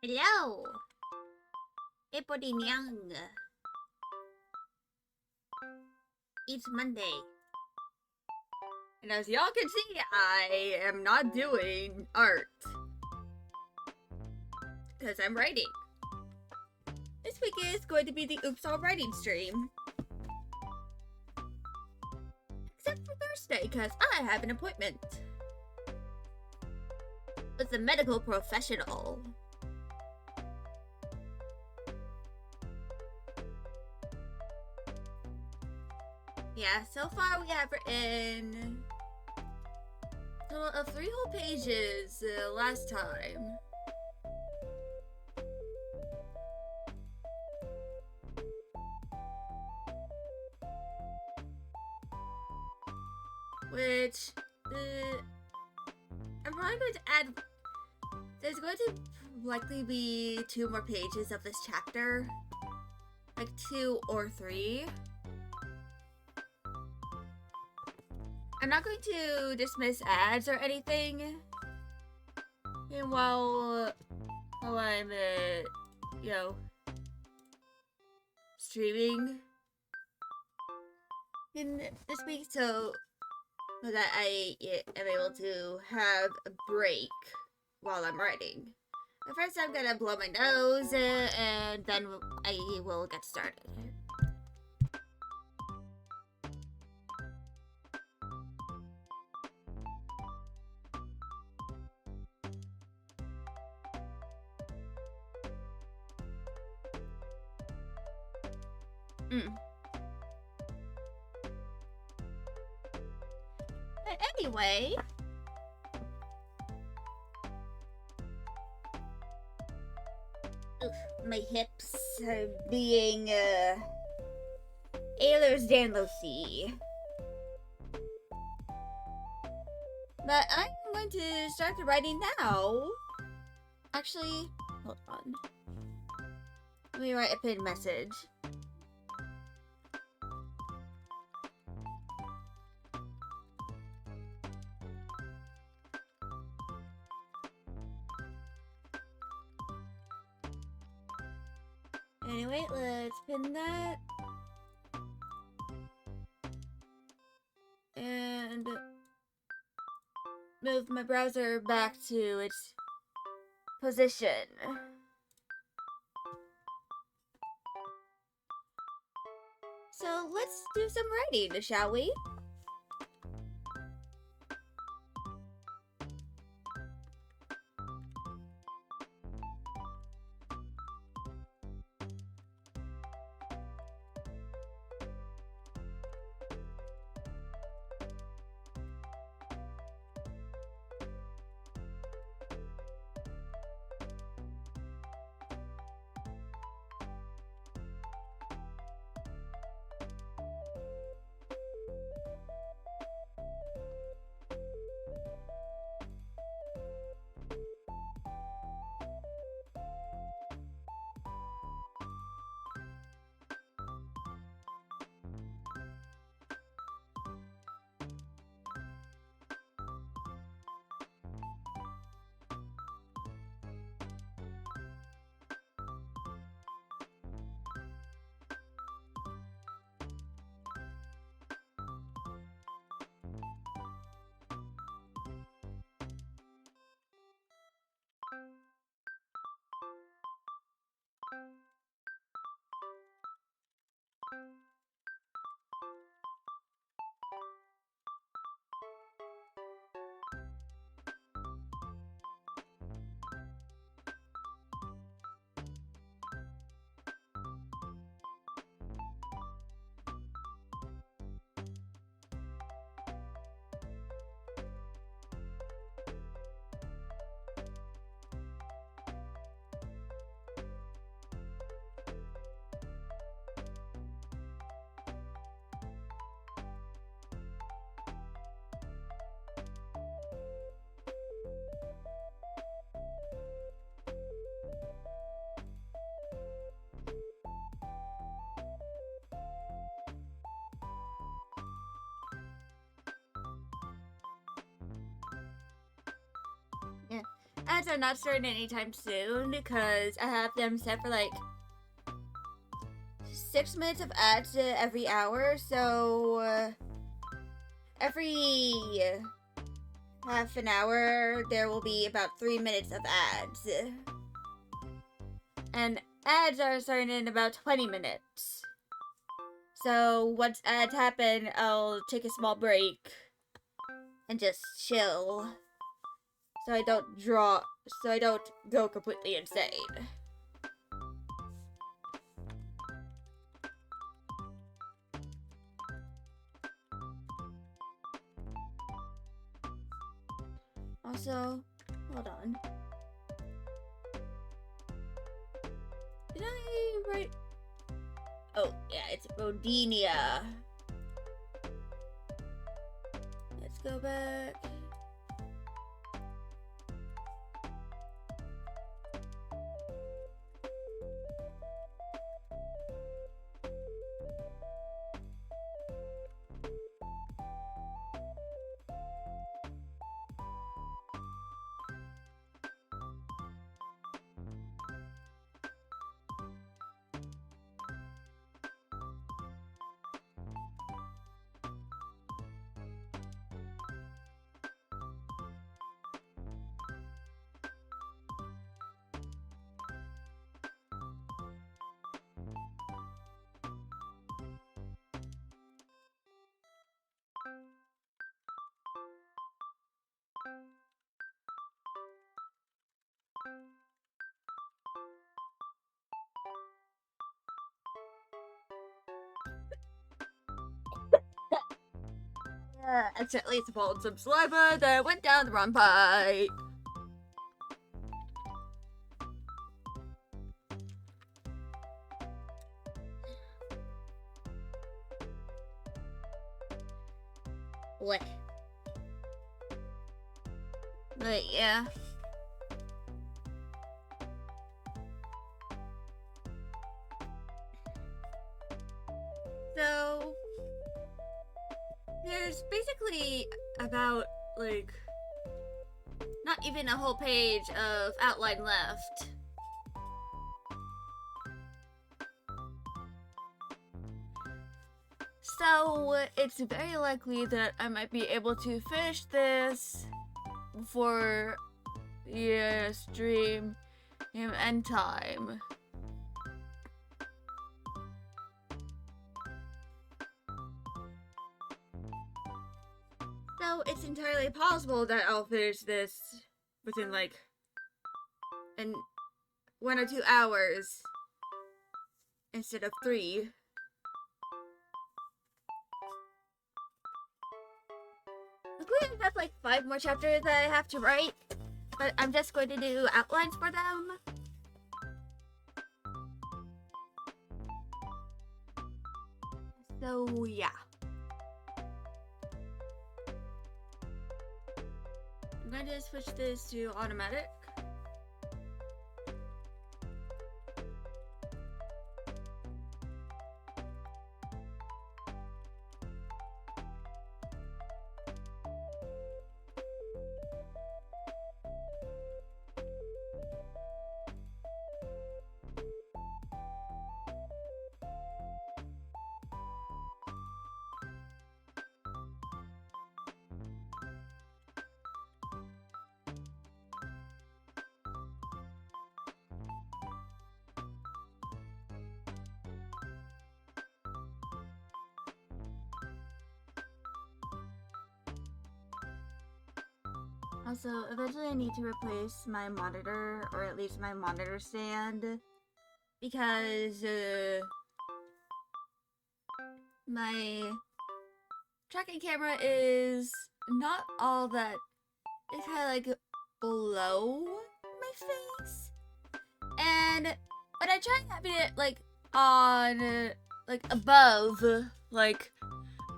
Hello, Epodinyang. It's Monday. And as y'all can see, I am not doing art. Because I'm writing. This week is going to be the Oops All Writing stream. Except for Thursday, because I have an appointment with a medical professional. Yeah, so far we have written a total of 3 whole pages last time. Which, I'm probably going to add, there's going to likely be 2 more pages of this chapter. Like 2 or 3. I'm not going to dismiss ads or anything. And while I'm, streaming in this week, so that I am able to have a break while I'm writing. But first I'm gonna blow my nose, and then I will get started. But anyway, my hips are being Ehlers-Danlos-y. But I'm going to start the writing now. Actually, hold on. Let me write a pinned message. Anyway, let's pin that. And move my browser back to its position. So let's do some writing, shall we? ads are not starting anytime soon because I have them set for like 6 minutes of ads every hour. So every half an hour there will be about 3 minutes of ads. And ads are starting in about 20 minutes. So once ads happen, I'll take a small break and just chill. So I don't go completely insane. Also, hold on. Did I write? Oh, yeah, it's Rodinia. Let's go back. Accidentally swallowed some saliva that went down the wrong pipe. What? But yeah. So there's basically about like not even a whole page of outline left. So it's very likely that I might be able to finish this before the stream end time. So it's entirely possible that I'll finish this within like 1 or 2 hours instead of 3. Luckily, I have like 5 more chapters that I have to write, but I'm just going to do outlines for them. So yeah. I'm going to switch this to automatic. Also, eventually I need to replace my monitor, or at least my monitor stand, because my tracking camera is not all that, it's kind of like below my face, and when I try having it like on, like above, like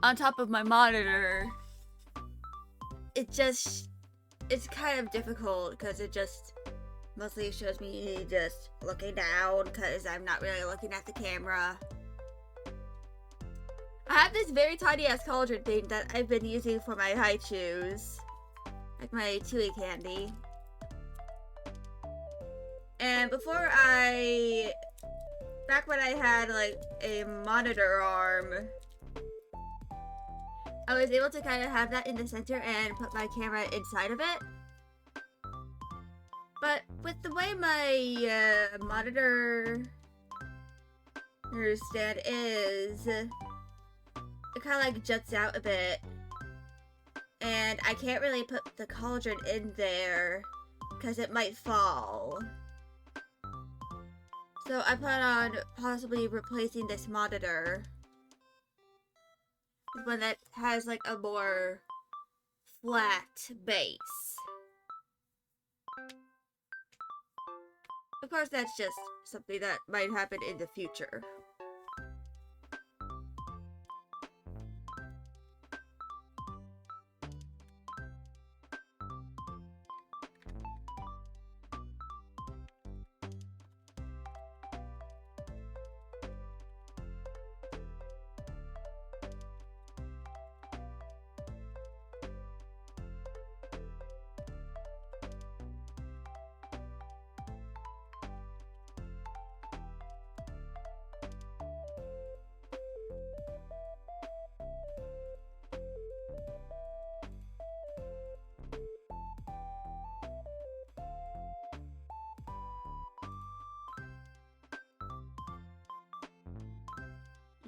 on top of my monitor, it's kind of difficult because it just mostly shows me just looking down because I'm not really looking at the camera. I have this very tiny ass cauldron thing that I've been using for my high chews, like my chewy candy. And back when I had like a monitor arm, I was able to kind of have that in the center and put my camera inside of it. But with the way my monitor stand is, it kind of like juts out a bit. And I can't really put the cauldron in there because it might fall. So I plan on possibly replacing this monitor with one that has like a more flat base. Of course, that's just something that might happen in the future.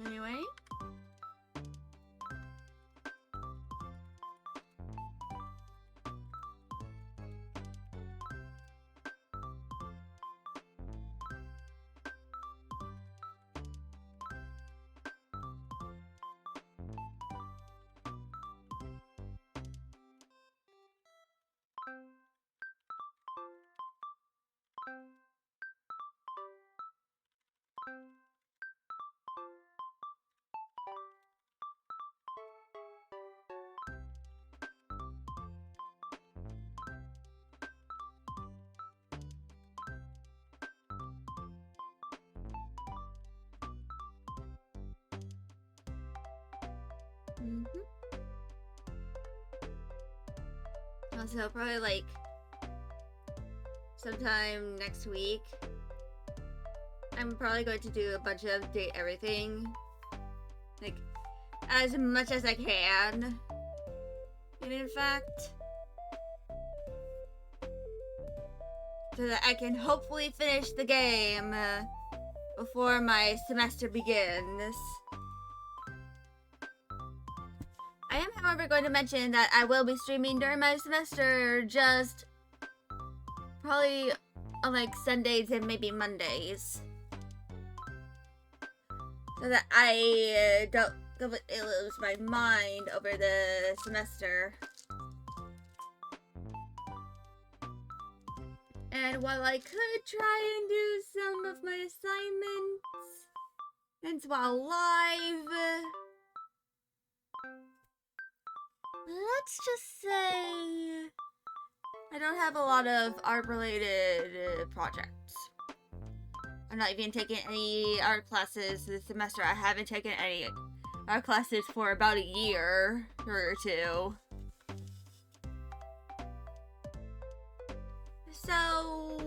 Anyway. Also, probably like sometime next week, I'm probably going to do a bunch of date everything. Like, as much as I can. And in fact, so that I can hopefully finish the game before my semester begins. I am, however, going to mention that I will be streaming during my semester, just probably on like Sundays and maybe Mondays. So that I don't lose my mind over the semester. And while I could try and do some of my assignments while live, let's just say I don't have a lot of art-related projects. I'm not even taking any art classes this semester. I haven't taken any art classes for about a year or two. So,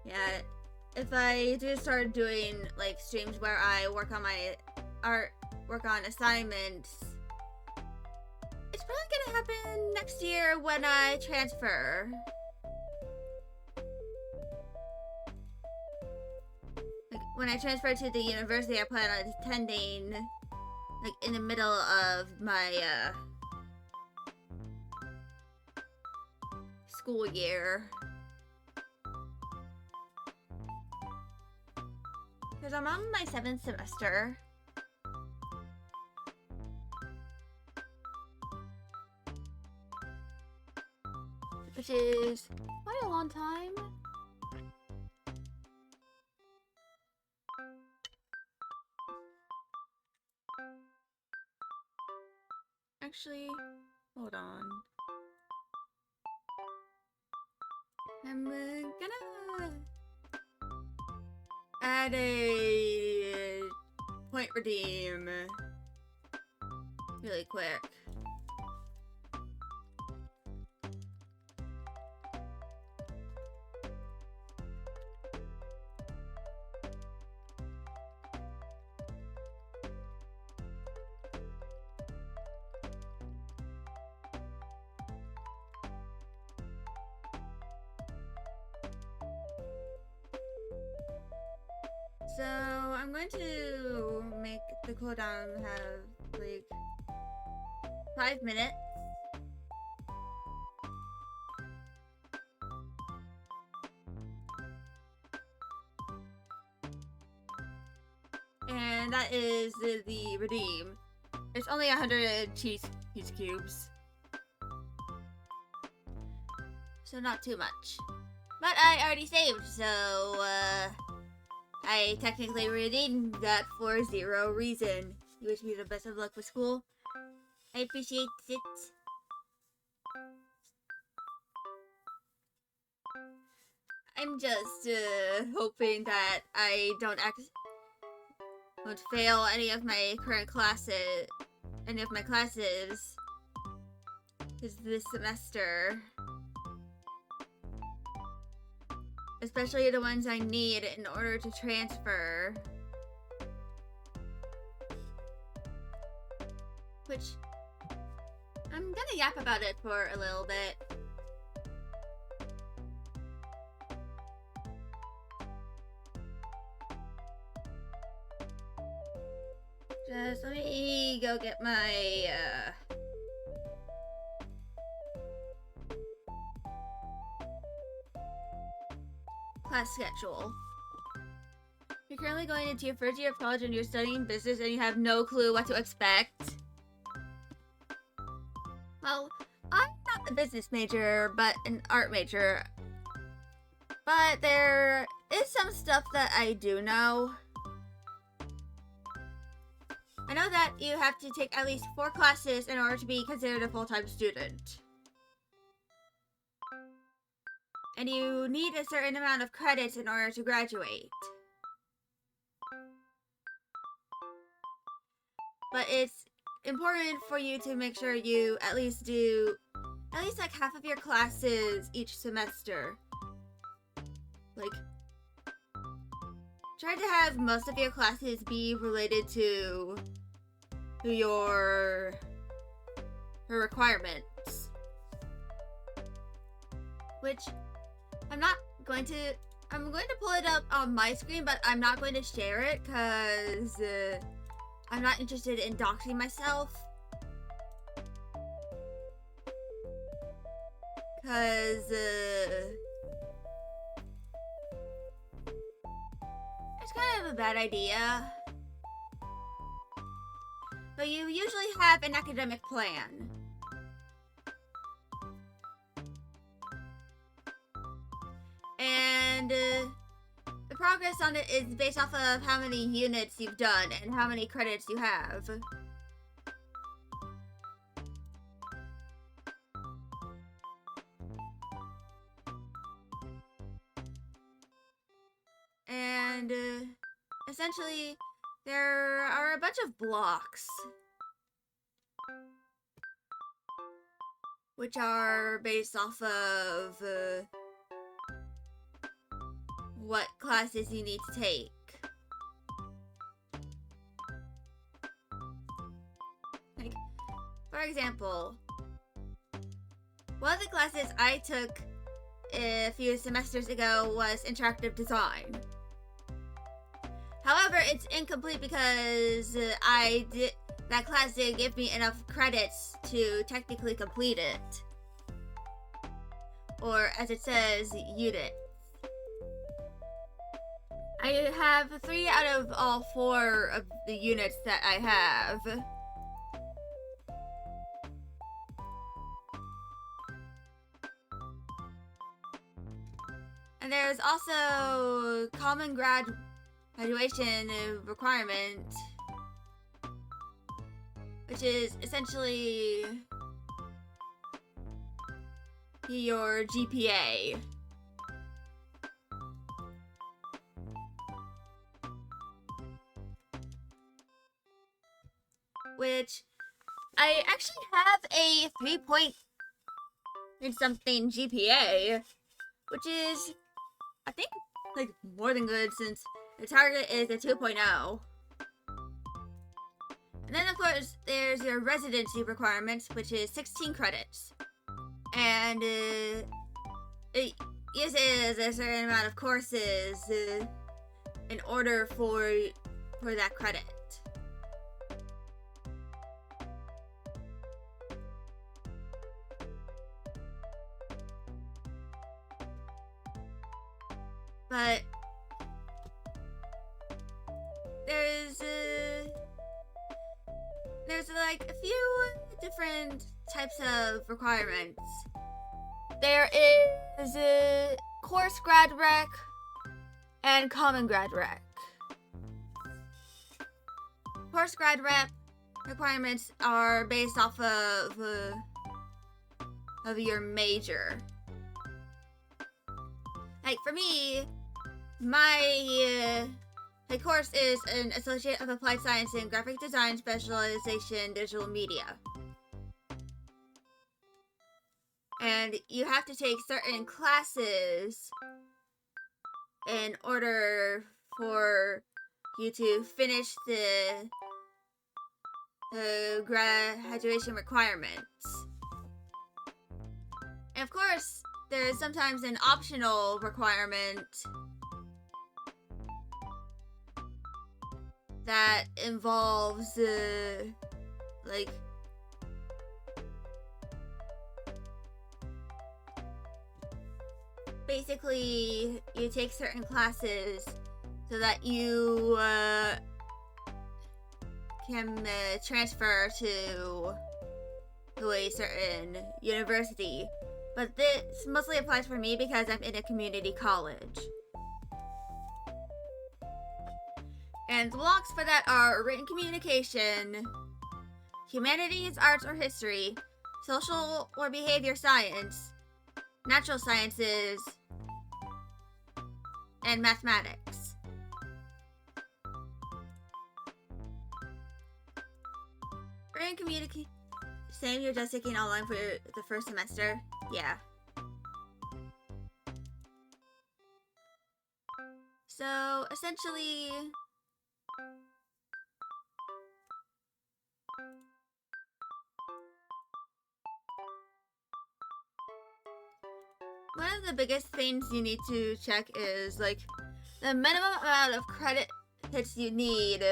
yeah, if I do start doing like streams where I work on my art, work on assignments, it's probably gonna happen next year when I transfer. Like, when I transfer to the university I plan on attending, like, in the middle of my, school year. Because I'm on my 7th semester. Which is quite a long time. Actually, hold on. I'm gonna add a point redeem really quick. So I'm going to make the cooldown have like 5 minutes. And that is the redeem. It's only 100 cheese cubes. So not too much. But I already saved, so I technically redeemed that for 0 reason. You wish me the best of luck with school. I appreciate it. I'm just hoping that I don't fail any of my current classes, this semester. Especially the ones I need in order to transfer. Which, I'm gonna yap about it for a little bit. Just let me go get my, class schedule. You're currently going into your first year of college and you're studying business and you have no clue what to expect. Well, I'm not a business major, but an art major. But there is some stuff that I do know. I know that you have to take at least 4 classes in order to be considered a full-time student. And you need a certain amount of credits in order to graduate. But it's important for you to make sure you at least do like half of your classes each semester. Like, try to have most of your classes be related to your requirements. Which I'm going to pull it up on my screen, but I'm not going to share it because I'm not interested in doxing myself. Because it's kind of a bad idea. But you usually have an academic plan. And the progress on it is based off of how many units you've done and how many credits you have. And essentially, there are a bunch of blocks, which are based off of what classes you need to take. Like, for example, one of the classes I took a few semesters ago was interactive design. However, it's incomplete because that class didn't give me enough credits to technically complete it. Or as it says, unit. I have 3 out of all 4 of the units that I have. And there's also common graduation requirement, which is essentially your GPA. Which I actually have a 3-point-something GPA, which is, I think, like more than good since the target is a 2.0. And then of course there's your residency requirements, which is 16 credits. And it uses a certain amount of courses in order for that credit. But there's like a few different types of requirements. There is a course grad rec and common grad rec. Course grad rec requirements are based off of your major. Like for me, my course is an Associate of Applied Science in Graphic Design Specialization Digital Media. And you have to take certain classes in order for you to finish the graduation requirements. And of course, there is sometimes an optional requirement that involves, like, basically, you take certain classes so that you can transfer to a certain university. But this mostly applies for me because I'm in a community college. And the blocks for that are written communication, humanities, arts or history, social or behavior science, natural sciences, and mathematics. Written communication. Same, you're just taking online for the first semester? Yeah. So, essentially, one of the biggest things you need to check is, like, the minimum amount of credits you need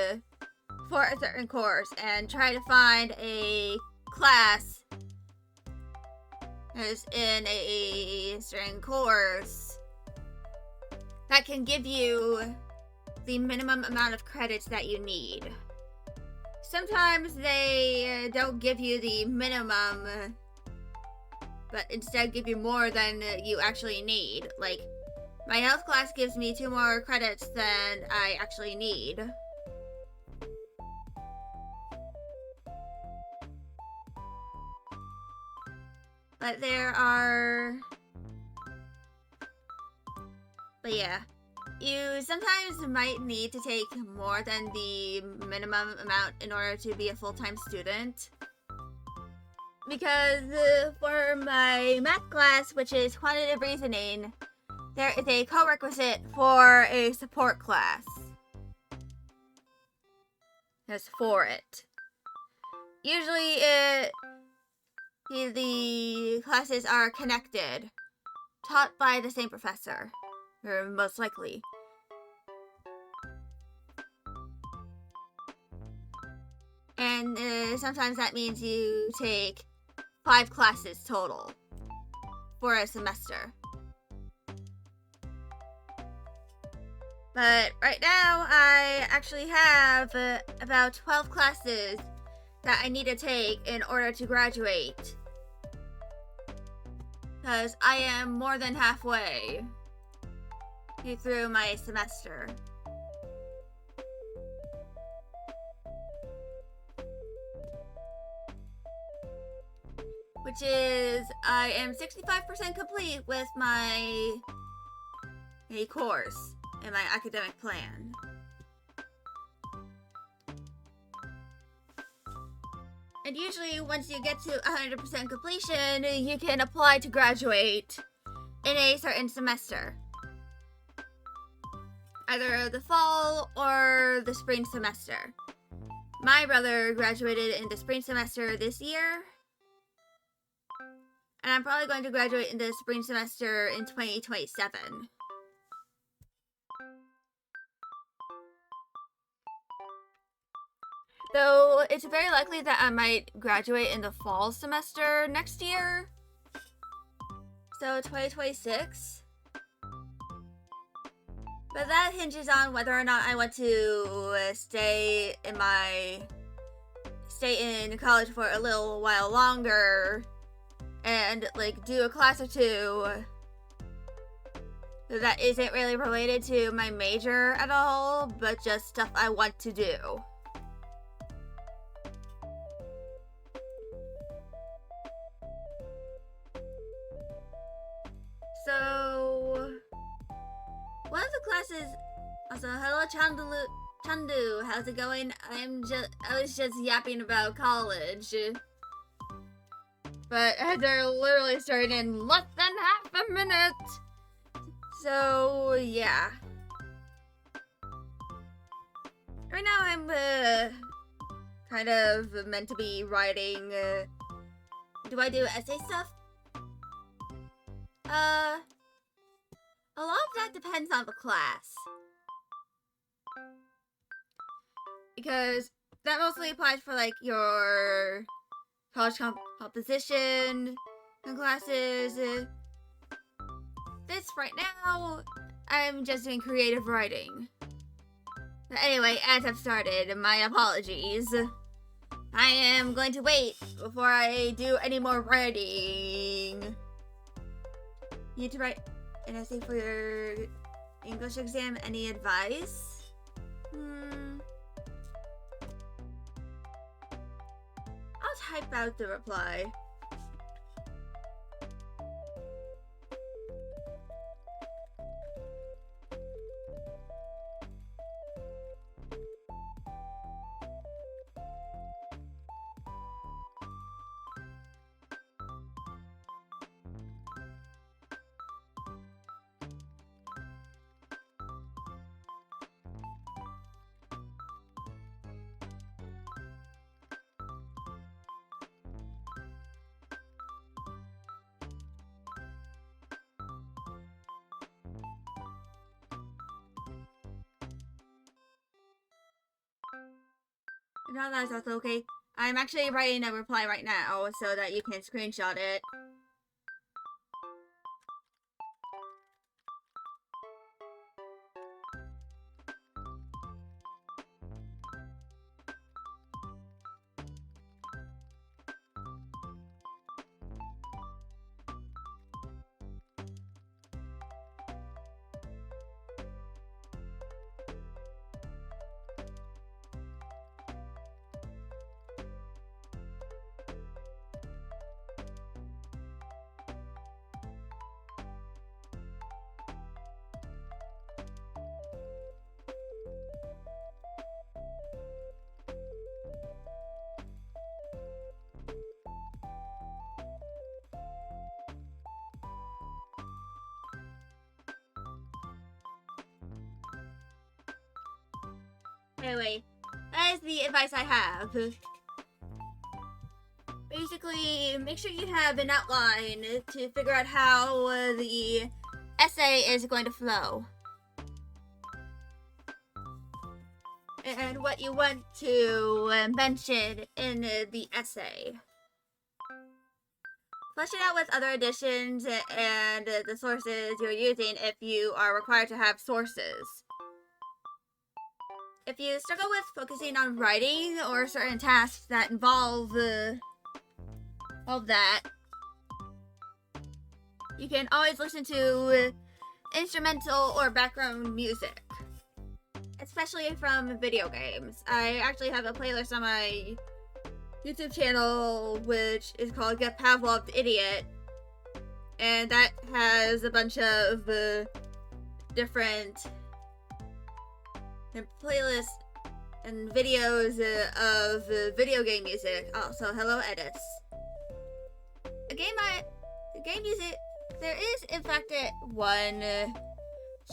for a certain course, and try to find a class that is in a certain course that can give you the minimum amount of credits that you need. Sometimes they don't give you the minimum, but instead give you more than you actually need. Like, my health class gives me 2 more credits than I actually need. But yeah. You sometimes might need to take more than the minimum amount in order to be a full-time student. Because for my math class, which is quantitative reasoning, there is a co-requisite for a support class. That's for it. Usually the classes are connected, taught by the same professor, or most likely. And sometimes that means you take 5 classes total for a semester. But right now, I actually have about 12 classes that I need to take in order to graduate. Because I am more than halfway through my semester. Which is, I am 65% complete with my course and my academic plan. And usually, once you get to 100% completion, you can apply to graduate in a certain semester. Either the fall or the spring semester. My brother graduated in the spring semester this year. And I'm probably going to graduate in the spring semester in 2027. Though it's very likely that I might graduate in the fall semester next year. So 2026. But that hinges on whether or not I want to stay in college for a little while longer and like do a class or two that isn't really related to my major at all, but just stuff I want to do. So one of the classes also, hello Chandu, how's it going? I was just yapping about college. But they're literally starting in less than half a minute. So yeah. Right now I'm kind of meant to be writing. Do I do essay stuff? A lot of that depends on the class. Because that mostly applies for like your college composition and classes. This right now, I'm just doing creative writing. But anyway, as I've started, my apologies. I am going to wait before I do any more writing. You need to write an essay for your English exam. Any advice? I'll type out the reply. Now that's also okay. I'm actually writing a reply right now so that you can screenshot it. Anyway, that is the advice I have. Basically, make sure you have an outline to figure out how the essay is going to flow. And what you want to mention in the essay. Flesh it out with other additions and the sources you're using if you are required to have sources. If you struggle with focusing on writing or certain tasks that involve all that, you can always listen to instrumental or background music, especially from video games. I actually have a playlist on my YouTube channel which is called Get Pavlov's Idiot, and that has a bunch of different playlists and videos of video game music. Also, hello edits. Game music. There is in fact one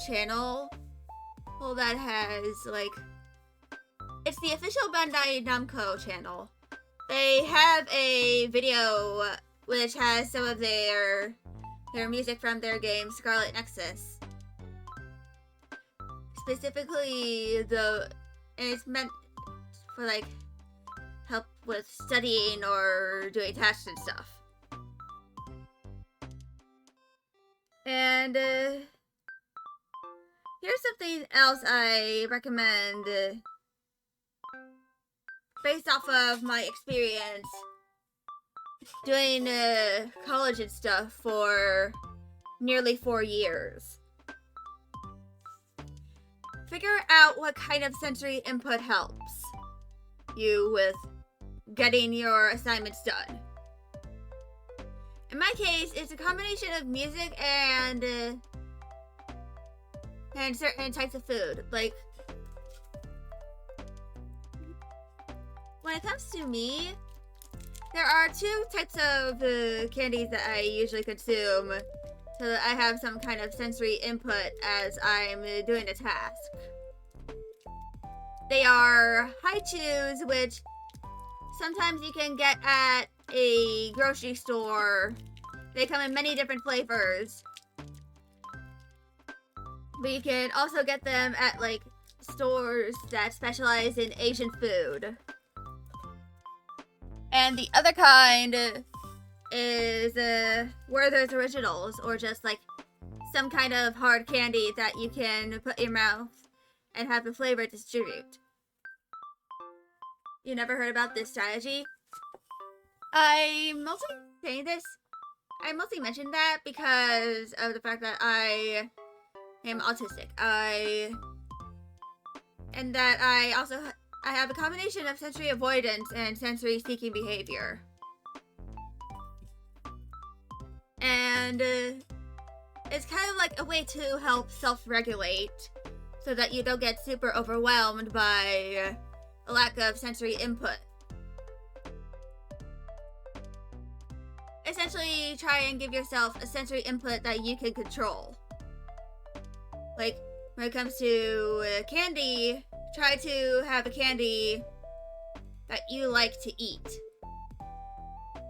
channel that has like, it's the official Bandai Namco channel. They have a video which has some of their music from their game Scarlet Nexus. Specifically, and it's meant for like with studying or doing tasks and stuff. And here's something else I recommend based off of my experience doing college and stuff for nearly 4 years. Figure out what kind of sensory input helps you with getting your assignments done. In my case, it's a combination of music and certain types of food. Like, when it comes to me, there are 2 types of candies that I usually consume so that I have some kind of sensory input as I'm doing a task. They are high chews, which sometimes you can get at a grocery store. They come in many different flavors. But you can also get them at like stores that specialize in Asian food. And the other kind is Werther's Originals, or just like some kind of hard candy that you can put in your mouth and have the flavor distribute. You never heard about this strategy? I mostly mentioned that because of the fact that I am autistic. And that I also have a combination of sensory avoidance and sensory seeking behavior. And it's kind of like a way to help self-regulate so that you don't get super overwhelmed by a lack of sensory input. Essentially, try and give yourself a sensory input that you can control. Like, when it comes to candy, try to have a candy that you like to eat.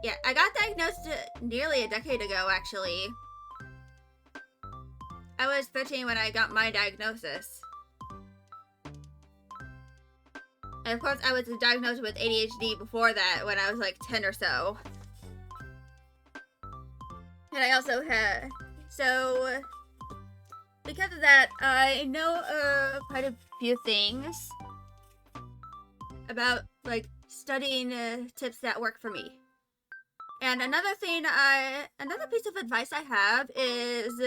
Yeah, I got diagnosed nearly a decade ago, actually. I was 13 when I got my diagnosis. And of course, I was diagnosed with ADHD before that, when I was like 10 or so. And I also had... So, because of that, I know quite a few things about, like, studying tips that work for me. And another piece of advice I have is,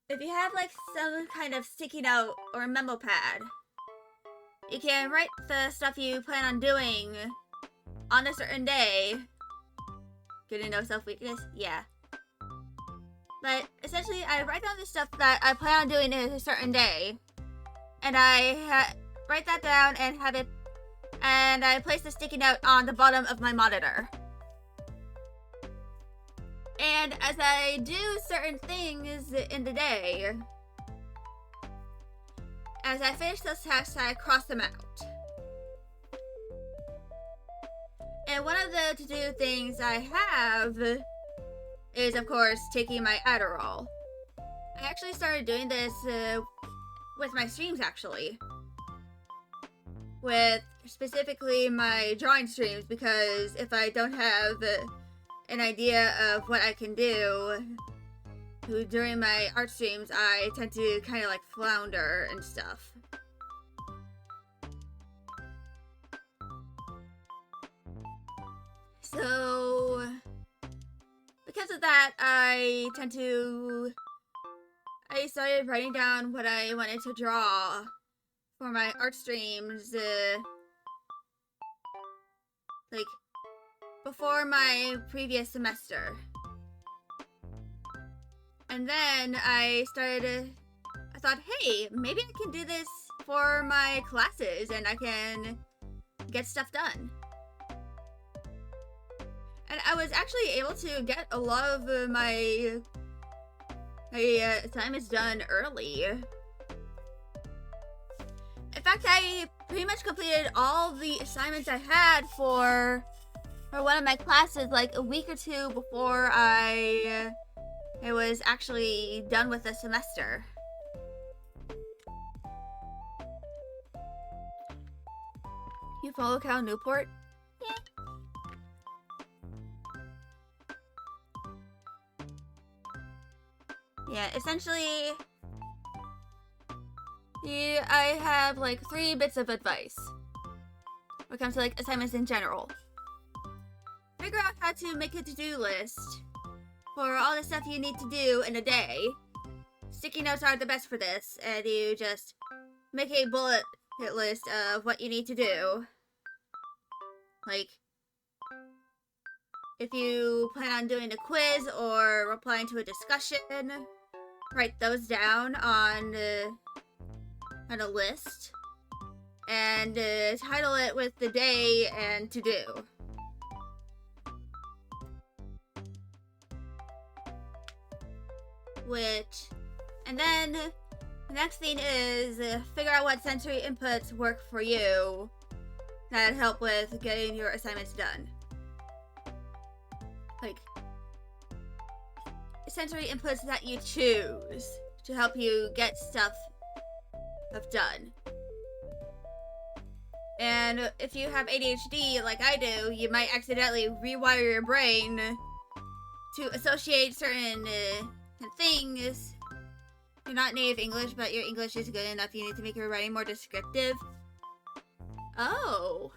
if you have, like, some kind of sticky note or a memo pad, you can write the stuff you plan on doing on a certain day. Getting no self-weakness? Yeah. But essentially, I write down the stuff that I plan on doing in a certain day. And I write that down and have it... And I place the sticky note on the bottom of my monitor. And as I do certain things in the day, as I finish those tasks, I cross them out. And one of the to-do things I have is, of course, taking my Adderall. I actually started doing this with my streams, actually. With specifically my drawing streams, because if I don't have an idea of what I can do during my art streams, I tend to kind of like flounder and stuff. So, because of that, I started writing down what I wanted to draw for my art streams, like, before my previous semester. And then I thought, hey, maybe I can do this for my classes and I can get stuff done. And I was actually able to get a lot of my assignments done early. In fact, I pretty much completed all the assignments I had for one of my classes like a week or 2 before I was actually done with the semester. You follow Cal Newport? Yeah, essentially, I have like 3 bits of advice when it comes to like assignments in general. Figure out how to make a to-do list for all the stuff you need to do in a day. Sticky notes are the best for this, and you just make a bullet list of what you need to do. Like, if you plan on doing a quiz or replying to a discussion, write those down on a list, and title it with the day and to do. And then the next thing is figure out what sensory inputs work for you that help with getting your assignments done. Like, sensory inputs that you choose to help you get stuff done. And if you have ADHD like I do, you might accidentally rewire your brain to associate certain things. You're not native English, but your English is good enough. You need to make your writing more descriptive. Oh.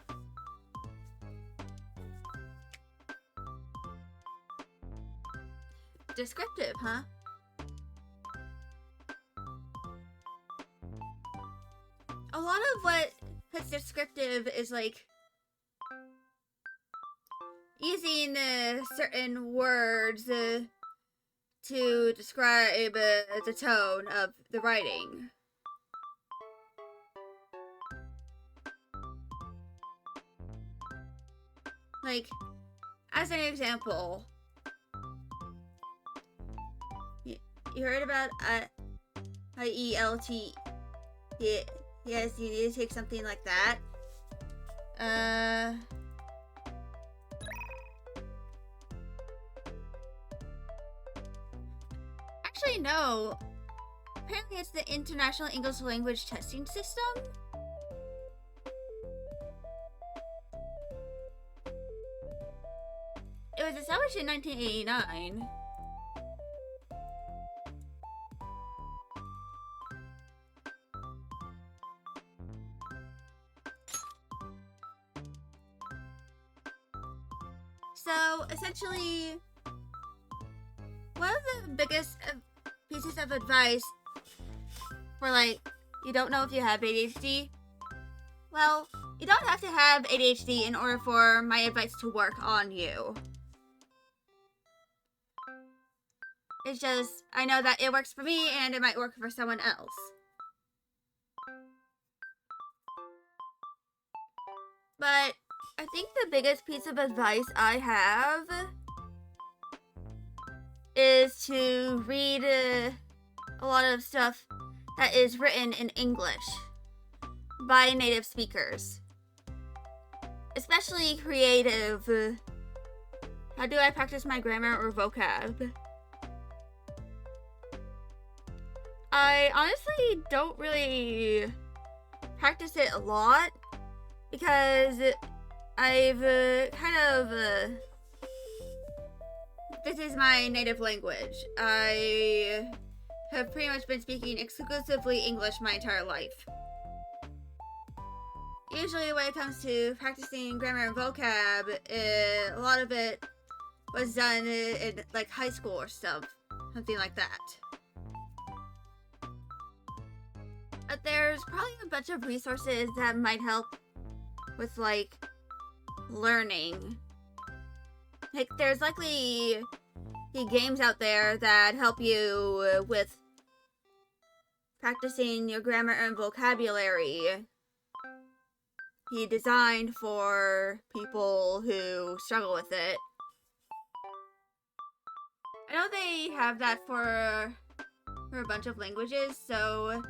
Descriptive, huh? A lot of what is descriptive is like using certain words to describe the tone of the writing. Like, as an example, you heard about IELT? Yeah, yes, you need to take something like that. Actually, no. Apparently, it's the International English Language Testing System. It was established in 1989. So, essentially, one of the biggest pieces of advice for, like, you don't know if you have ADHD, well, you don't have to have ADHD in order for my advice to work on you. It's just, I know that it works for me and it might work for someone else. But I think the biggest piece of advice I have is to read a lot of stuff that is written in English by native speakers. Especially creative. How do I practice my grammar or vocab? I honestly don't really practice it a lot because I've this is my native language. I have pretty much been speaking exclusively English my entire life. Usually when it comes to practicing grammar and vocab, a lot of it was done in like high school or stuff. Something like that. But there's probably a bunch of resources that might help with like learning. Like there's likely games out there that help you with practicing your grammar and vocabulary. He designed for people who struggle with it. I know they have that for a bunch of languages, so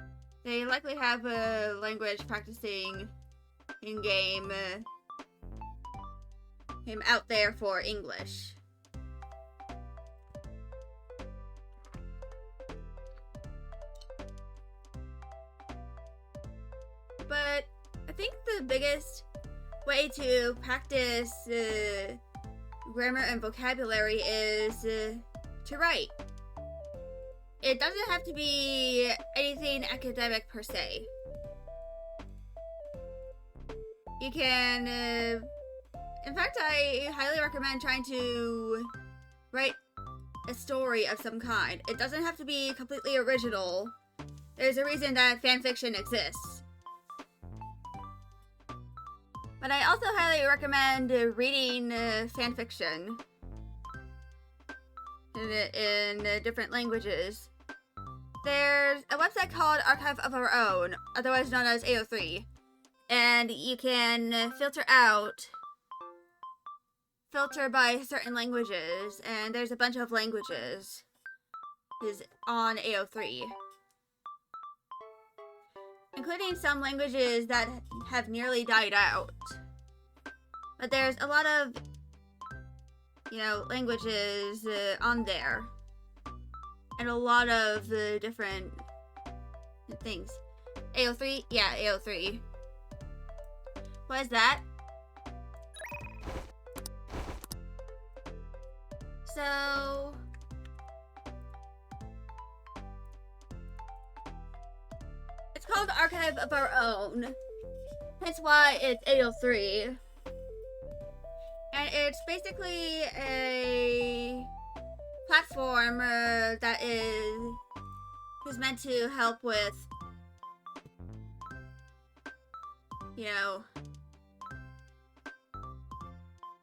they likely have a language practicing in-game out there for English. But I think the biggest way to practice grammar and vocabulary is to write. it doesn't have to be anything academic per se. You can, in fact, I highly recommend trying to write a story of some kind. It doesn't have to be completely original. There's a reason that fanfiction exists. But I also highly recommend reading fanfiction in different languages. There's a website called Archive of Our Own, otherwise known as AO3, and you can filter by certain languages, and there's a bunch of languages is on AO3, including some languages that have nearly died out. But there's a lot of, languages on there, and a lot of different things. AO3? Yeah, AO3. What is that? So... it's called Archive of Our Own. That's why it's AO3. And it's basically a platform that is meant to help with,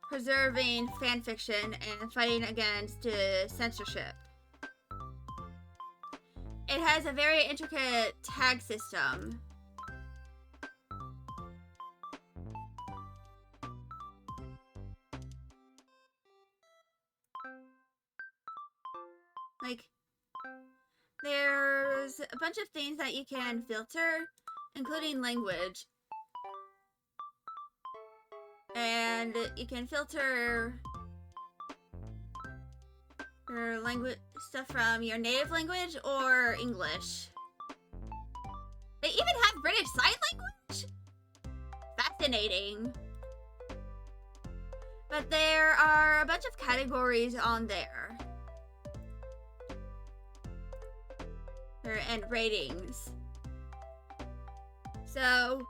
preserving fanfiction and fighting against censorship. It has a very intricate tag system. Like, there's a bunch of things that you can filter, including language. And you can filter your language stuff from your native language or English. They even have British Sign Language? Fascinating. But there are a bunch of categories on there. And ratings. So,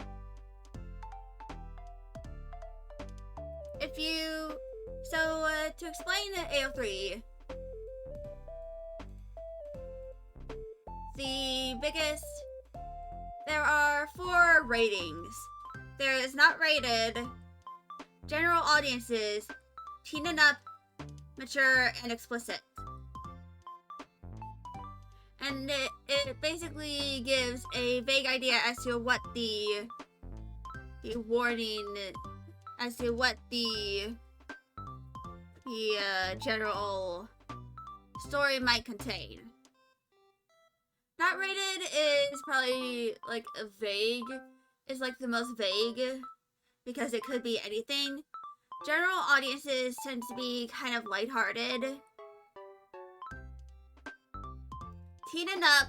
to explain AO3, there are 4 ratings. There is not rated, general audiences, teen and up, mature, and explicit. And it basically gives a vague idea as to what the warning, as to what the general story might contain. Not rated is probably like is like the most vague because it could be anything. General audiences tend to be kind of lighthearted. Teen and up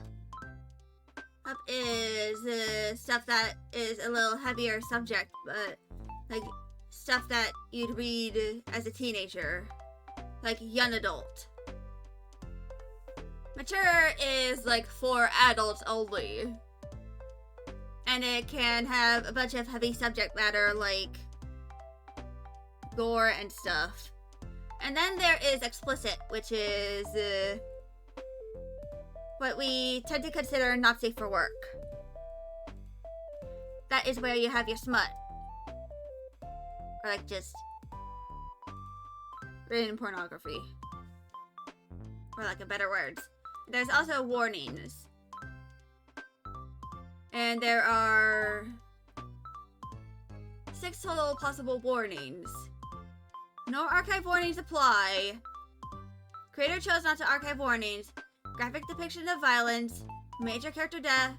is stuff that is a little heavier subject, but like stuff that you'd read as a teenager, like young adult. Mature is like for adults only, and it can have a bunch of heavy subject matter like gore and stuff. And then there is explicit, which is what we tend to consider not safe for work. That is where you have your smut. Or like just written pornography. For lack of better words. There's also warnings. And there are 6 total possible warnings. No archive warnings apply. Creator chose not to archive warnings. Graphic depiction of violence, major character death,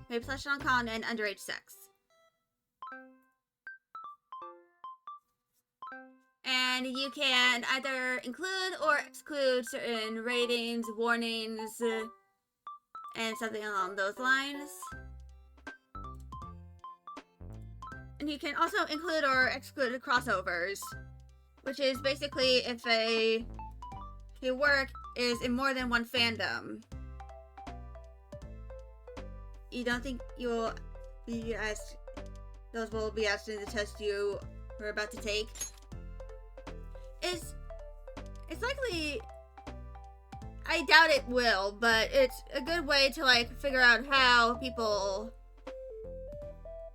rape / non-con, and underage sex. And you can either include or exclude certain ratings, warnings, and something along those lines. And you can also include or exclude crossovers, which is basically if a work is in more than one fandom. you don't think you'll be asked, those will be asked in the test you are about to take? It's likely, I doubt it will, but it's a good way to like figure out how people,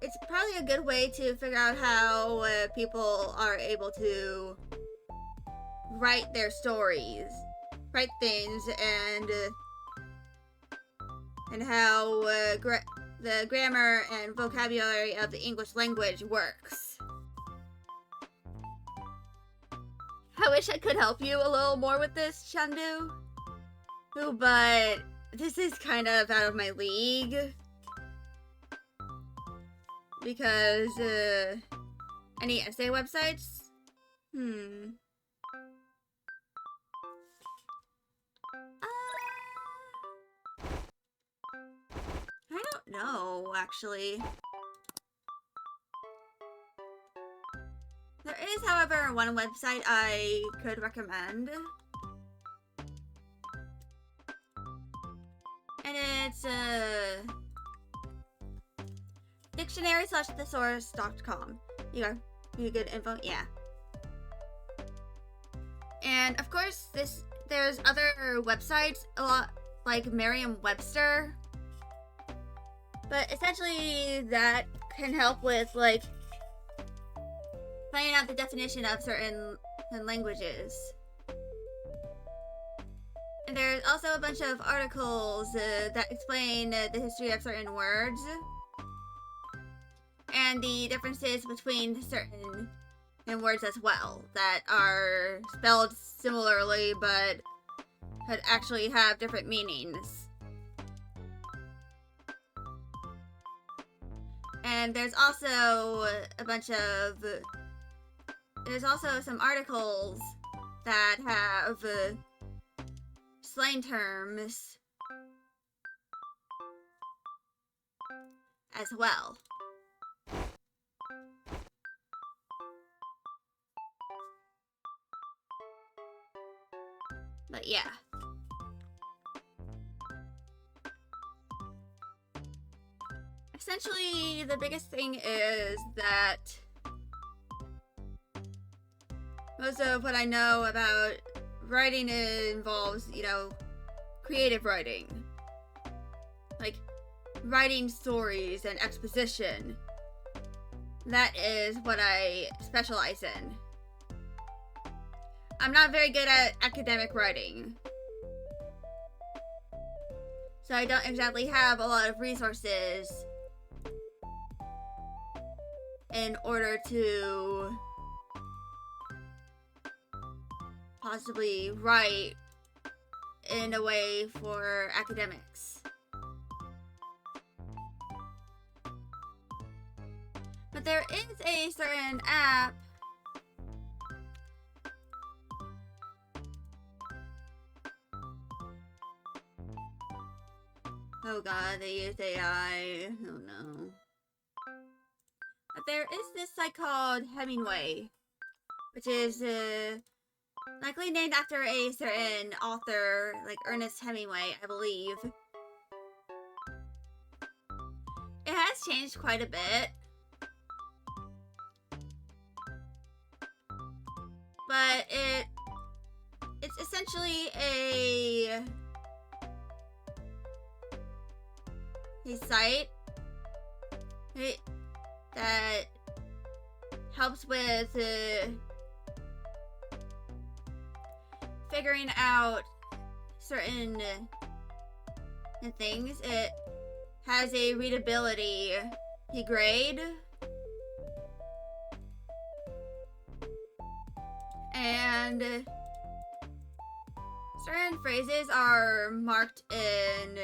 it's probably a good way to figure out how people are able to write their stories, write things, and how the grammar and vocabulary of the English language works. I wish I could help you a little more with this, Chandu. But this is kind of out of my league. Because, any essay websites? I don't know, actually. There is, however, one website I could recommend. And it's, dictionary/thesaurus.com. You got good info? Yeah. And, of course, there's other websites, a lot, like Merriam-Webster. But essentially, that can help with, like, finding out the definition of certain languages. And there's also a bunch of articles that explain the history of certain words and the differences between certain words as well that are spelled similarly but could actually have different meanings. And there's also some articles that have slang terms as well. But yeah. Essentially, the biggest thing is that most of what I know about writing involves, creative writing. Like, writing stories and exposition. That is what I specialize in. I'm not very good at academic writing. So I don't exactly have a lot of resources in order to possibly write in a way for academics. But there is a certain app oh god, they use AI. Oh no. But there is this site called Hemingway, which is likely named after a certain author, like Ernest Hemingway, I believe. It has changed quite a bit. But it's essentially a site that helps with figuring out certain things. It has a readability grade, and certain phrases are marked in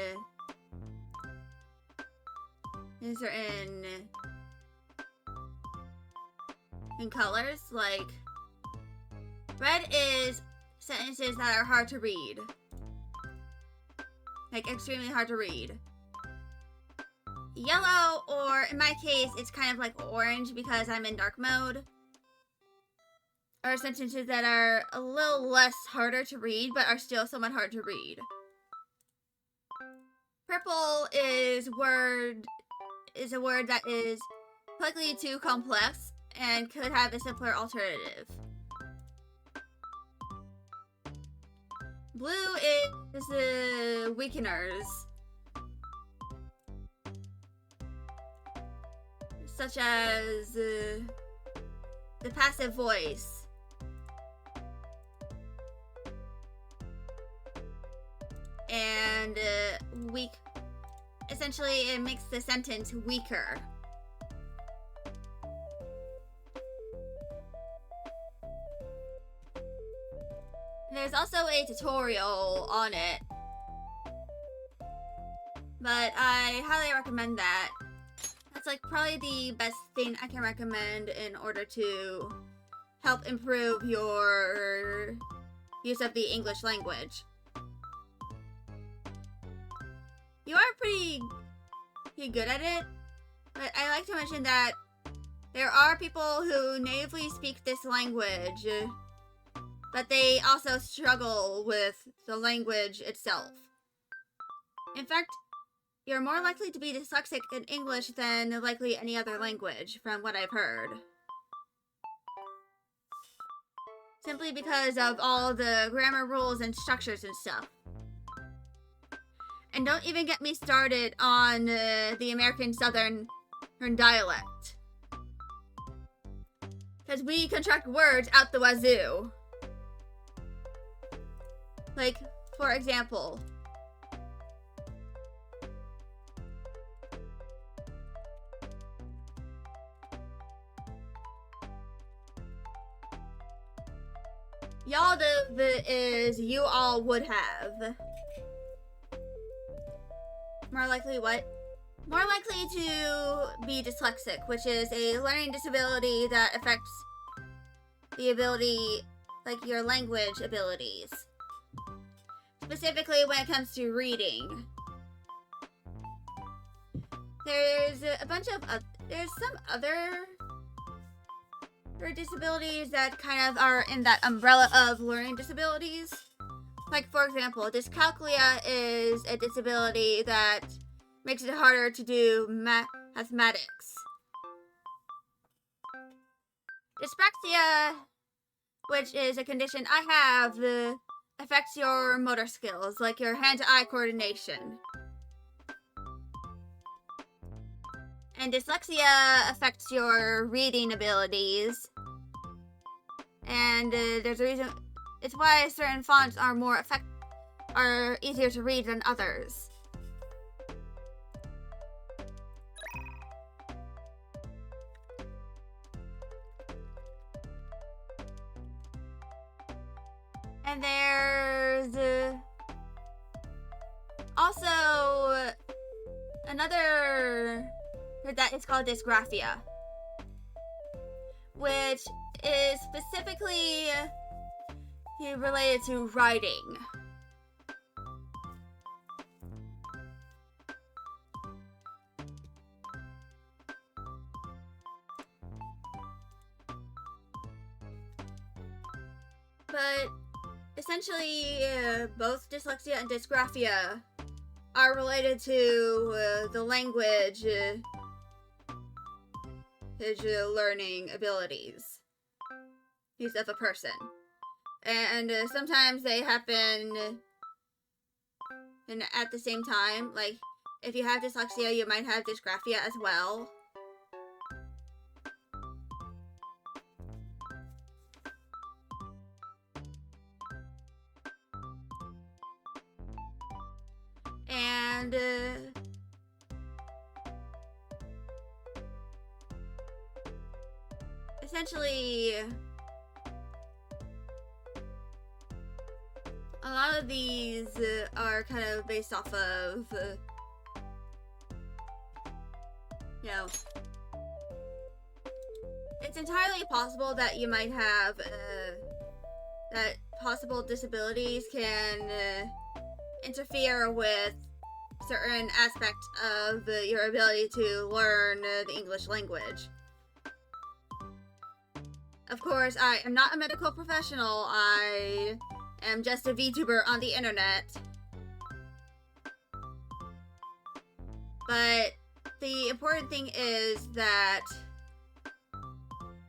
certain colors. Like, red is sentences that are hard to read, like extremely hard to read. Yellow, or in my case it's kind of like orange because I'm in dark mode, are sentences that are a little less harder to read but are still somewhat hard to read. Purple is a word that is likely too complex and could have a simpler alternative. Blue is the weakeners, such as the passive voice. And weak. Essentially, it makes the sentence weaker. There's also a tutorial on it, but I highly recommend that. That's like probably the best thing I can recommend in order to help improve your use of the English language. You are pretty good at it, but I like to mention that there are people who natively speak this language, but they also struggle with the language itself. In fact, you're more likely to be dyslexic in English than likely any other language, from what I've heard. Simply because of all the grammar rules and structures and stuff. And don't even get me started on the American Southern dialect. Because we contract words out the wazoo. Like, for example, y'all is you all would have. More likely what? More likely to be dyslexic, which is a learning disability that affects the ability, like your language abilities. Specifically when it comes to reading. There's a bunch of, there's some other disabilities that kind of are in that umbrella of learning disabilities. Like, for example, dyscalculia is a disability that makes it harder to do mathematics. Dyspraxia, which is a condition I have, affects your motor skills, like your hand-to-eye coordination. And dyslexia affects your reading abilities. And there's a reason. It's why certain fonts are easier to read than others. And there's also another that is called dysgraphia, which is specifically related to writing. But essentially, both dyslexia and dysgraphia are related to the language learning abilities of a person. And sometimes they happen at the same time. Like, if you have dyslexia, you might have dysgraphia as well. And essentially, a lot of these are kind of based off of, it's entirely possible that you might have, that possible disabilities can interfere with certain aspects of your ability to learn the English language. Of course, I am not a medical professional. I am just a VTuber on the internet. But the important thing is that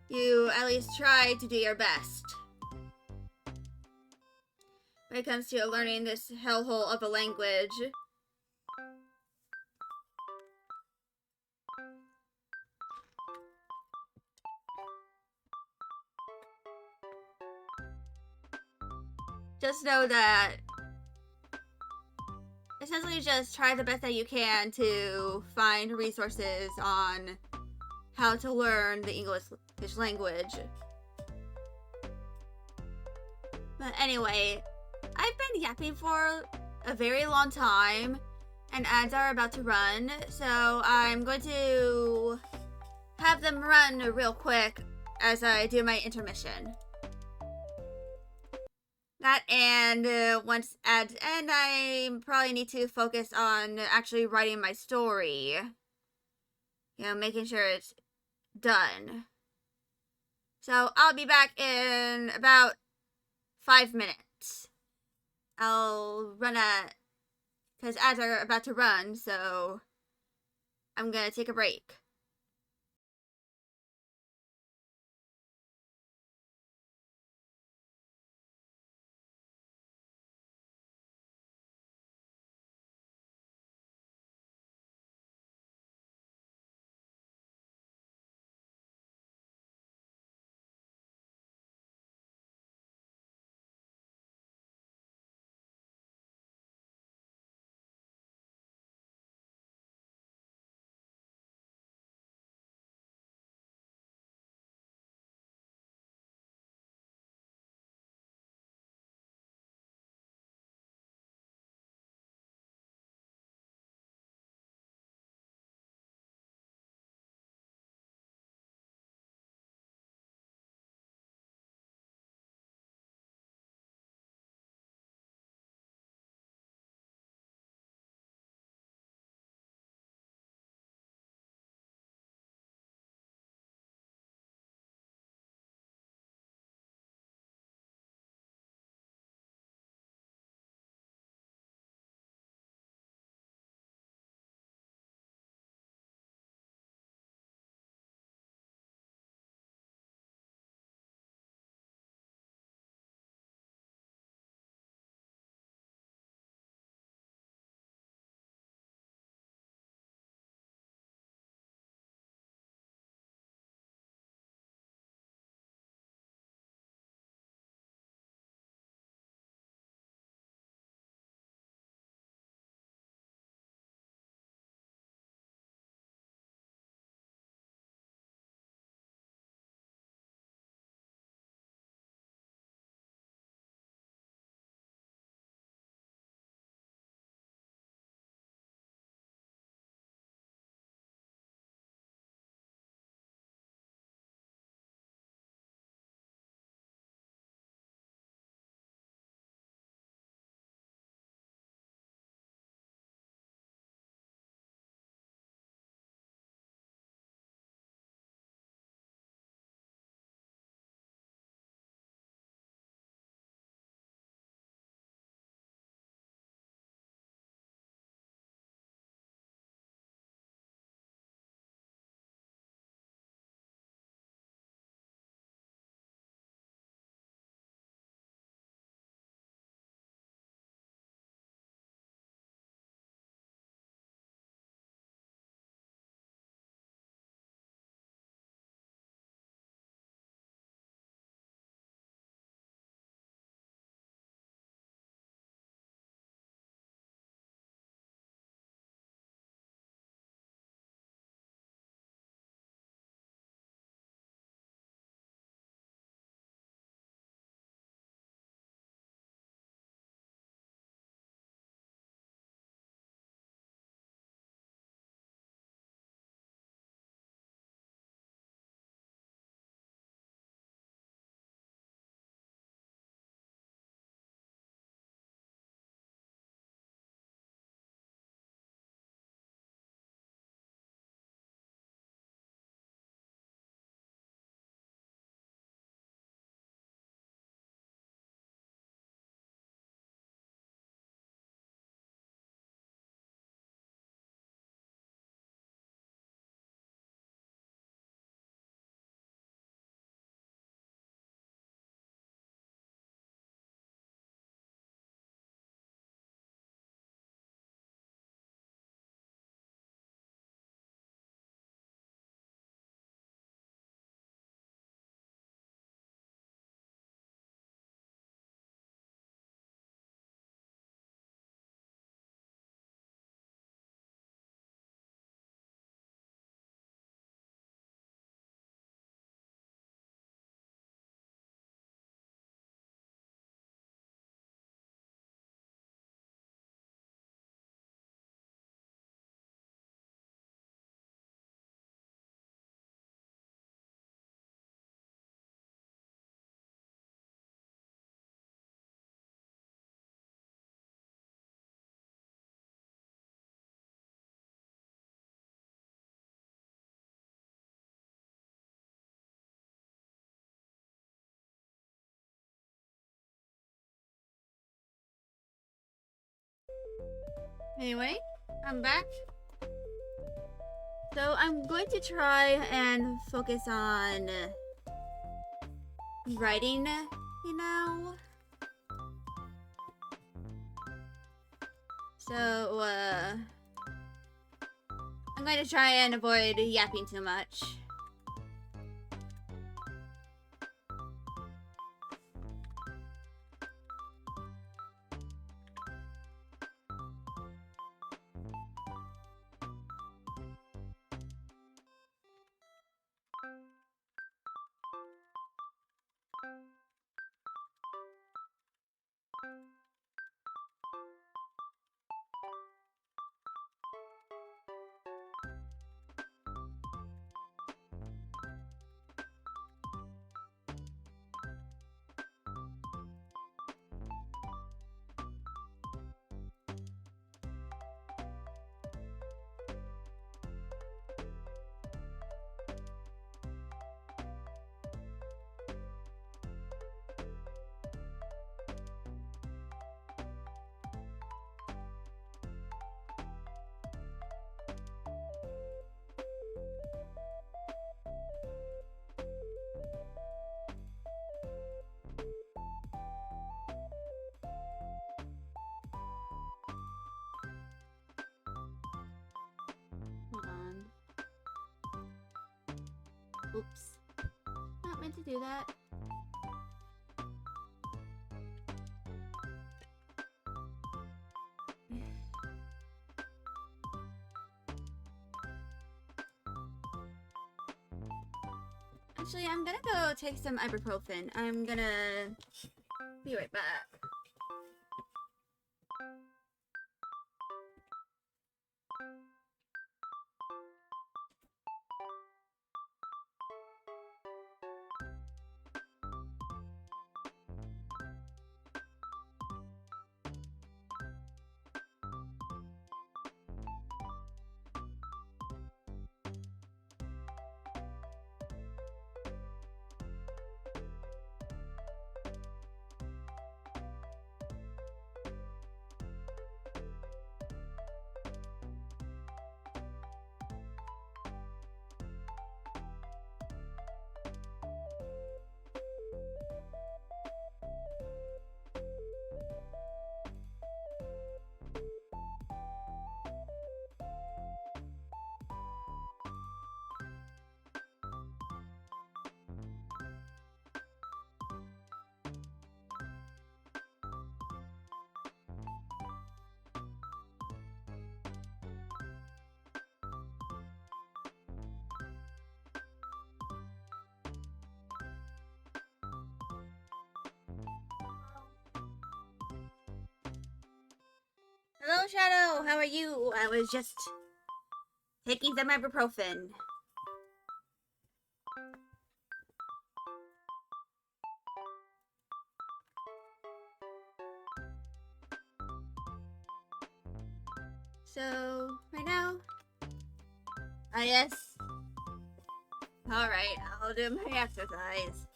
you at least try to do your best when it comes to learning this hellhole of a language. Just know that essentially just try the best that you can to find resources on how to learn the English language. But anyway, I've been yapping for a very long time, and ads are about to run, so I'm going to have them run real quick as I do my intermission. That and once ads end, I probably need to focus on actually writing my story. You know, making sure it's done. So I'll be back in about 5 minutes. I'll run because ads are about to run, so I'm gonna take a break. Anyway, I'm back. So I'm going to try and focus on writing, you know? So, I'm going to try and avoid yapping too much. Hold on. Oops. Not meant to do that. Actually, I'm gonna go take some ibuprofen. I'm gonna be right back. Hello, Shadow. How are you? I was just taking some ibuprofen. So, right now, yes. Alright, I'll do my exercise.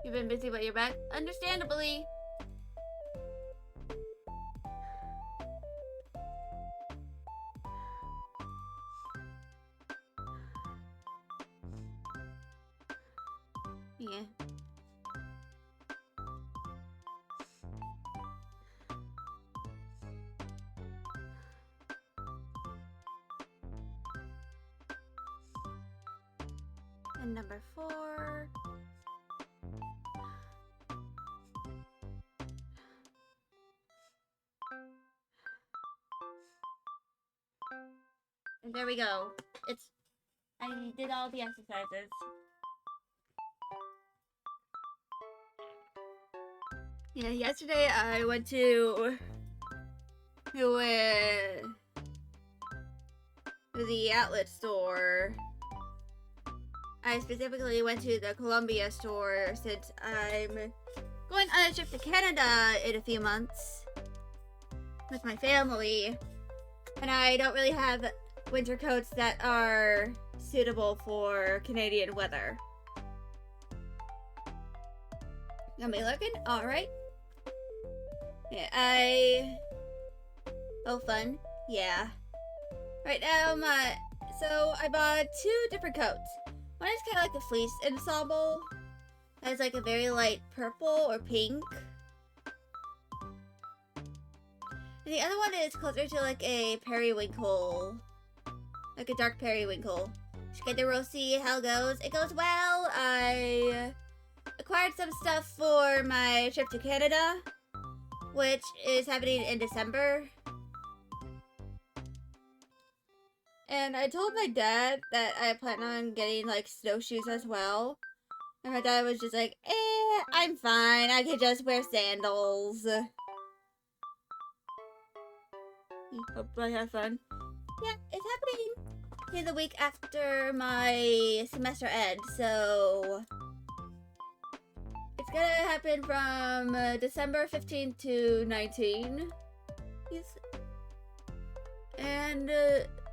You've been busy, but you're back? Understandably. Yeah. And number 4. And there we go. I did all the exercises. Yeah, yesterday I went to the outlet store. I specifically went to the Columbia store since I'm going on a trip to Canada in a few months with my family. And I don't really have winter coats that are suitable for Canadian weather. Got me looking? Alright. Yeah, oh, fun. Yeah. Right now, so I bought 2 different coats. One is kind of like the fleece ensemble. It's like a very light purple or pink. And the other one is closer to like a periwinkle. Like a dark periwinkle. Just get the roll, see how it goes. It goes well. I acquired some stuff for my trip to Canada, which is happening in December. And I told my dad that I plan on getting like snowshoes as well. And my dad was just like, I'm fine. I can just wear sandals. Hope I have fun. Yeah, it's happening in the week after my semester ends, so it's gonna happen from December 15th to 19th. Yes. And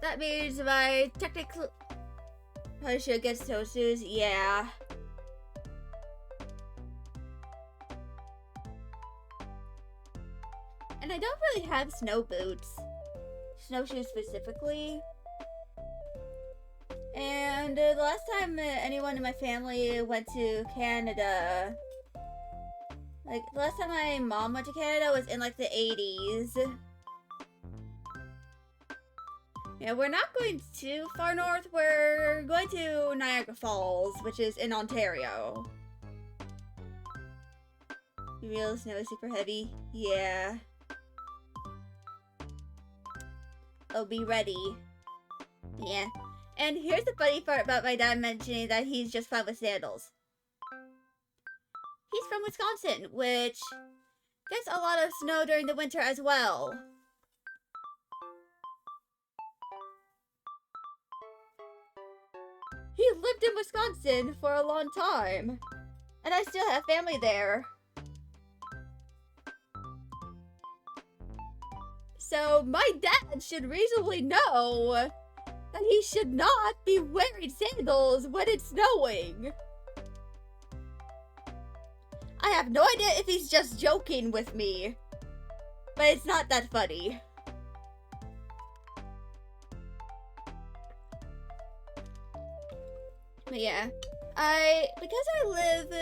that means my technical probably should get snowshoes. Yeah. And I don't really have snow boots. Snowshoes specifically. And the last time anyone in my family went to Canada, like the last time my mom went to Canada was in like the 80s. Yeah, we're not going too far north. We're going to Niagara Falls, which is in Ontario. You realize snow is super heavy? Yeah. Oh, be ready. Yeah. And here's the funny part about my dad mentioning that he's just fine with sandals. He's from Wisconsin, which gets a lot of snow during the winter as well. He lived in Wisconsin for a long time. And I still have family there. So my dad should reasonably know that he should not be wearing sandals when it's snowing. I have no idea if he's just joking with me, but it's not that funny. But yeah, because I live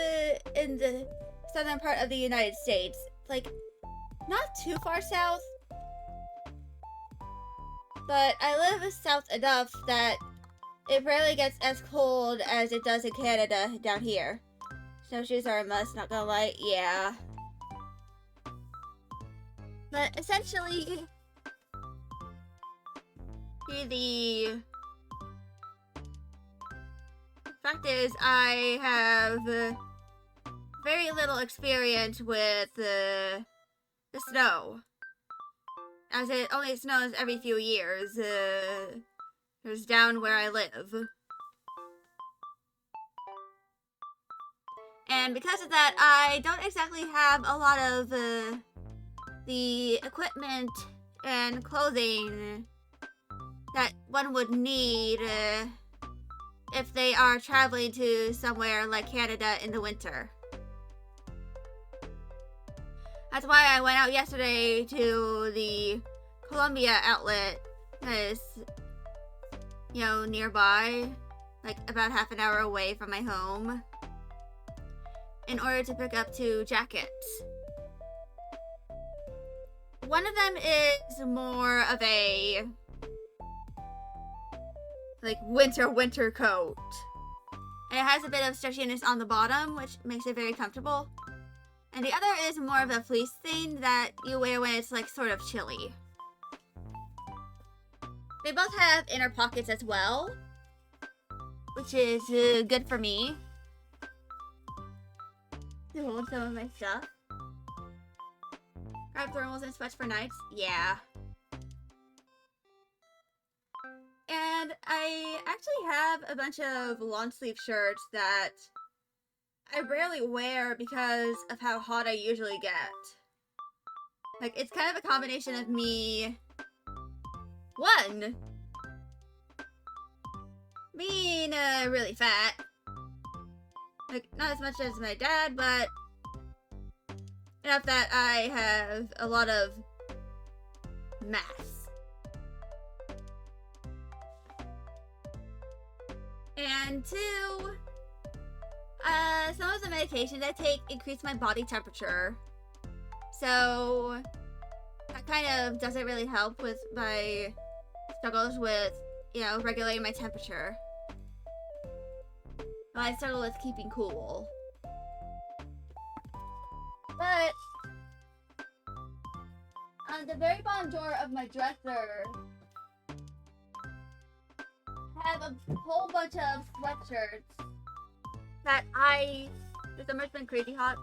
in the southern part of the United States, like not too far south, but I live south enough that it rarely gets as cold as it does in Canada down here. Snowshoes are a must, not gonna lie, yeah. But essentially, the fact is I have very little experience with the snow. As it only snows every few years. There's down where I live. And because of that, I don't exactly have a lot of the equipment and clothing that one would need if they are traveling to somewhere like Canada in the winter. That's why I went out yesterday to the Columbia outlet that is, you know, nearby, like about half an hour away from my home, in order to pick up 2 jackets. One of them is more of a, like, winter coat. And it has a bit of stretchiness on the bottom, which makes it very comfortable. And the other is more of a fleece thing that you wear when it's like sort of chilly. They both have inner pockets as well, which is good for me to hold some of my stuff. Grab thermals and sweats for nights? Yeah. And I actually have a bunch of long sleeve shirts that I rarely wear because of how hot I usually get. Like, it's kind of a combination of me, one, being really fat. Like, not as much as my dad, but enough that I have a lot of mass. And two, some of the medications I take increase my body temperature. So that kind of doesn't really help with my struggles with, regulating my temperature. Well, I struggle with keeping cool. But on the very bottom drawer of my dresser, I have a whole bunch of sweatshirts that the summer's been crazy hot.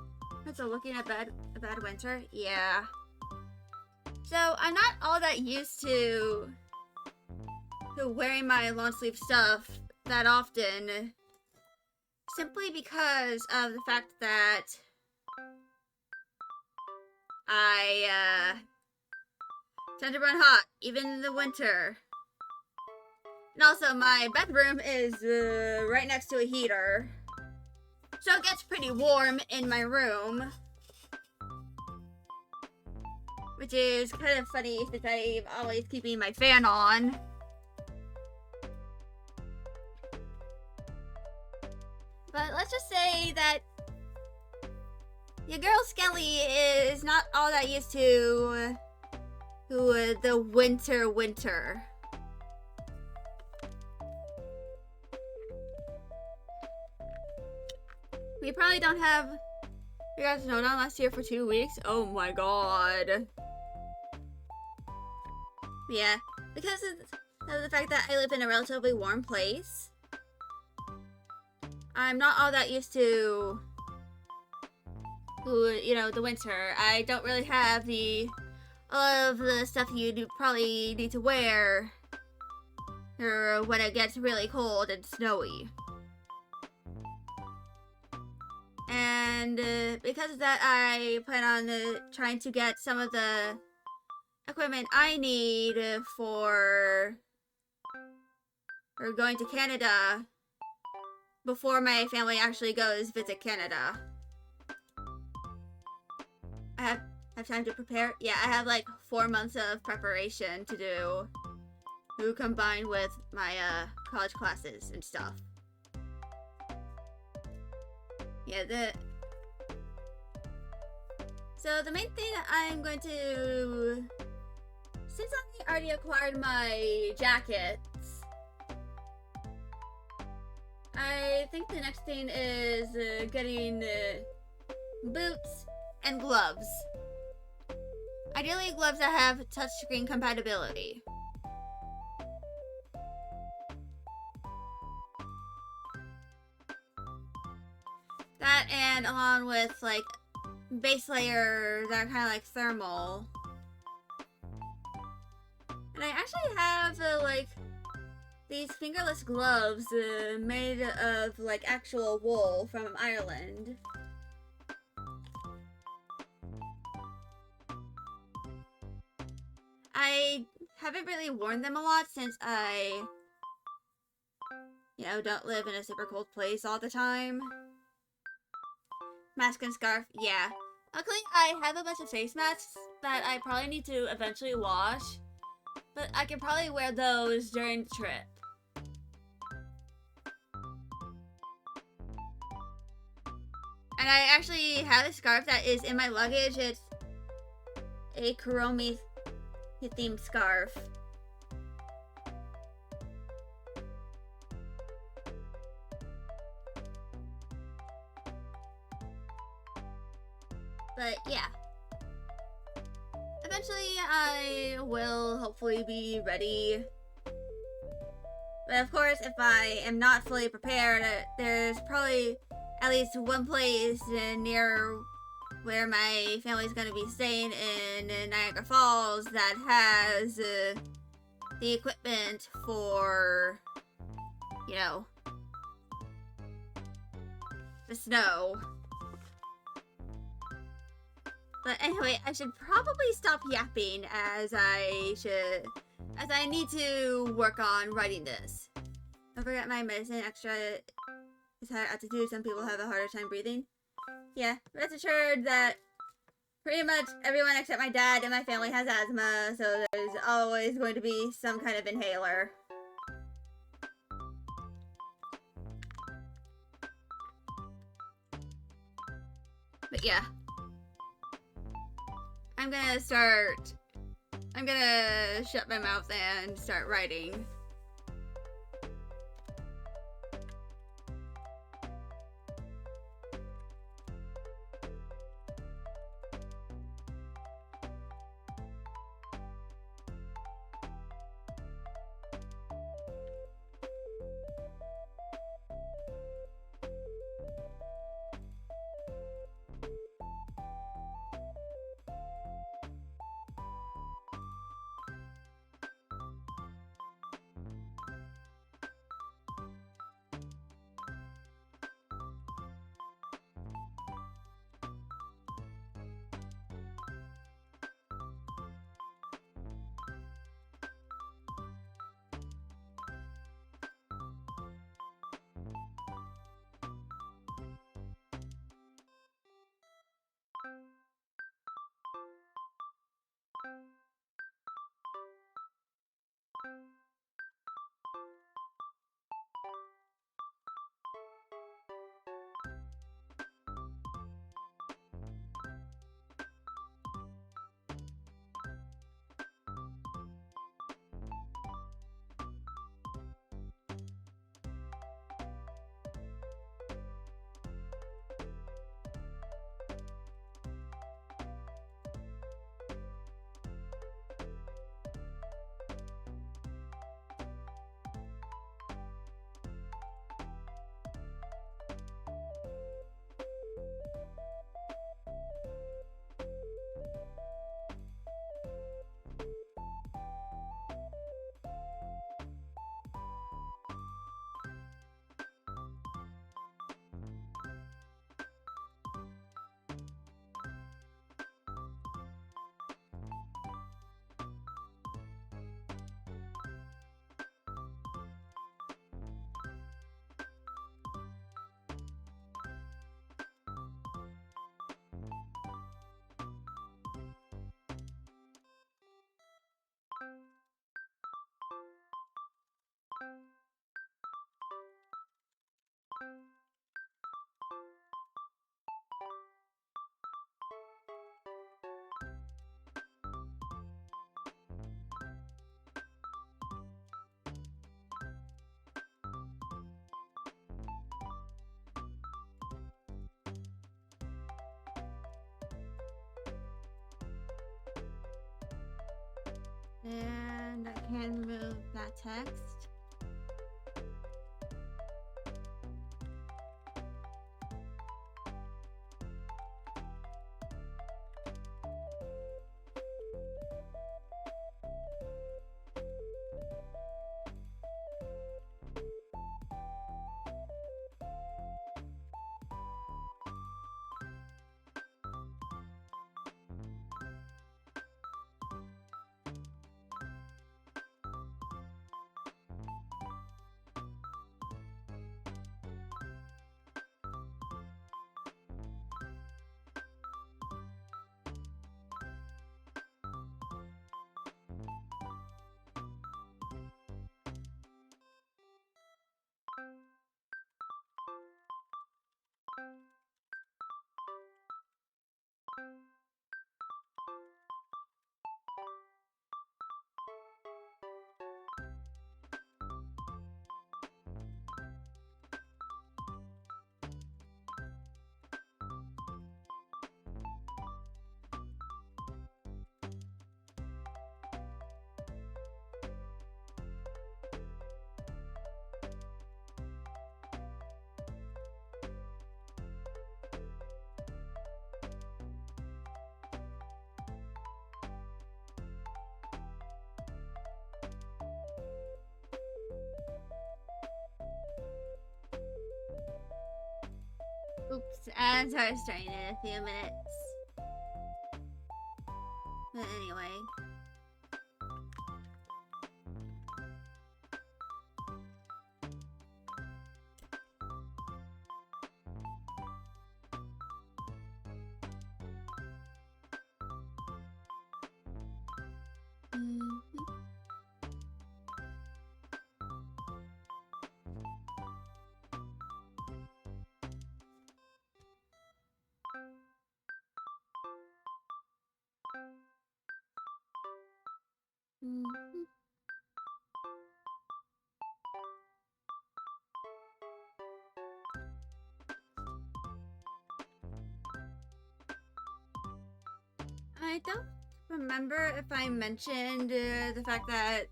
So looking at a bad winter, yeah. So I'm not all that used to wearing my long sleeve stuff that often, simply because of the fact that I tend to run hot, even in the winter. And also, my bedroom is right next to a heater, so it gets pretty warm in my room. Which is kind of funny since I'm always keeping my fan on. But let's just say that your girl Skelly is not all that used to the winter. We probably don't have you guys snowed on last year for 2 weeks. Oh my god. Yeah, because of the fact that I live in a relatively warm place, I'm not all that used to the winter. I don't really have all of the stuff you probably need to wear or when it gets really cold and snowy. And because of that, I plan on trying to get some of the equipment I need for going to Canada before my family actually goes visit Canada. I have time to prepare. Yeah, I have like 4 months of preparation to do, combined with my college classes and stuff. Yeah, so the main thing I'm going to, since I already acquired my jackets, I think the next thing is getting boots and gloves. Ideally gloves that have touchscreen compatibility. That, and along with like base layers that are kind of like thermal. And I actually have like these fingerless gloves made of like actual wool from Ireland. I haven't really worn them a lot since I, don't live in a super cold place all the time. Mask and scarf, yeah. Luckily, I have a bunch of face masks that I probably need to eventually wash, but I can probably wear those during the trip. And I actually have a scarf that is in my luggage. It's a Kuromi themed scarf. But yeah. Eventually I will hopefully be ready. But of course, if I am not fully prepared, there's probably at least one place near where my family's gonna be staying in Niagara Falls that has the equipment for, you know, the snow. But anyway, I should probably stop yapping as I need to work on writing this. Don't forget my medicine extra is higher altitude. Some people have a harder time breathing. Yeah, rest assured that pretty much everyone except my dad and my family has asthma, so there's always going to be some kind of inhaler. But yeah. I'm gonna shut my mouth and start writing. And I can remove that text. Oops, ads are starting in a few minutes. But anyway. I don't remember if I mentioned the fact that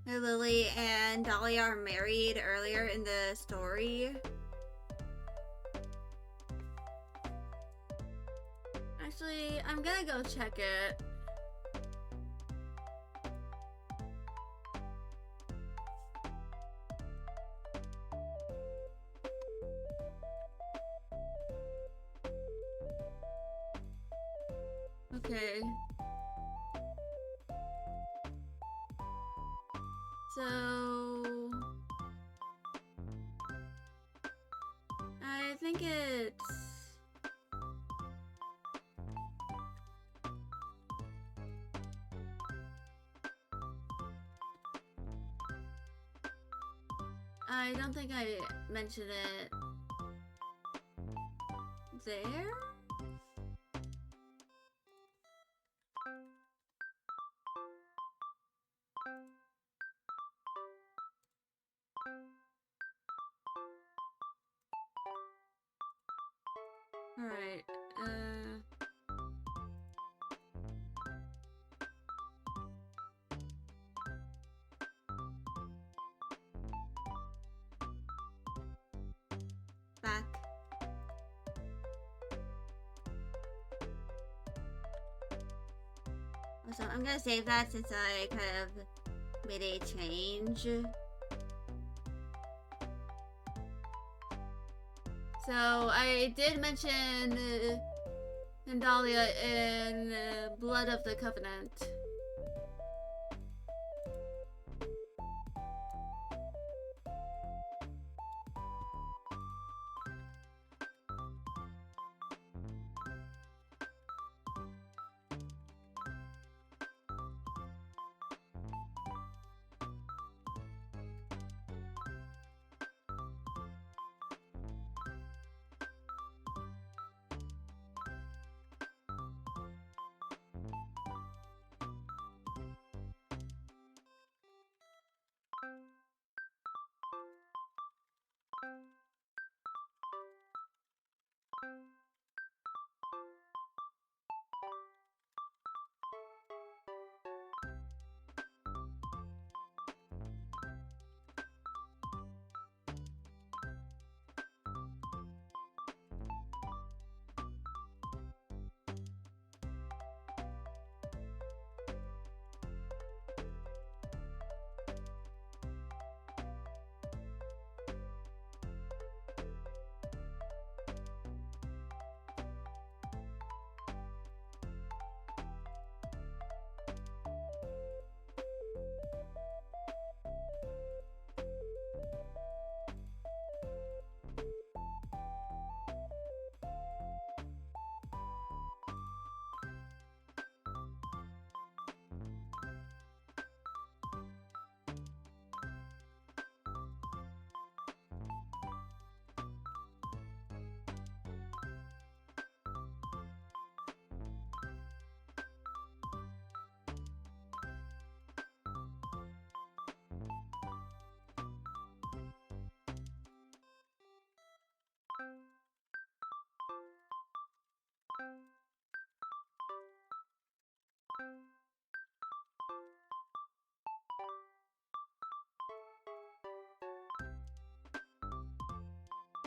Lily and Dahlia are married earlier in the story. Actually, I'm gonna go check it. Okay. So I think it's I don't think I mentioned it there. Alright, back. So I'm gonna save that since I kind of made a change. So I did mention Dahlia in Blood of the Covenant.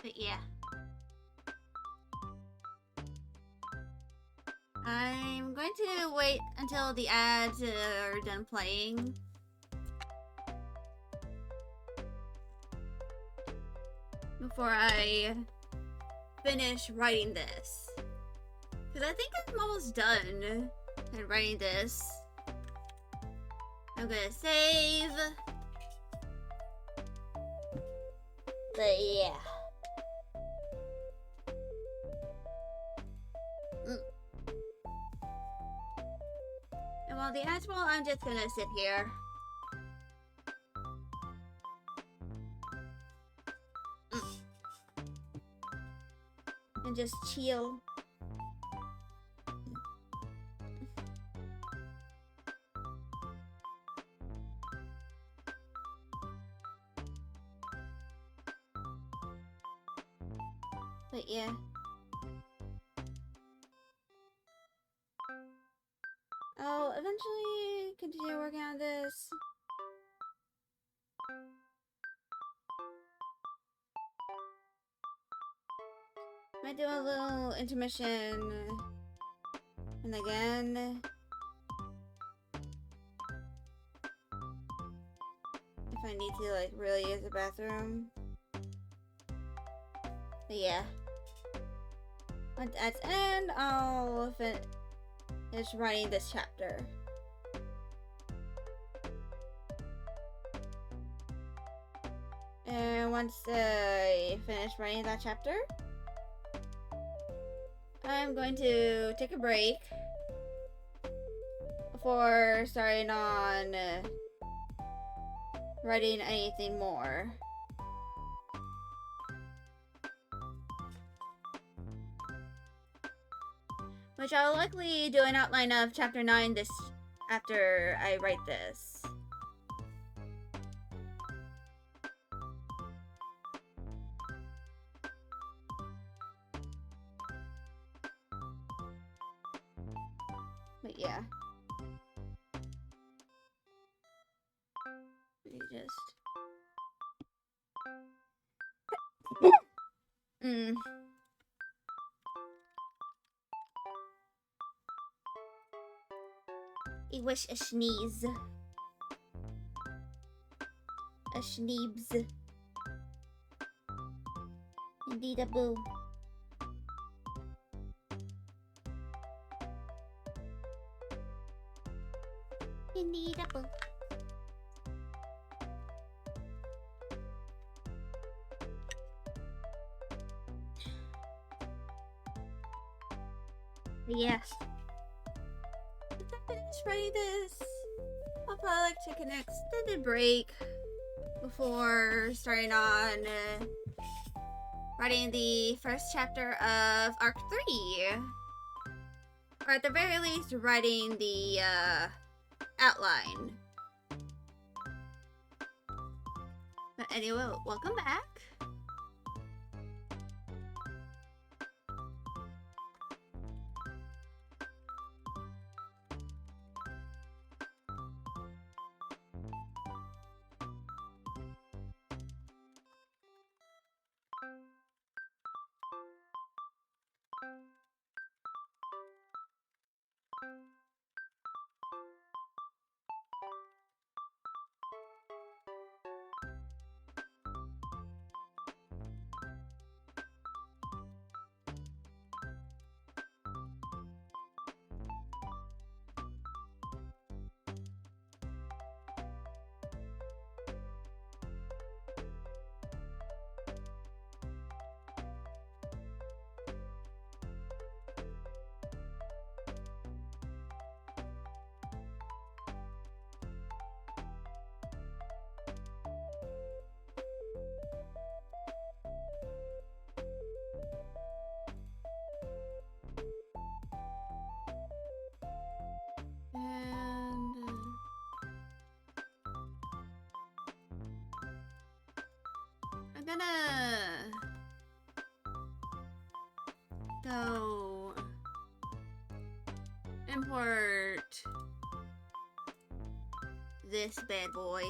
But yeah. I'm going to wait until the ads are done playing. before I finish writing this. Because I think I'm almost done in writing this. I'm gonna save. But yeah. And while the as well, I'm just gonna sit here. And just chill. But yeah. I'll eventually continue working on this. Might do a little intermission. And again. If I need to, like, really use the bathroom. But yeah. Once that's end, I'll finish writing this chapter. And once I finish writing that chapter, I'm going to take a break before starting on writing anything more. Which I'll likely do an outline of chapter 9 this after I write this. But yeah. Let me just... I wish a sneeze. A schneebs. Indeed a boo. Indeed a boo. Yes. Once I finish writing this, I'll probably like take an extended break before starting on writing the first chapter of Arc 3. Or at the very least, writing the outline. But anyway, welcome back. I'm gonna go import this bad boy.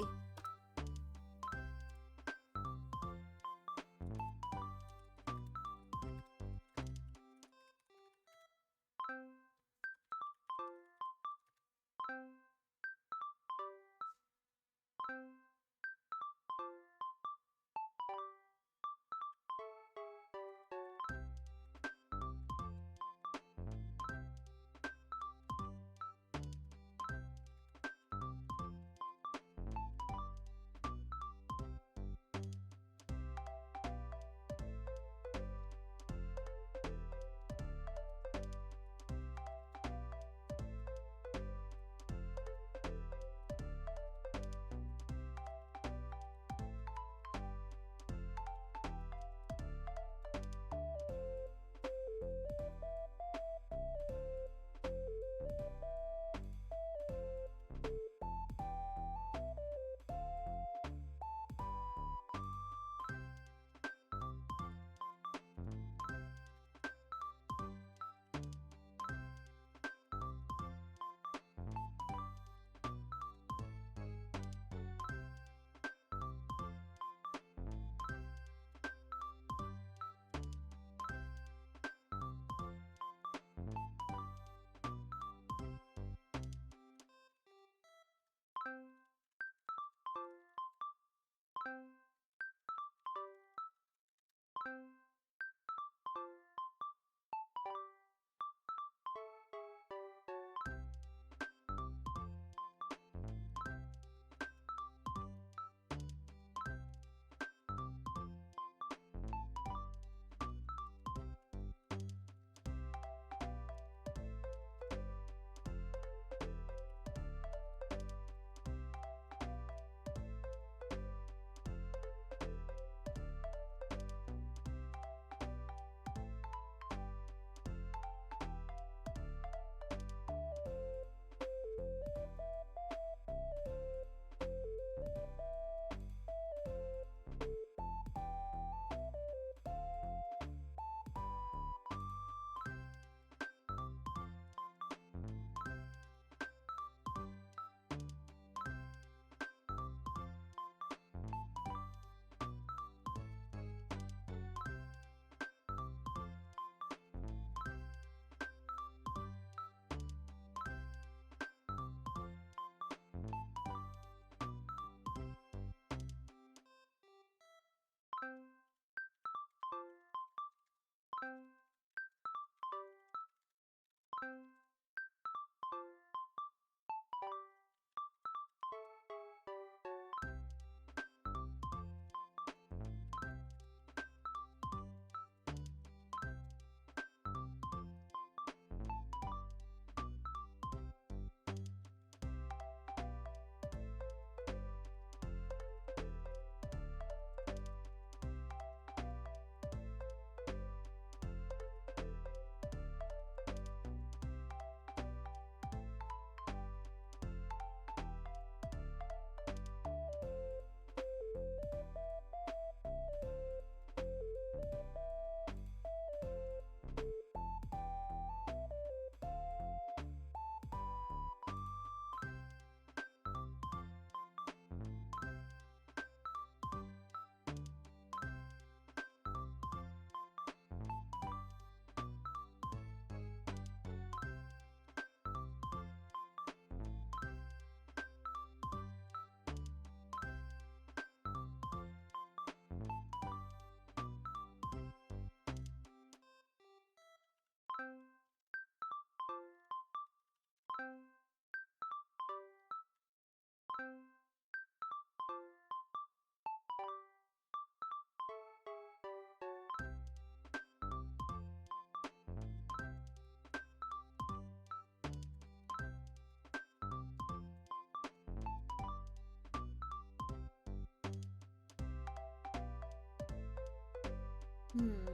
Hmm.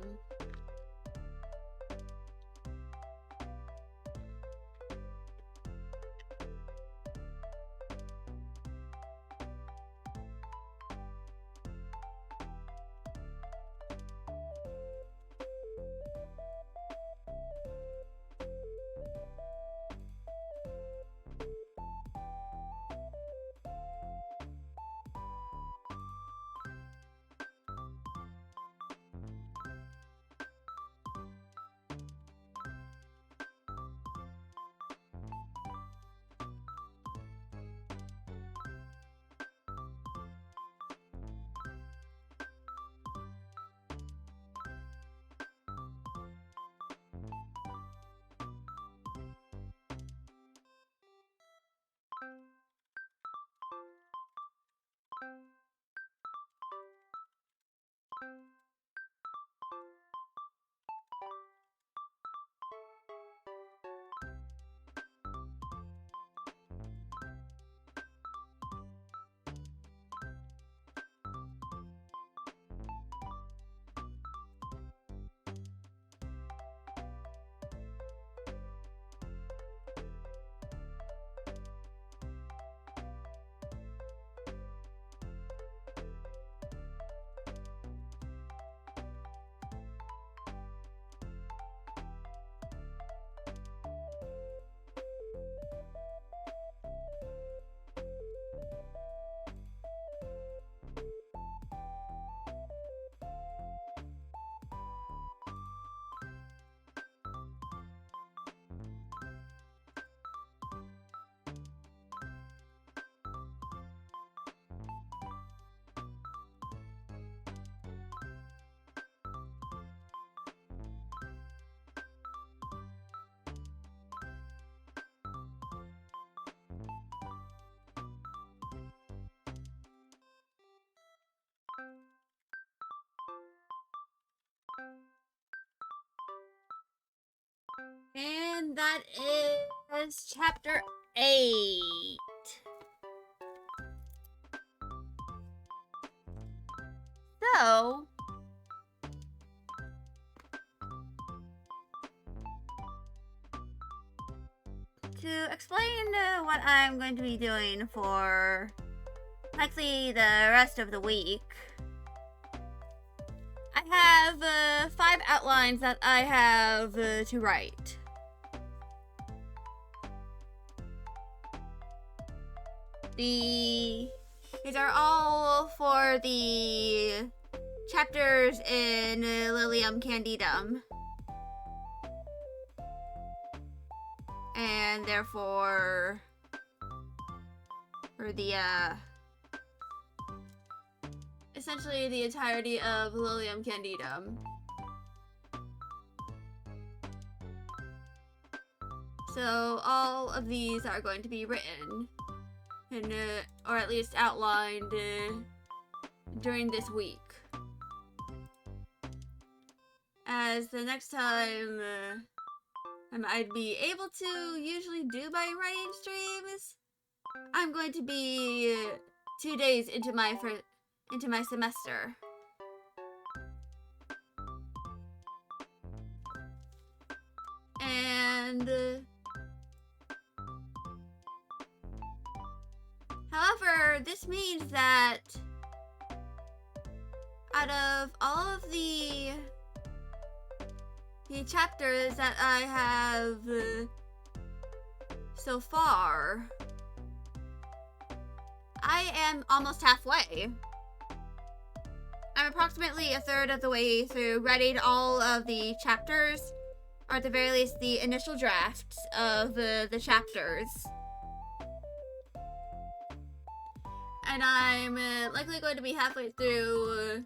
And that is chapter 8. So, to explain what I'm going to be doing for likely the rest of the week, I have 5 outlines that I have to write. These are all for the chapters in Lilium Candidum. And therefore, for the, essentially the entirety of Lilium Candidum. So all of these are going to be written, and, or at least outlined during this week. As the next time I'd be able to usually do my writing streams, I'm going to be 2 days into my semester. And however, this means that out of all of the chapters that I have so far, I am almost halfway. I'm approximately a third of the way through writing all of the chapters, or at the very least the initial drafts of the chapters. And I'm likely going to be halfway through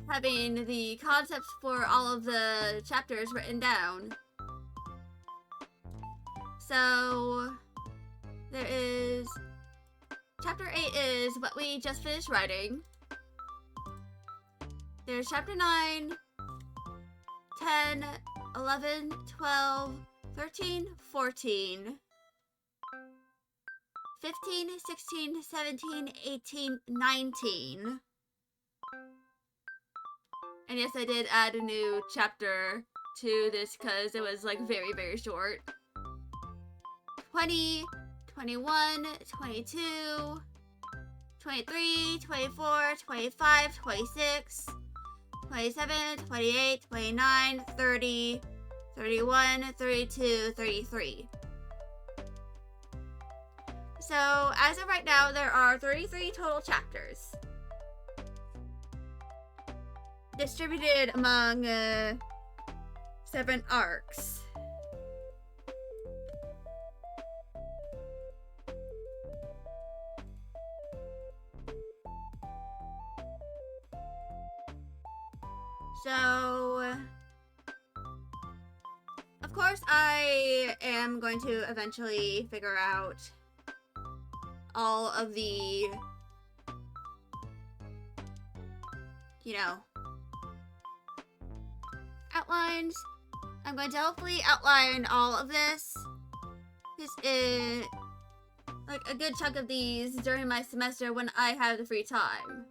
having the concepts for all of the chapters written down. So there is chapter 8 is what we just finished writing. There's chapter 9, 10, 11, 12, 13, 14, 15, 16, 17, 18, 19. And yes, I did add a new chapter to this because it was like very, very short. 20, 21, 22, 23, 24, 25, 26, 27, 28, 29, 30, 31, 32, 33. So, as of right now, there are 33 total chapters, distributed among 7 arcs. So, of course, I am going to eventually figure out all of the, outlines. I'm going to hopefully outline all of this. This is like a good chunk of these during my semester when I have the free time.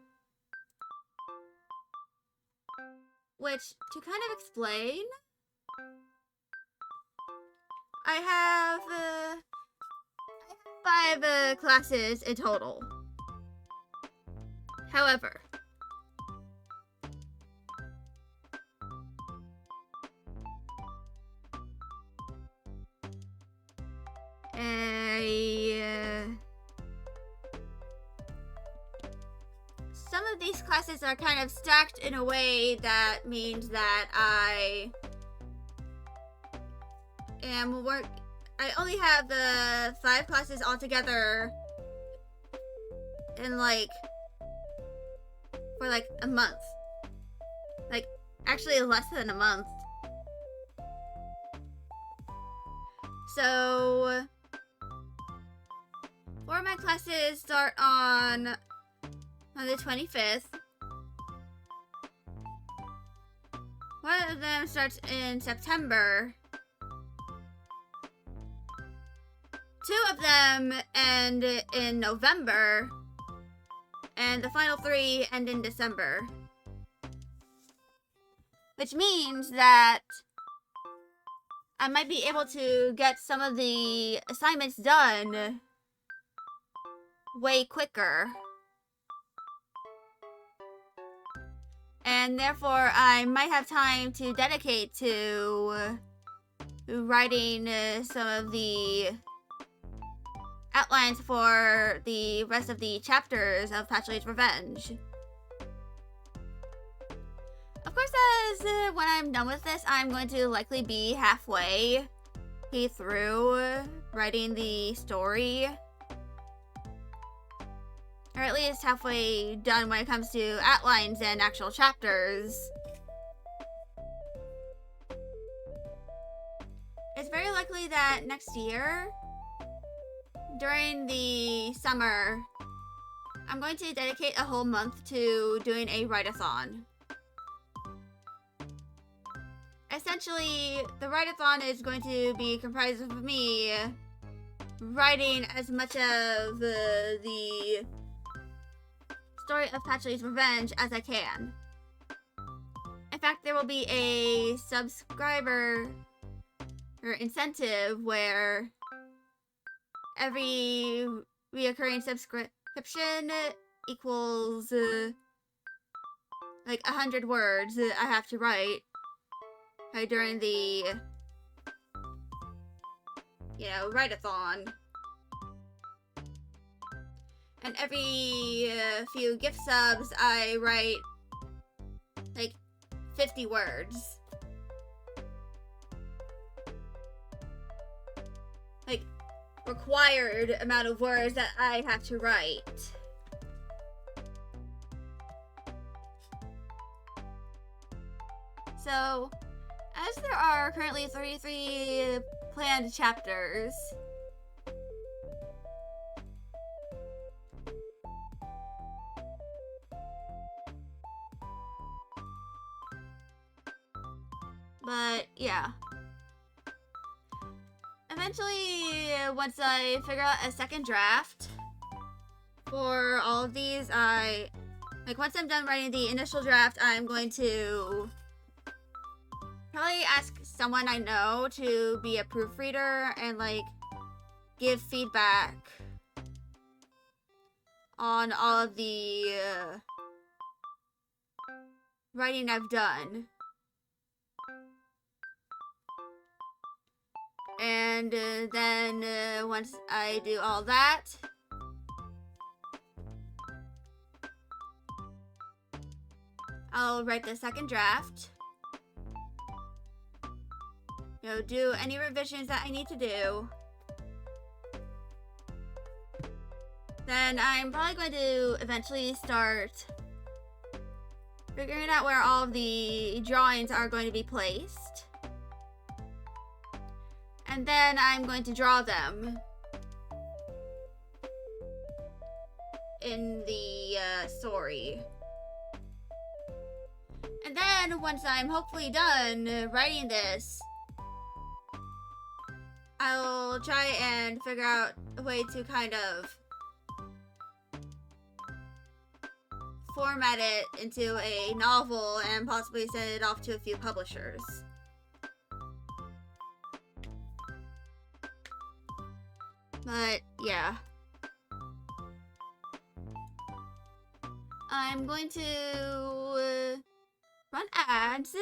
Which, to kind of explain, I have 5 classes in total. However, some of these classes are kind of stacked in a way that means that I only have 5 classes altogether in for a month. Actually less than a month. So 4 of my classes start on the 25th. One of them starts in September. Two of them end in November. And the final three end in December. Which means that I might be able to get some of the assignments done way quicker. And therefore, I might have time to dedicate to writing some of the outlines for the rest of the chapters of Patchouli's Revenge. Of course, as when I'm done with this, I'm going to likely be halfway through writing the story. Or at least halfway done when it comes to outlines and actual chapters. It's very likely that next year, during the summer, I'm going to dedicate a whole month to doing a write-a-thon. Essentially, the write-a-thon is going to be comprised of me writing as much of the story of Patchouli's Revenge as I can. In fact, there will be a subscriber or incentive where every reoccurring subscription equals like 100 words I have to write during the write-a-thon. And every few gift subs, I write like 50 words. Like, required amount of words that I have to write. So, as there are currently 33 planned chapters, but yeah. Eventually, once I figure out a second draft for all of these, once I'm done writing the initial draft, I'm going to probably ask someone I know to be a proofreader and give feedback on all of the writing I've done. And then once I do all that, I'll write the second draft. Do any revisions that I need to do. Then I'm probably going to eventually start figuring out where all of the drawings are going to be placed. And then I'm going to draw them in the story. And then once I'm hopefully done writing this, I'll try and figure out a way to kind of format it into a novel and possibly send it off to a few publishers. But yeah. I'm going to run ads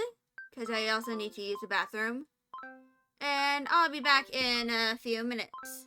because I also need to use the bathroom. And I'll be back in a few minutes.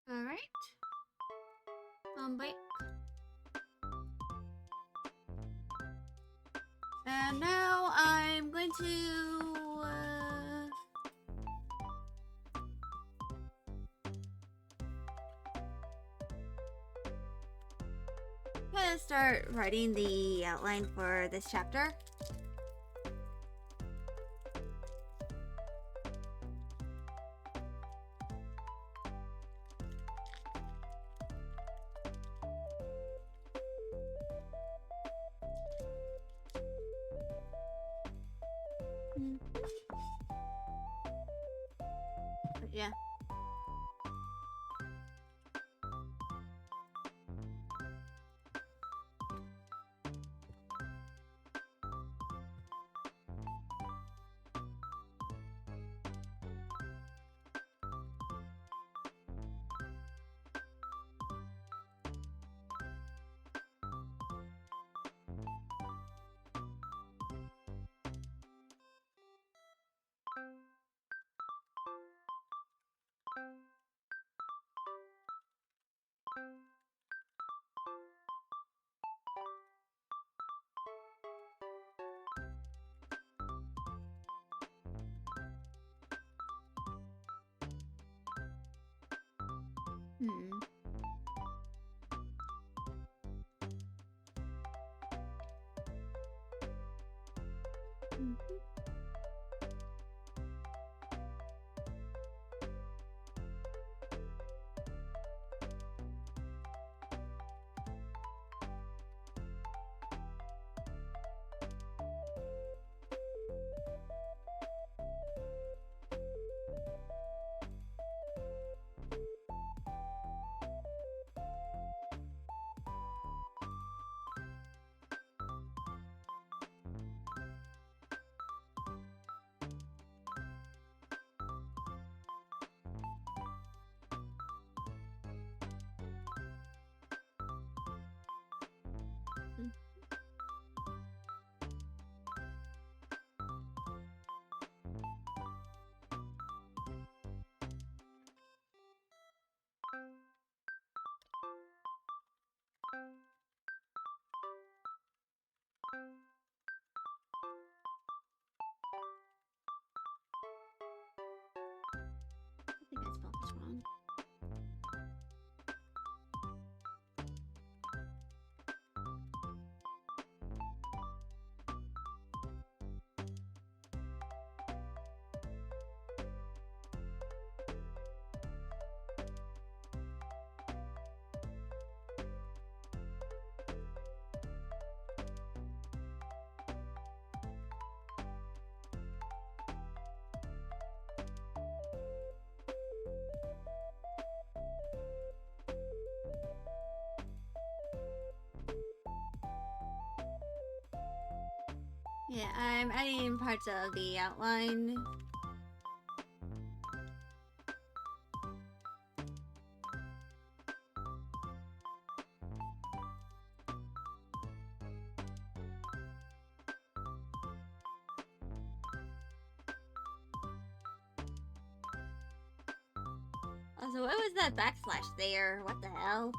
Alright. Bite. And now I'm going to gonna start writing the outline for this chapter. Yeah. Hmm. I think I spelled this wrong. Yeah, I'm adding parts of the outline. Also, what was that backslash there? What the hell?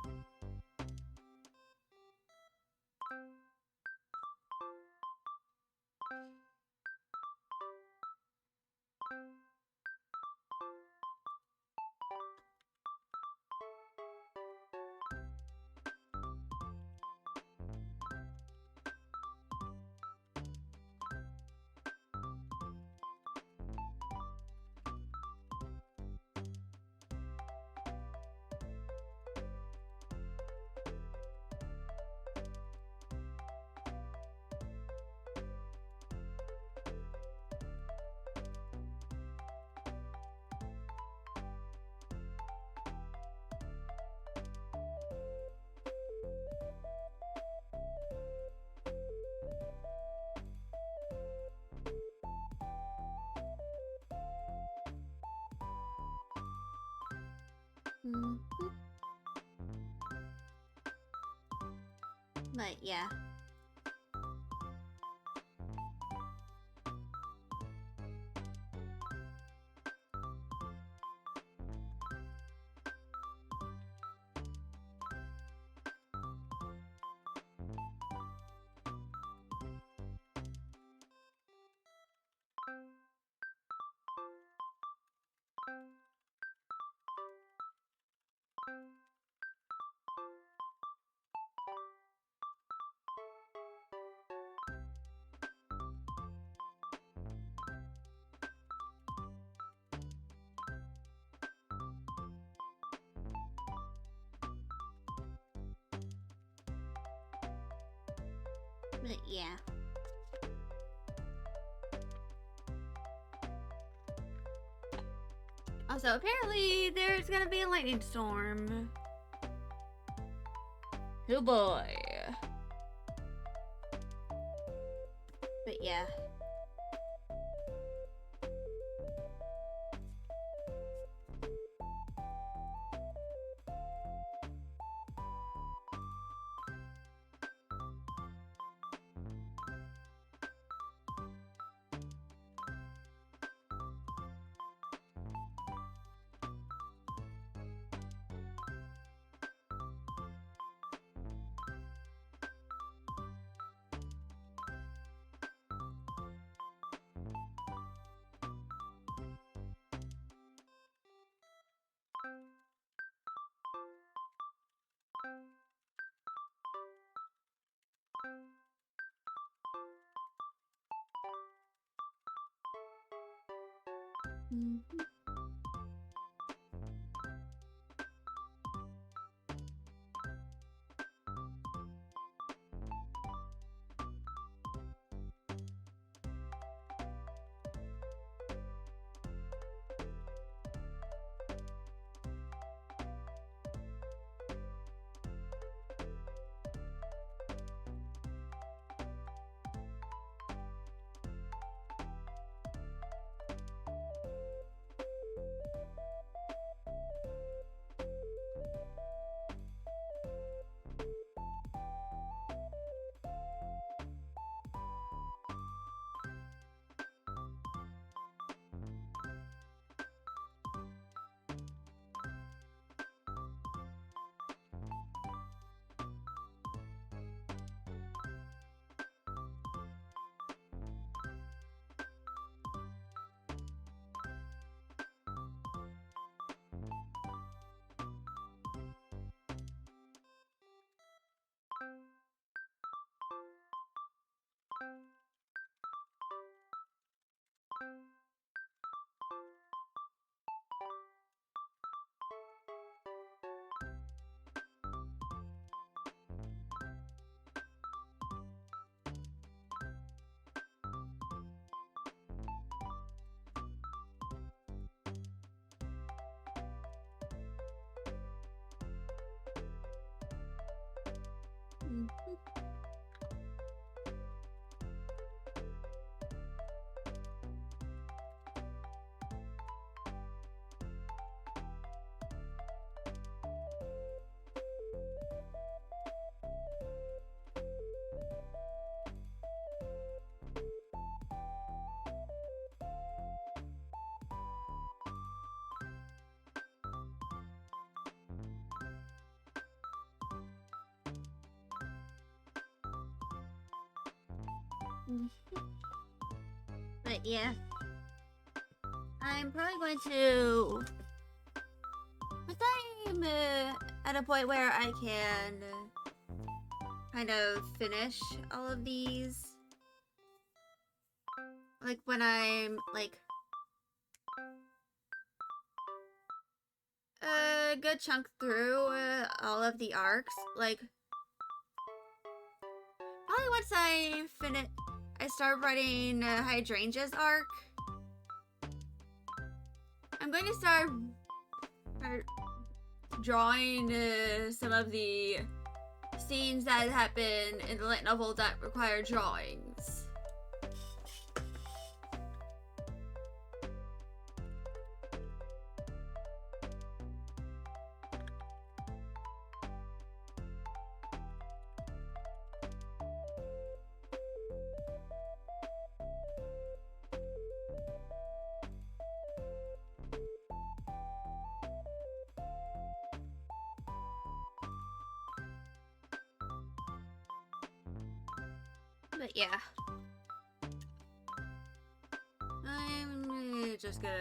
Mhm. But yeah. But yeah. Also, apparently, there's gonna be a lightning storm. Oh boy. But yeah. Mm-hmm. But yeah. I'm probably going to... Once I'm at a point where I can kind of finish all of these, like when I'm like a good chunk through all of the arcs, like probably once I start writing Hydrangea's arc, I'm going to start drawing some of the scenes that happen in the light novel that require drawings. But yeah. I'm just gonna...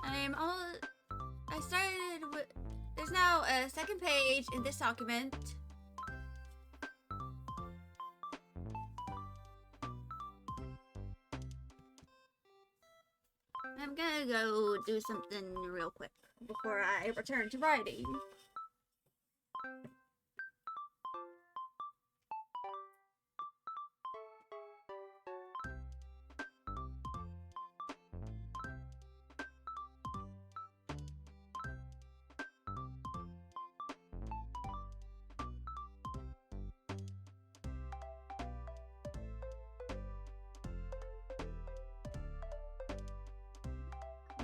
I started with... There's now a second page in this document. I'm gonna go do something real quick before I return to writing.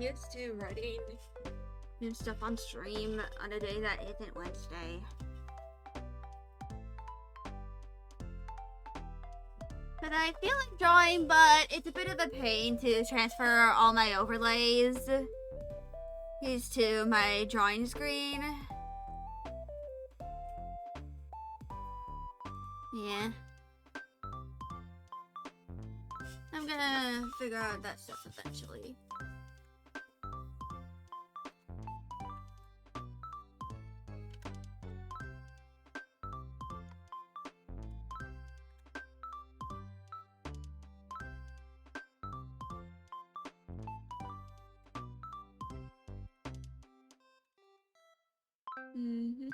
used to writing new stuff on stream on a day that isn't Wednesday. But I feel like drawing, but it's a bit of a pain to transfer all my overlays to my drawing screen. Yeah. I'm gonna figure out that stuff eventually. Mm-hmm.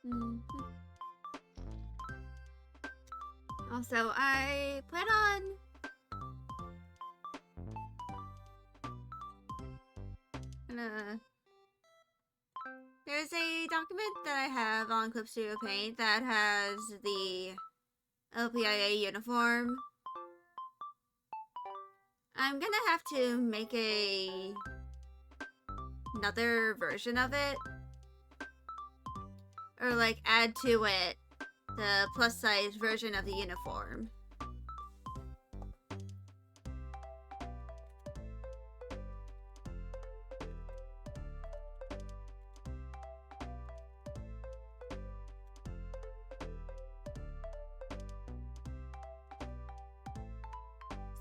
Mm-hmm. Also, I plan on there's a document that I have on Clip Studio Paint that has the LPIA uniform. I'm gonna have to make another version of it, or like add to it the plus size version of the uniform.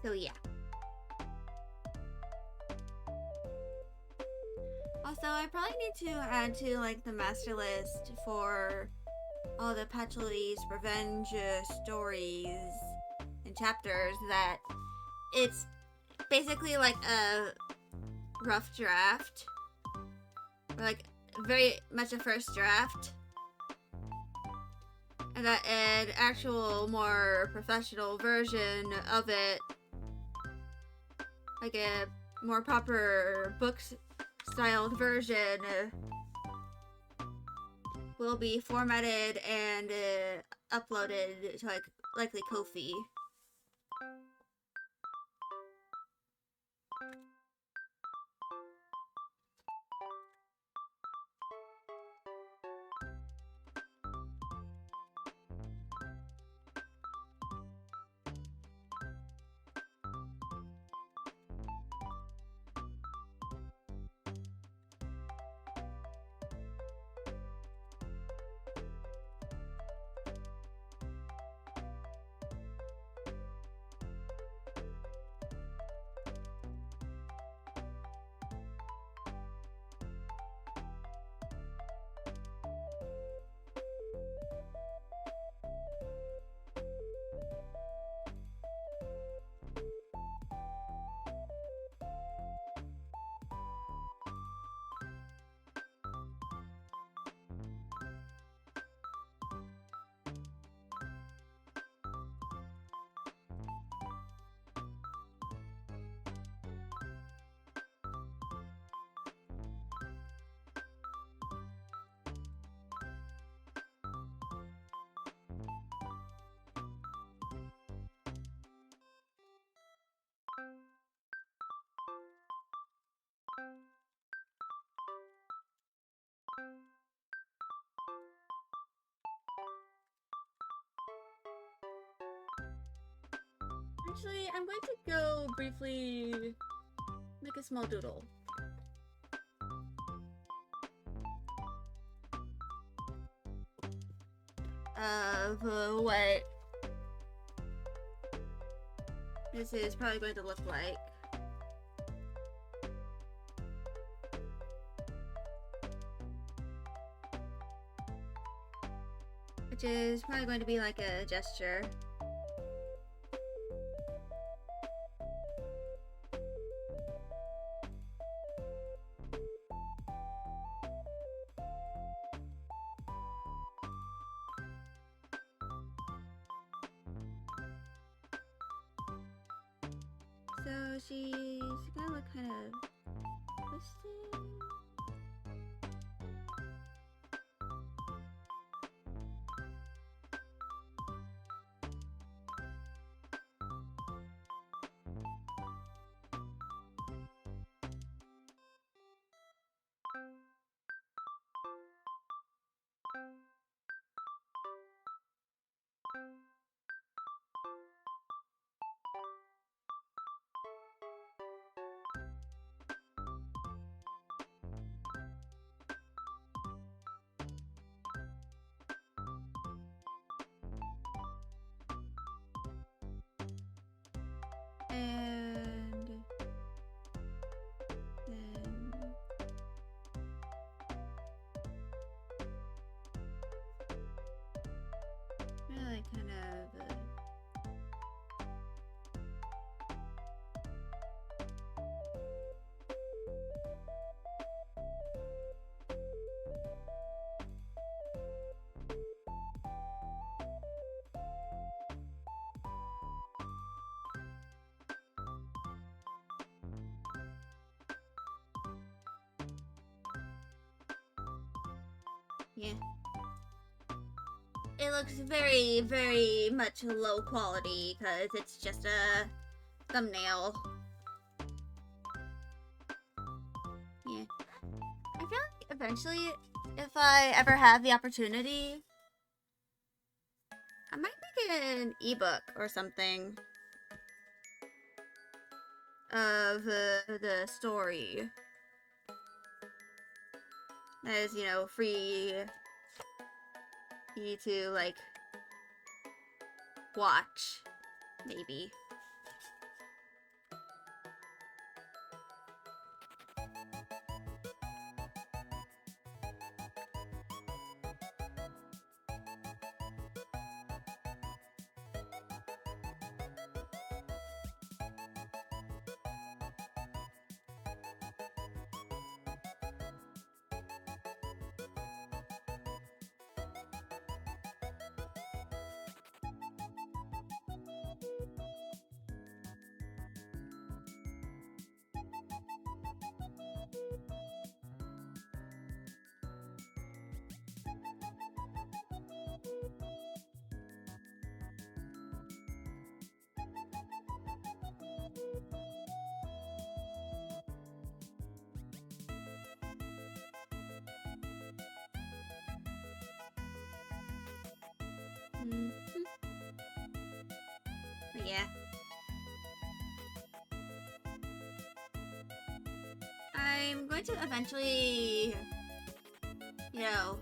So yeah. Also, I probably need to add to like the master list for all the Patchouli's revenge stories and chapters that it's basically like a rough draft, or like very much a first draft, and that an actual more professional version of it, like a more proper book styled version, will be formatted and uploaded to like likely Ko-fi. Actually, I'm going to go briefly make a small doodle. Of what this is probably going to look like. Which is probably going to be like a gesture. So she's gonna look kind of twisted. And then really kind of yeah. It looks very, very much low quality because it's just a thumbnail. Yeah. I feel like eventually, if I ever have the opportunity, I might make an ebook or something of the story. That is, you know, free you to, like, watch, maybe. But yeah. I'm going to eventually, you know,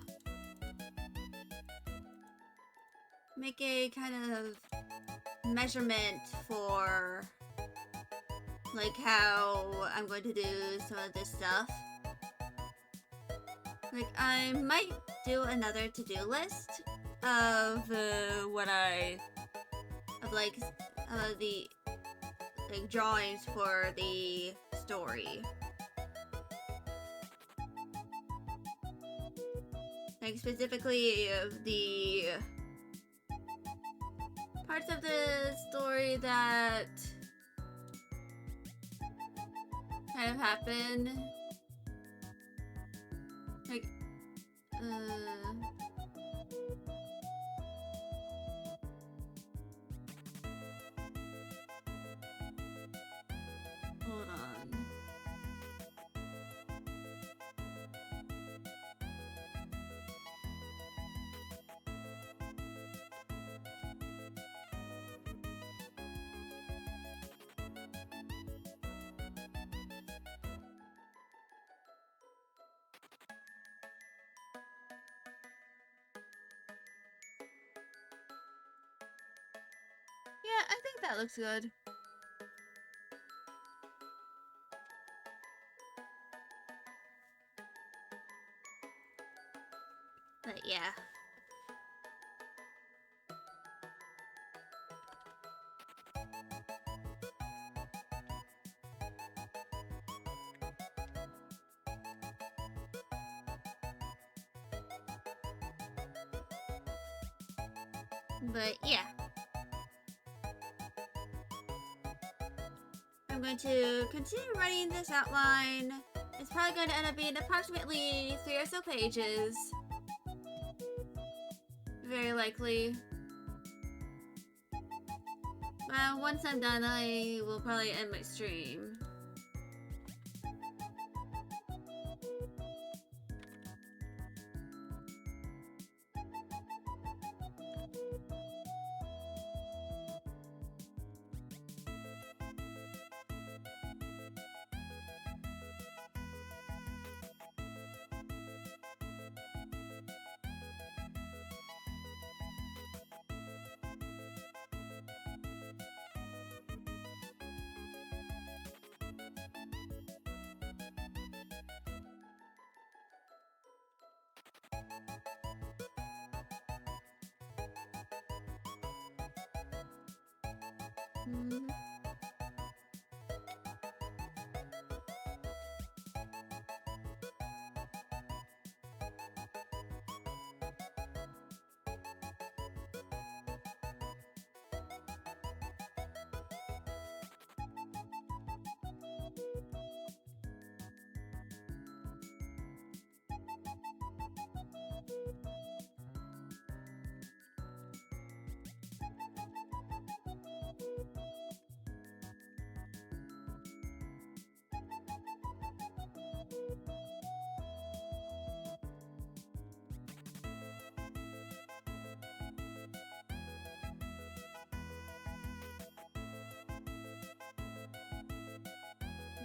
make a kind of measurement for, like, how I'm going to do some of this stuff. Like, I might do another to-do list of like, the, like, drawings for the story. Like, specifically of the parts of the story that kind of happen. Like, hold on. I think that looks good. But yeah. But yeah. I'm going to continue writing this outline. It's probably going to end up being approximately 3 or so pages. Very likely. Once I'm done, I will probably end my stream. Mm-hmm.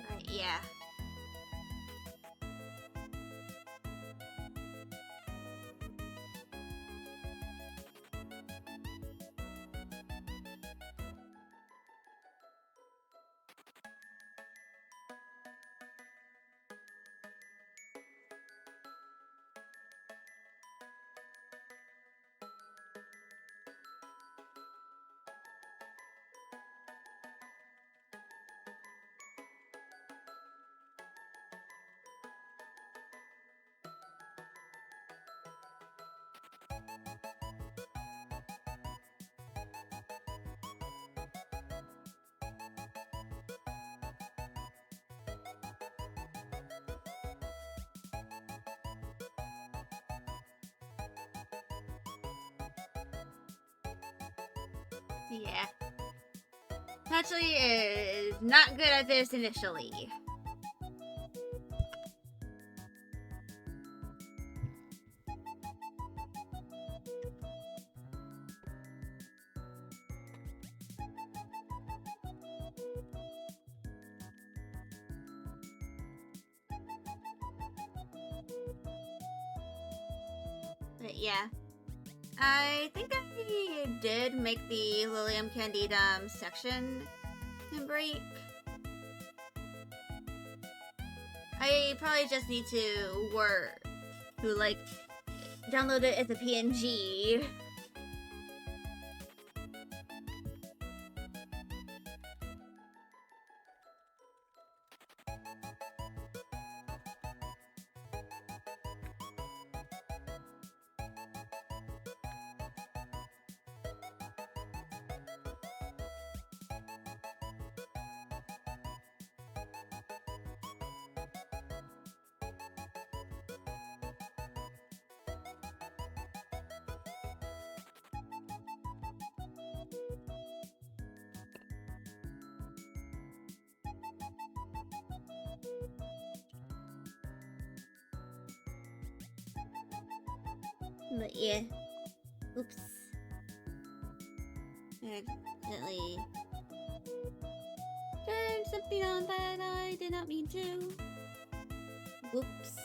But yeah. Yeah. Patchouli is not good at this initially. But yeah. I think I did make the Lilium Candidum section break. I probably just need to download it as a PNG. But yeah. Oops. I accidentally turned something on that I did not mean to. Whoops.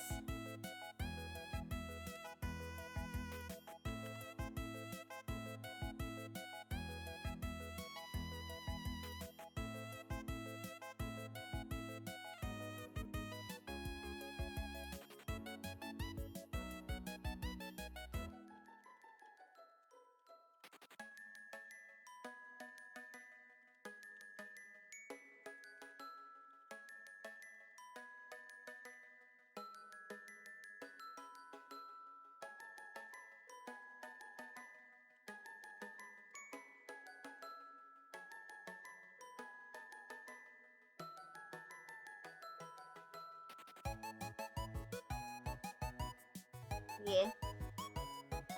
Yeah.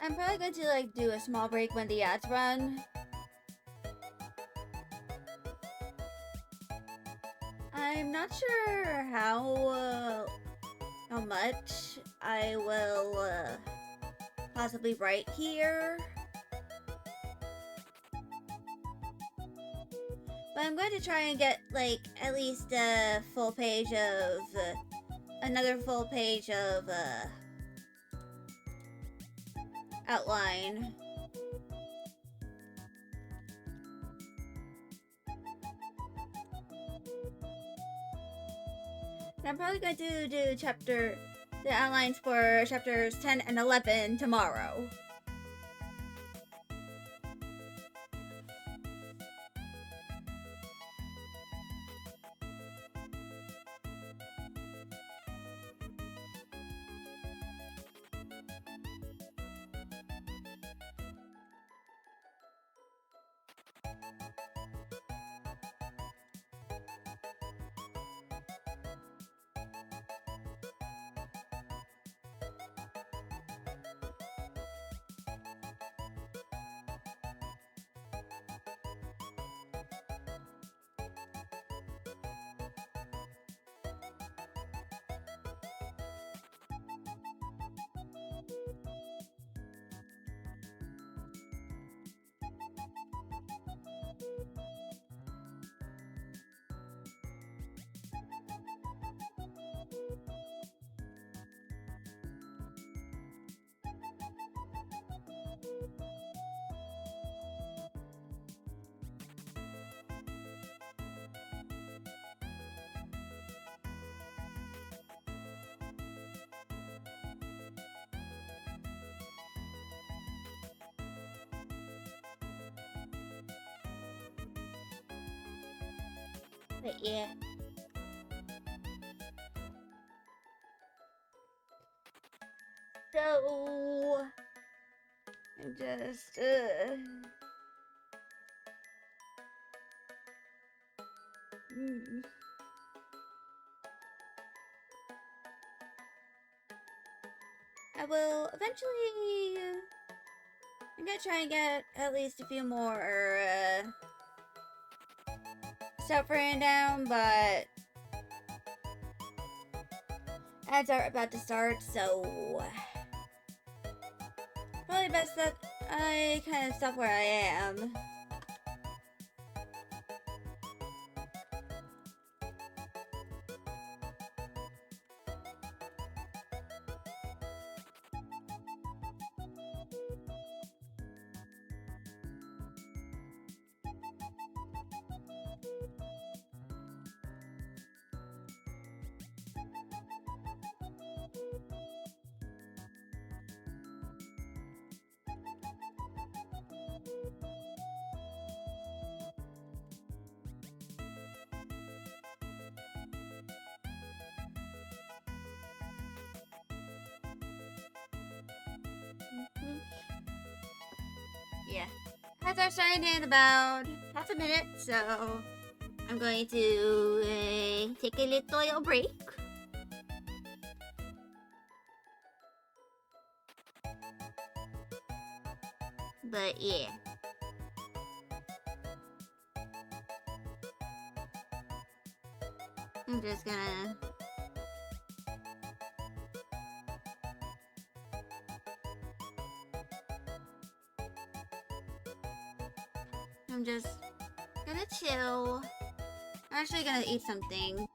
I'm probably going to like do a small break when the ads run. I'm not sure how much I will possibly write here. But I'm going to try and get like at least a full page of another full page of outline. And I'm probably going to do the outlines for chapters 10 and 11 tomorrow. But yeah. So I'm just I will eventually I'm gonna try and get at least a few more stuff written down, but ads are about to start, so probably best that I kind of stop where I am. Yeah. Ads are starting in about half a minute, so I'm going to take a little break. But yeah. I'm just gonna chill. I'm actually gonna eat something.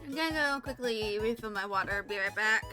I'm gonna go quickly refill my water. Be right back.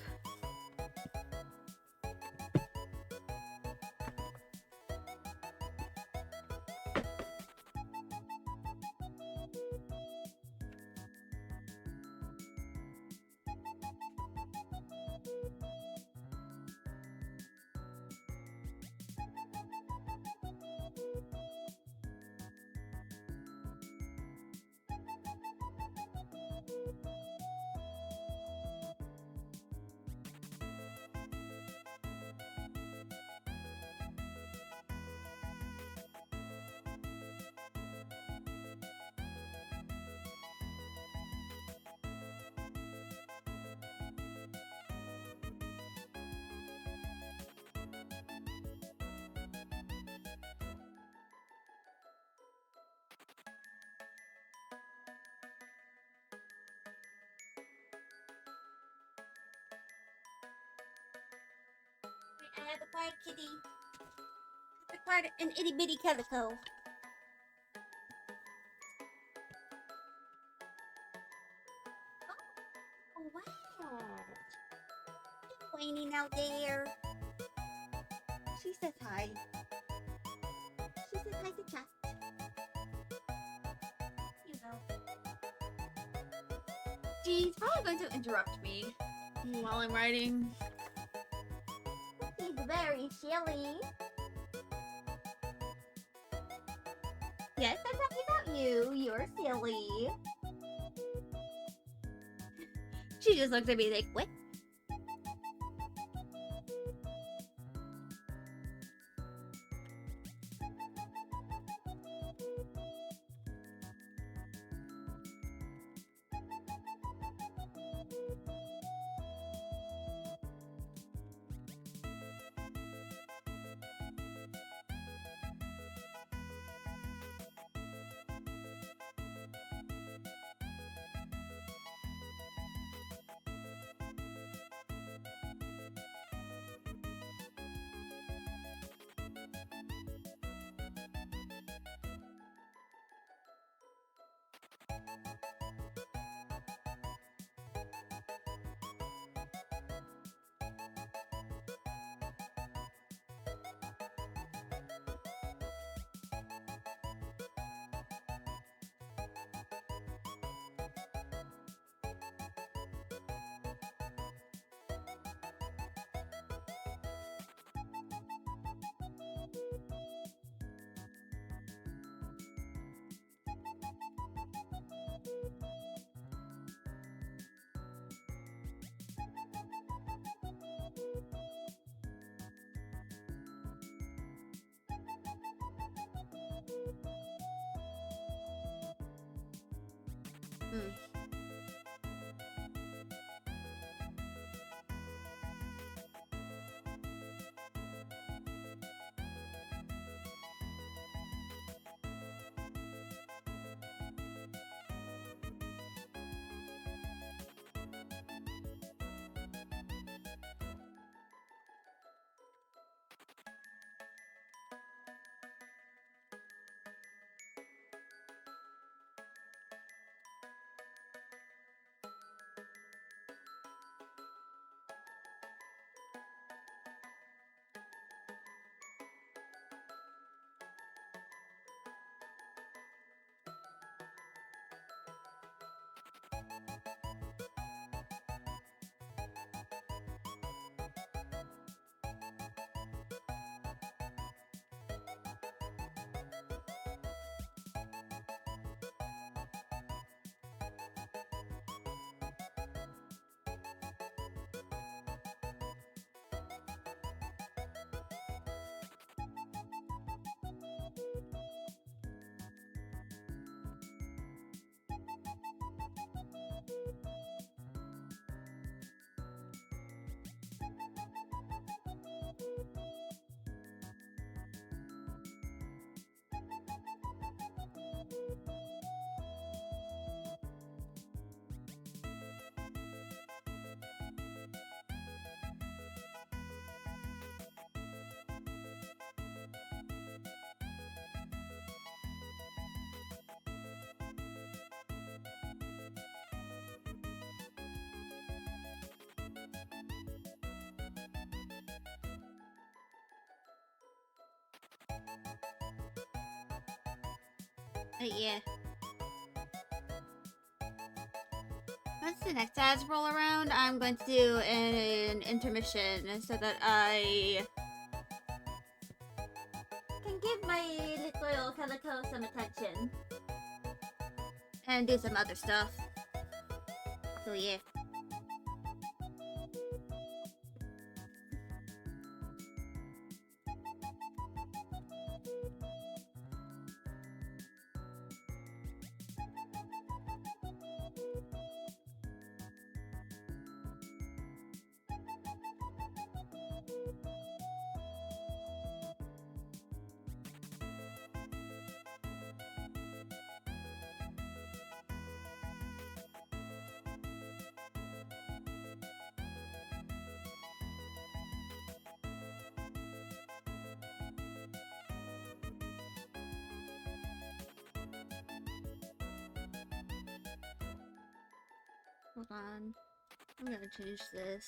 I have acquired kitty. I've acquired an itty bitty calico. Oh wow! Complaining out there. She says hi. She says hi to chat. You know. She's probably going to interrupt me while I'm writing. She's very silly. Yes, I'm talking about you. You're silly. She just looked at me like, what? Hmm. But yeah. Once the next ads roll around, I'm going to do an intermission so that I can give my little calico some attention. And do some other stuff. So yeah. Hold on. I'm gonna change this.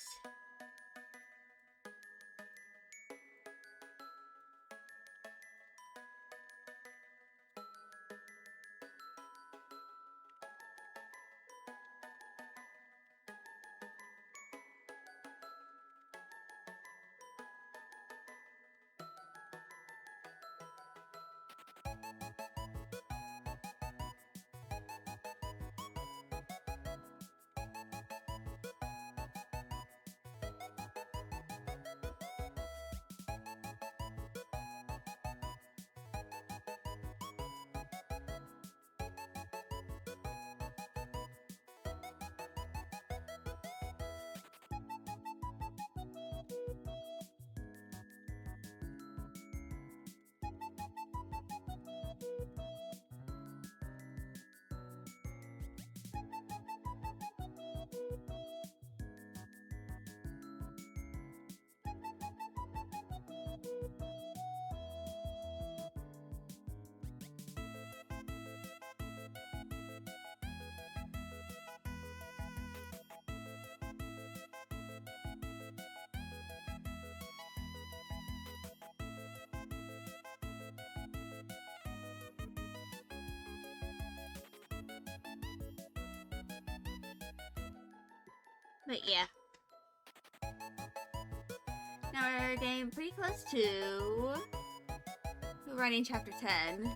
But yeah. Now we're getting pretty close to writing chapter 10.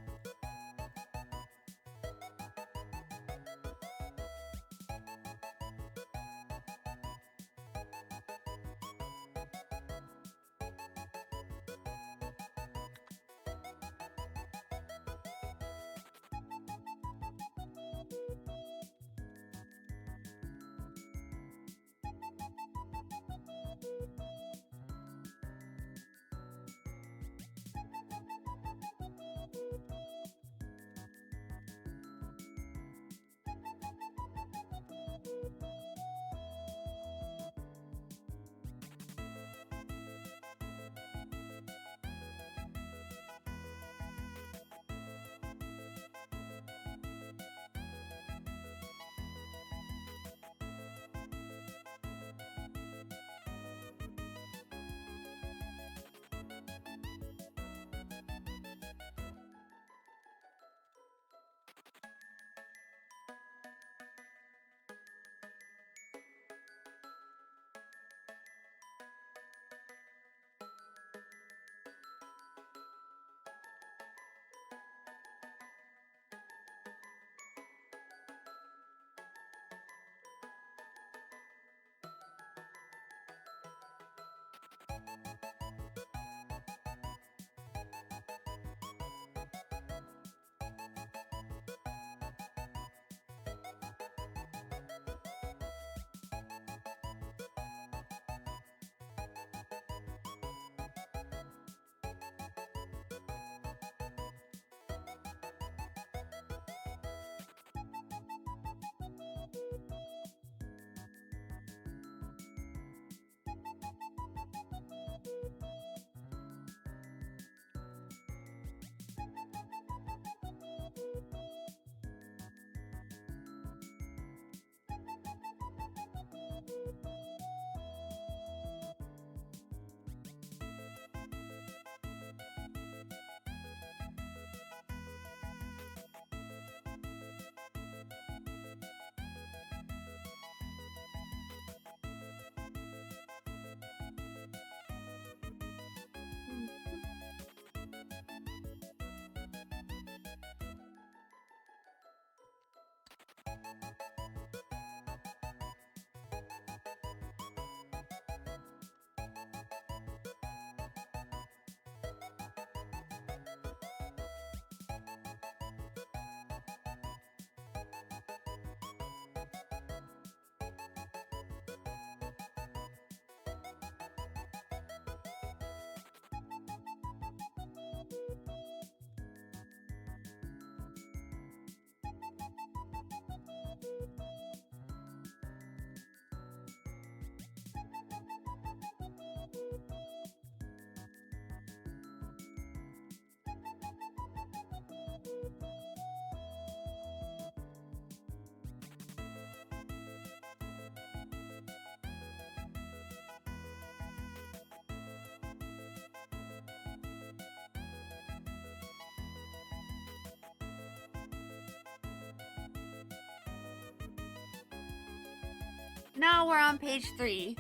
Now we're on page 3.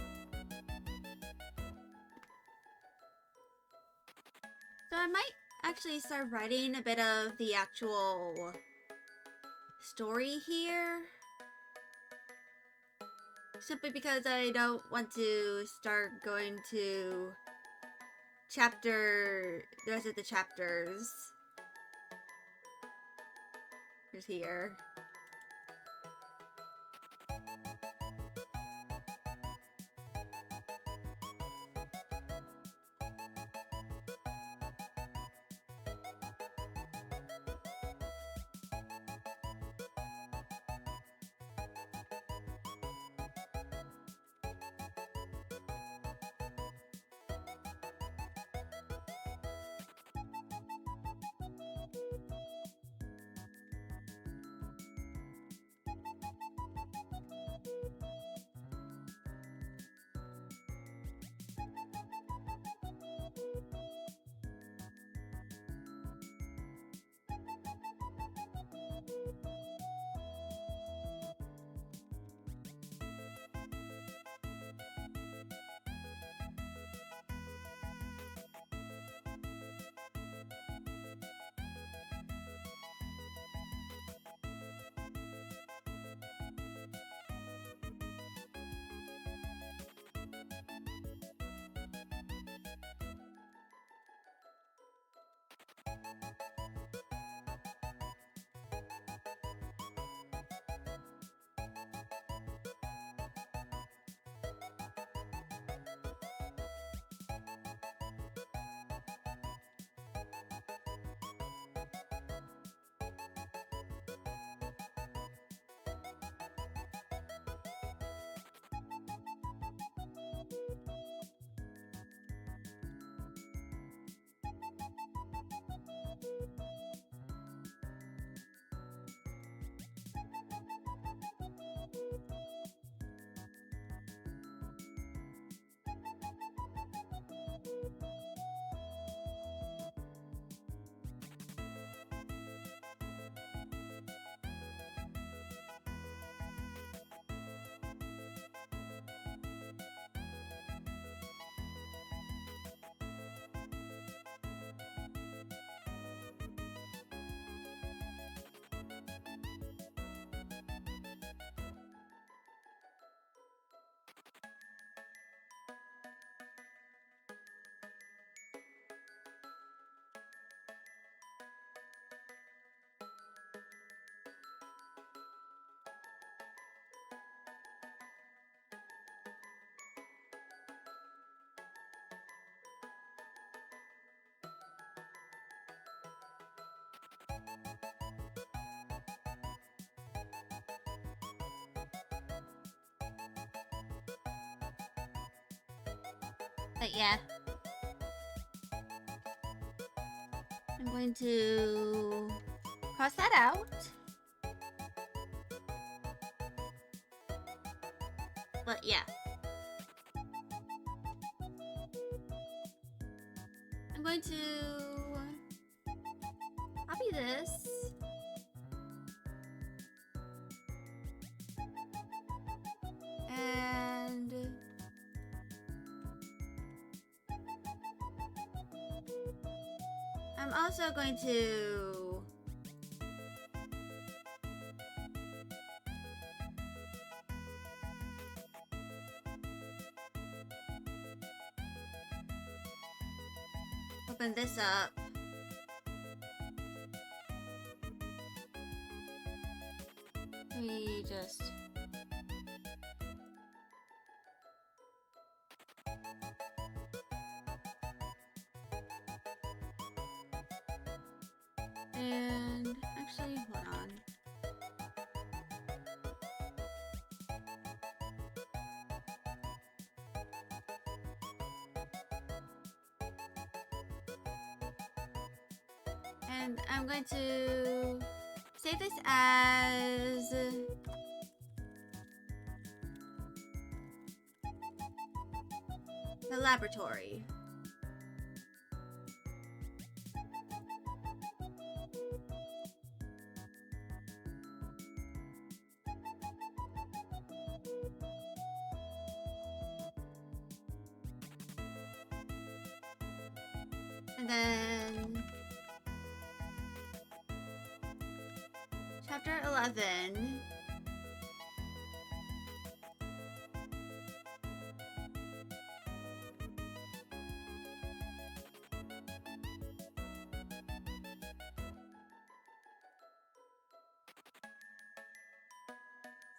So I might actually start writing a bit of the actual story here. Simply because I don't want to start going to the rest of the chapters. Here's here. But yeah. I'm going to cross that out. But yeah. I'm going to copy this. And I'm also going to open this up. We just and actually hold on. And I'm going to save this as the laboratory. And then chapter 11.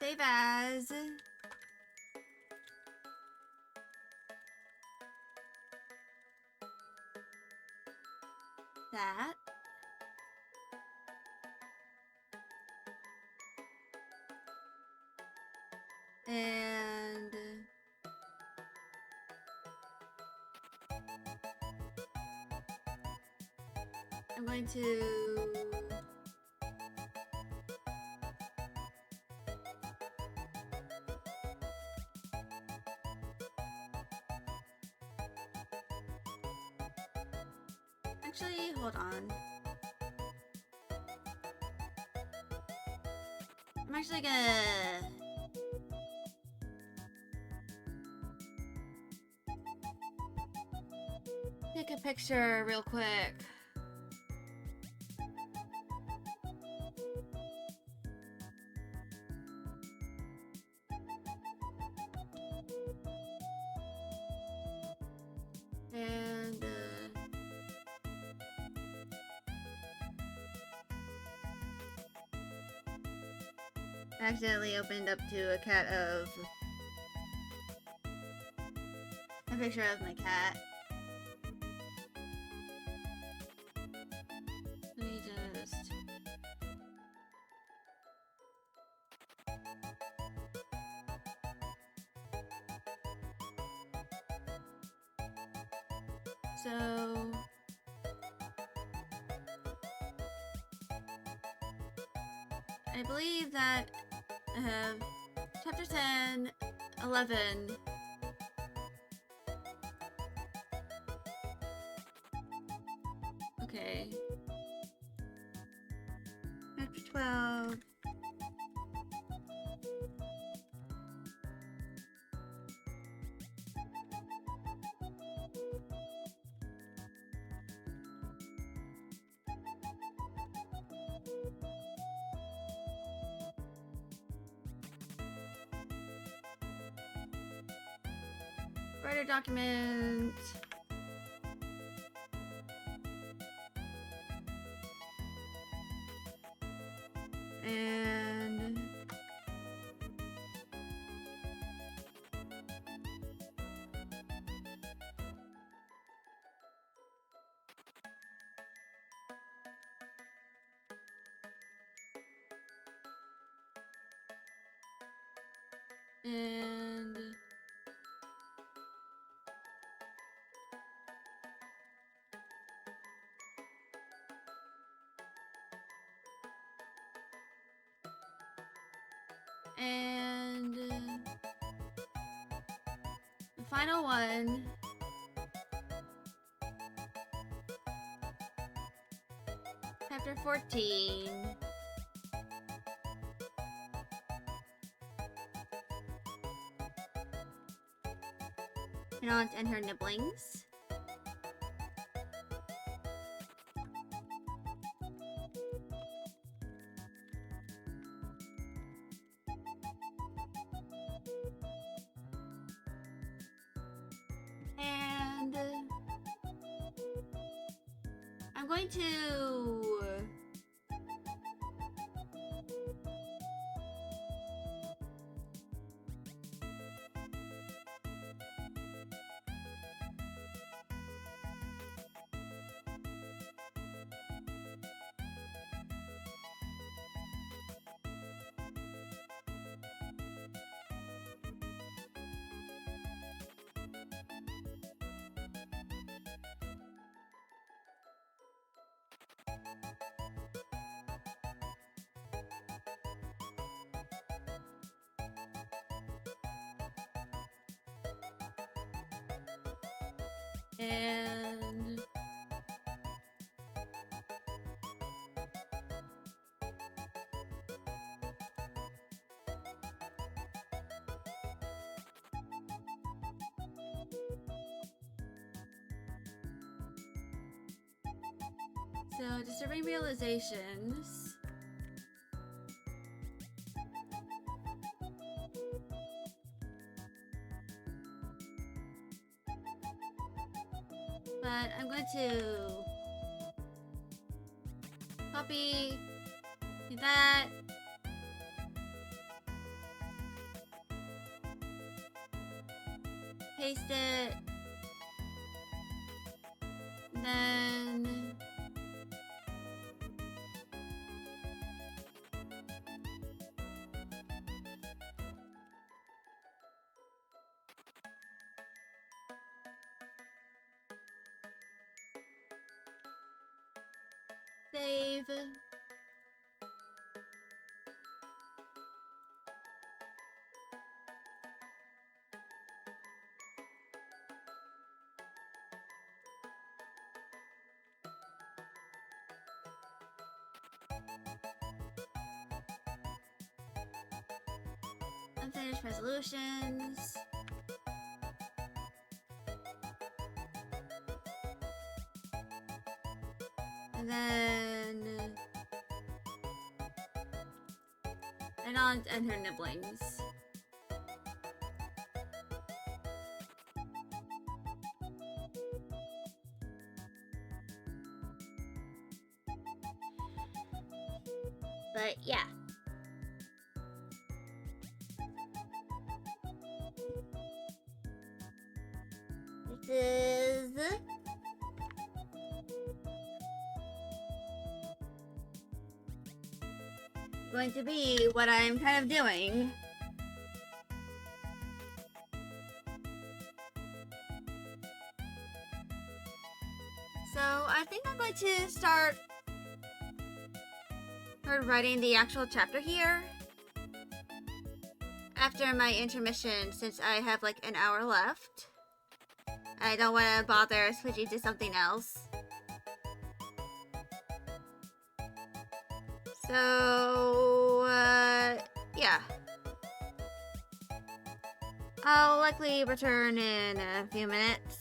Save as that. And I'm going to actually hold on. I'm actually gonna take a picture real quick. And I accidentally opened up to a picture of my cat. Let me just so I believe that I have chapter 10, 11. Okay. Chapter 12. Writer document. And And the final one. Chapter 14. Her aunt and her nibblings. And I'm going to and so disturbing realizations. But I'm going to copy that, paste it, then save. Unfinished resolutions. And then an aunt and her nibblings. But yeah. This is going to be what I'm kind of doing. So I think I'm going to start writing the actual chapter here after my intermission, since I have like an hour left. I don't want to bother switching to something else. So, yeah. I'll likely return in a few minutes.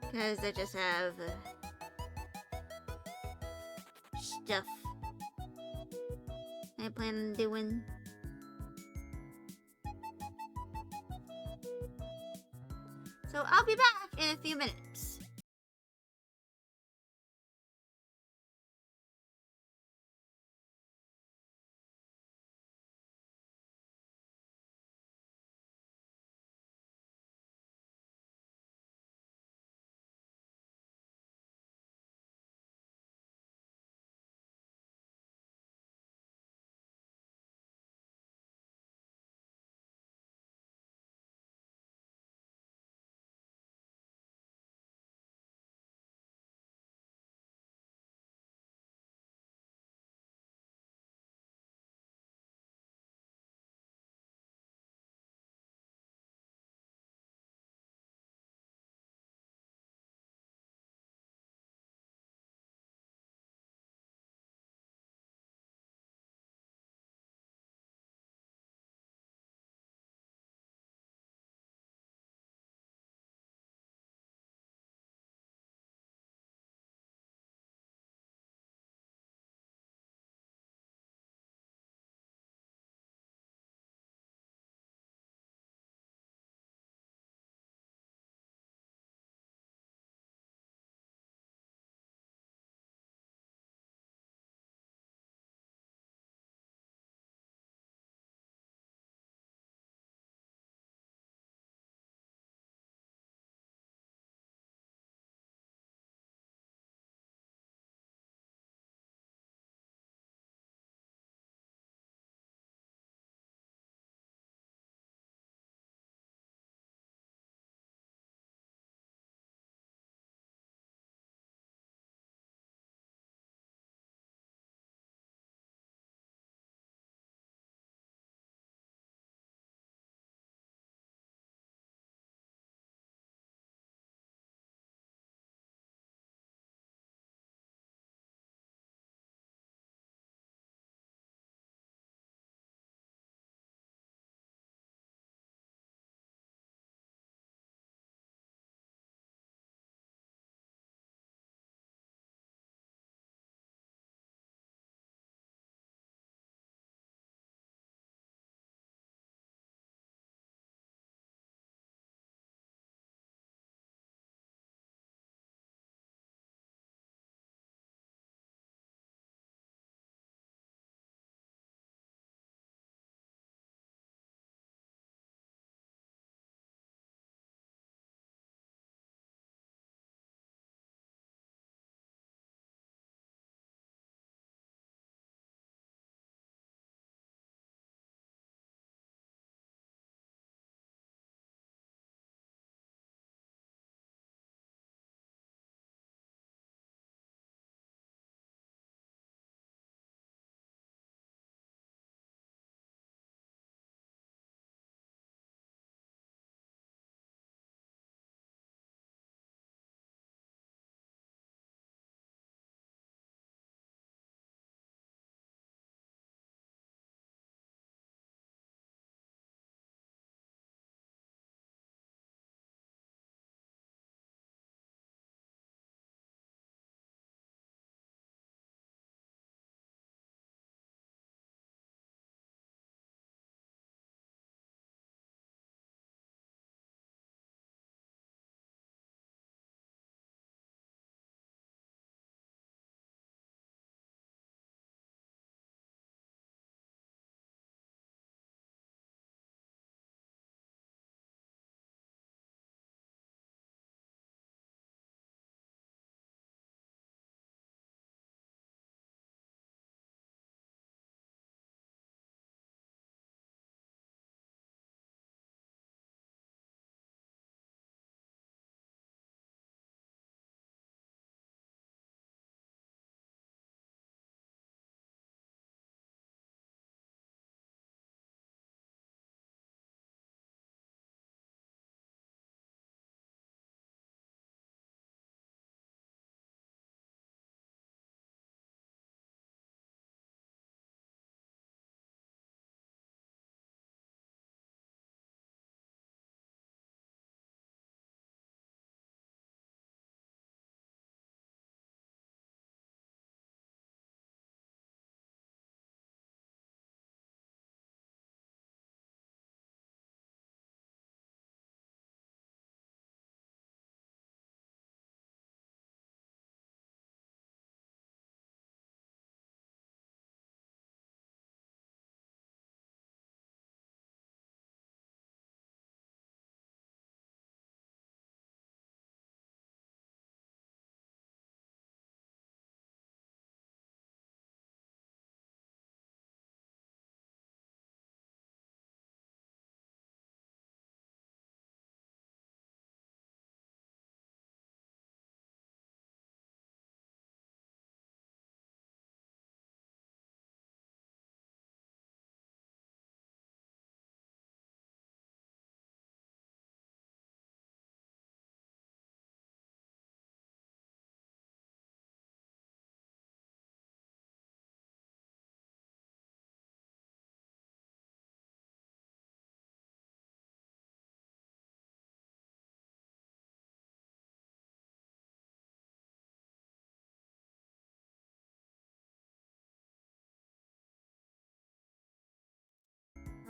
Because I just have stuff I plan on doing. So I'll be back in a few minutes.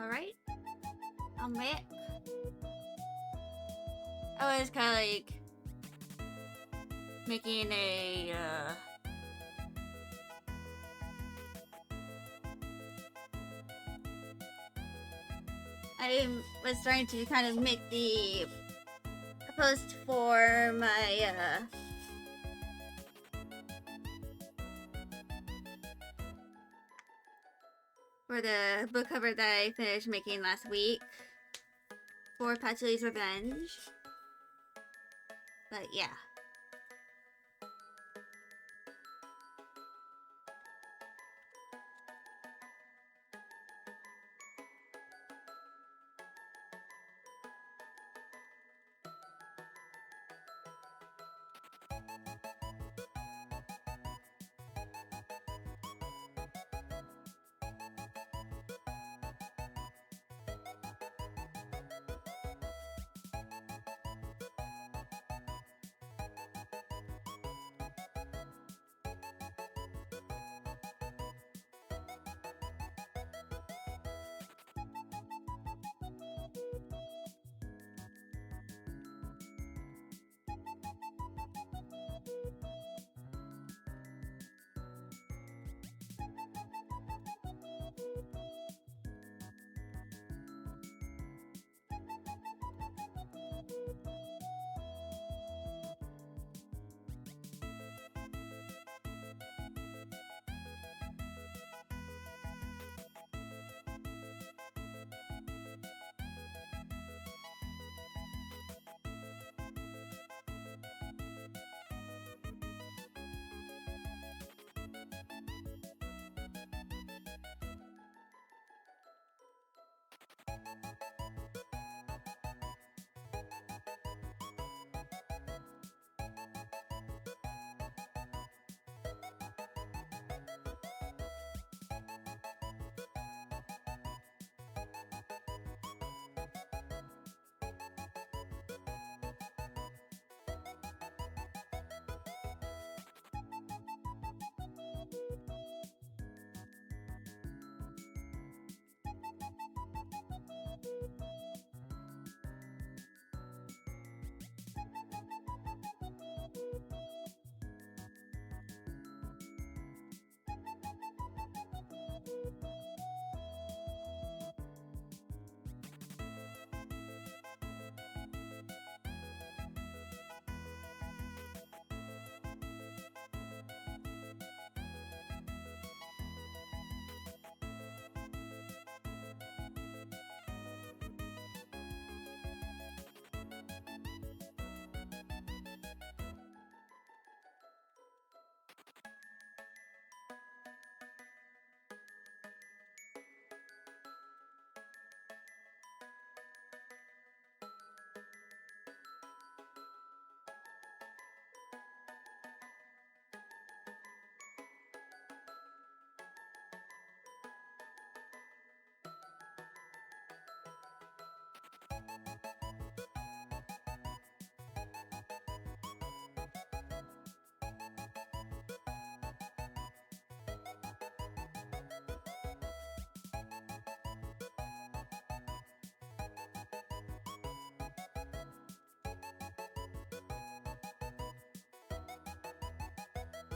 Alright. I'm back. I was kind of like making a I was trying to kind of make the post for my for the book cover that I finished making last week for Patchouli's Revenge. But yeah.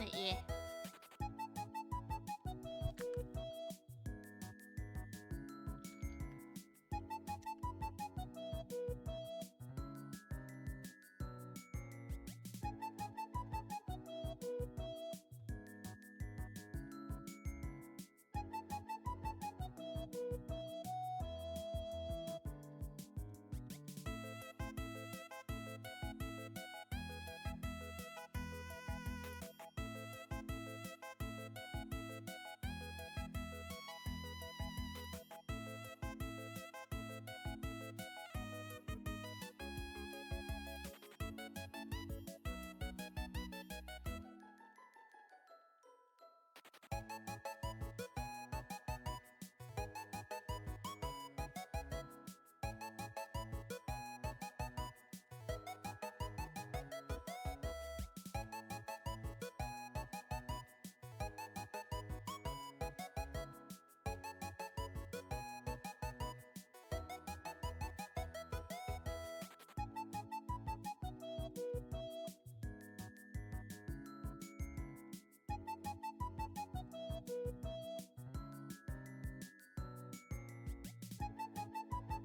But yeah.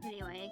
anyway.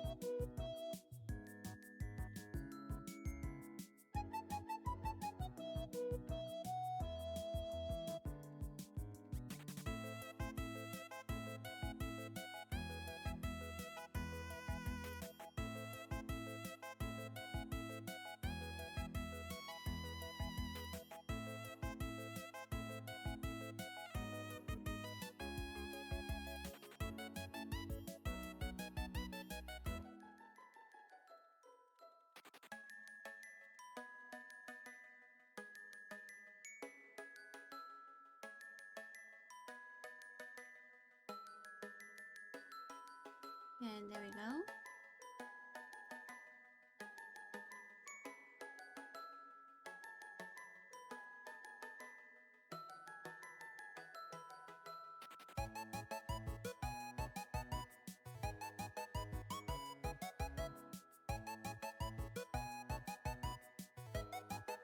And there we go.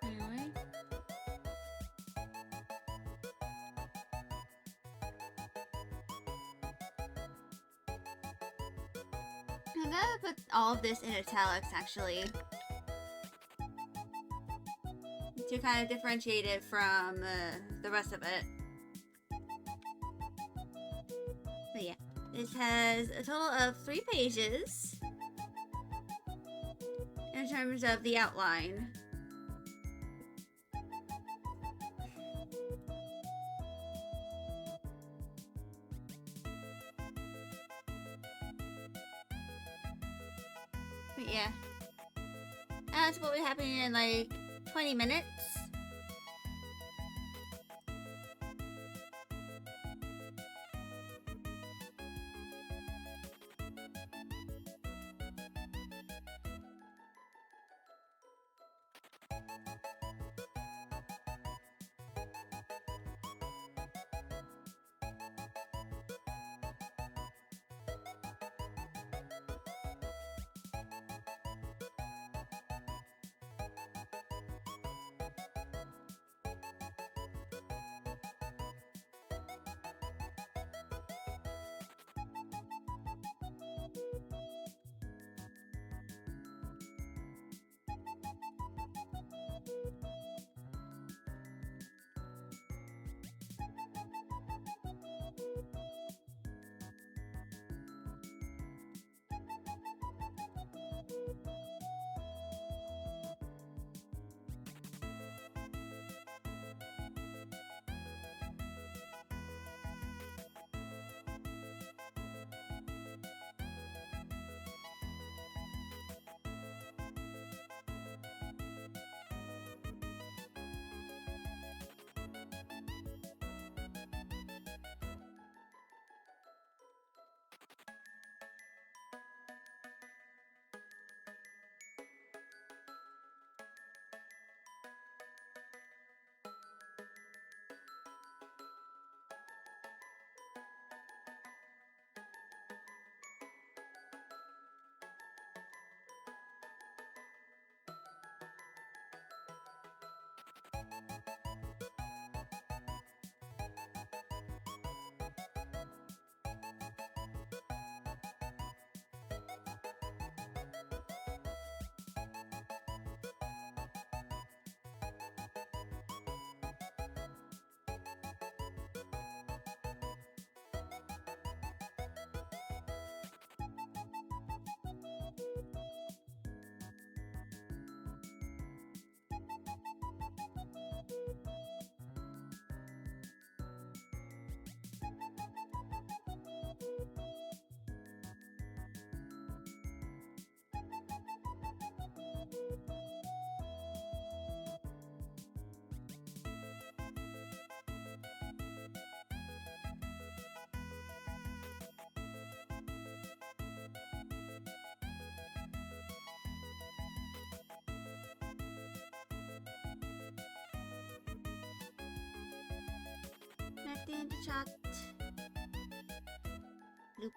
Anyway. I'm gonna put all of this in italics actually, to kind of differentiate it from the rest of it. But yeah, this has a total of 3 pages in terms of the outline. But yeah, that's what will be happening in like 20 minutes. Nothing in the chat. Loop.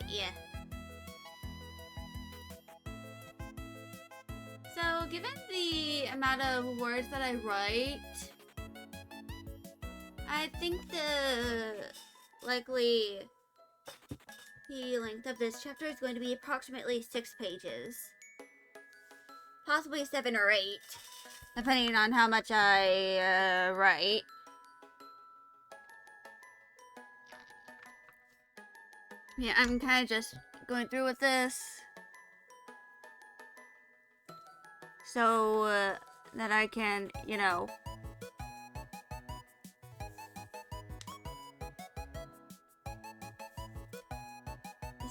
yeah. So, given the amount of words that I write, I think likely the length of this chapter is going to be approximately 6 pages. Possibly 7 or 8, depending on how much I write. Yeah, I'm kind of just going through with this so that I can,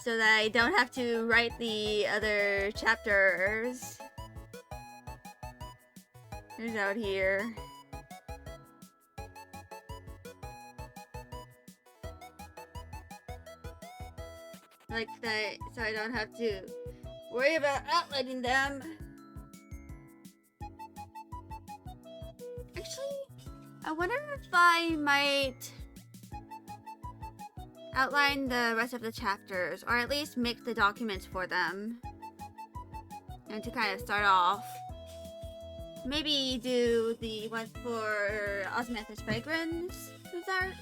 so that I don't have to write the other chapters. Here's out here. Like that, so I don't have to worry about outlining them. Actually, I wonder if I might outline the rest of the chapters, or at least make the documents for them. And to kind of start off, maybe do the one for Osmanthus Fragrance to start.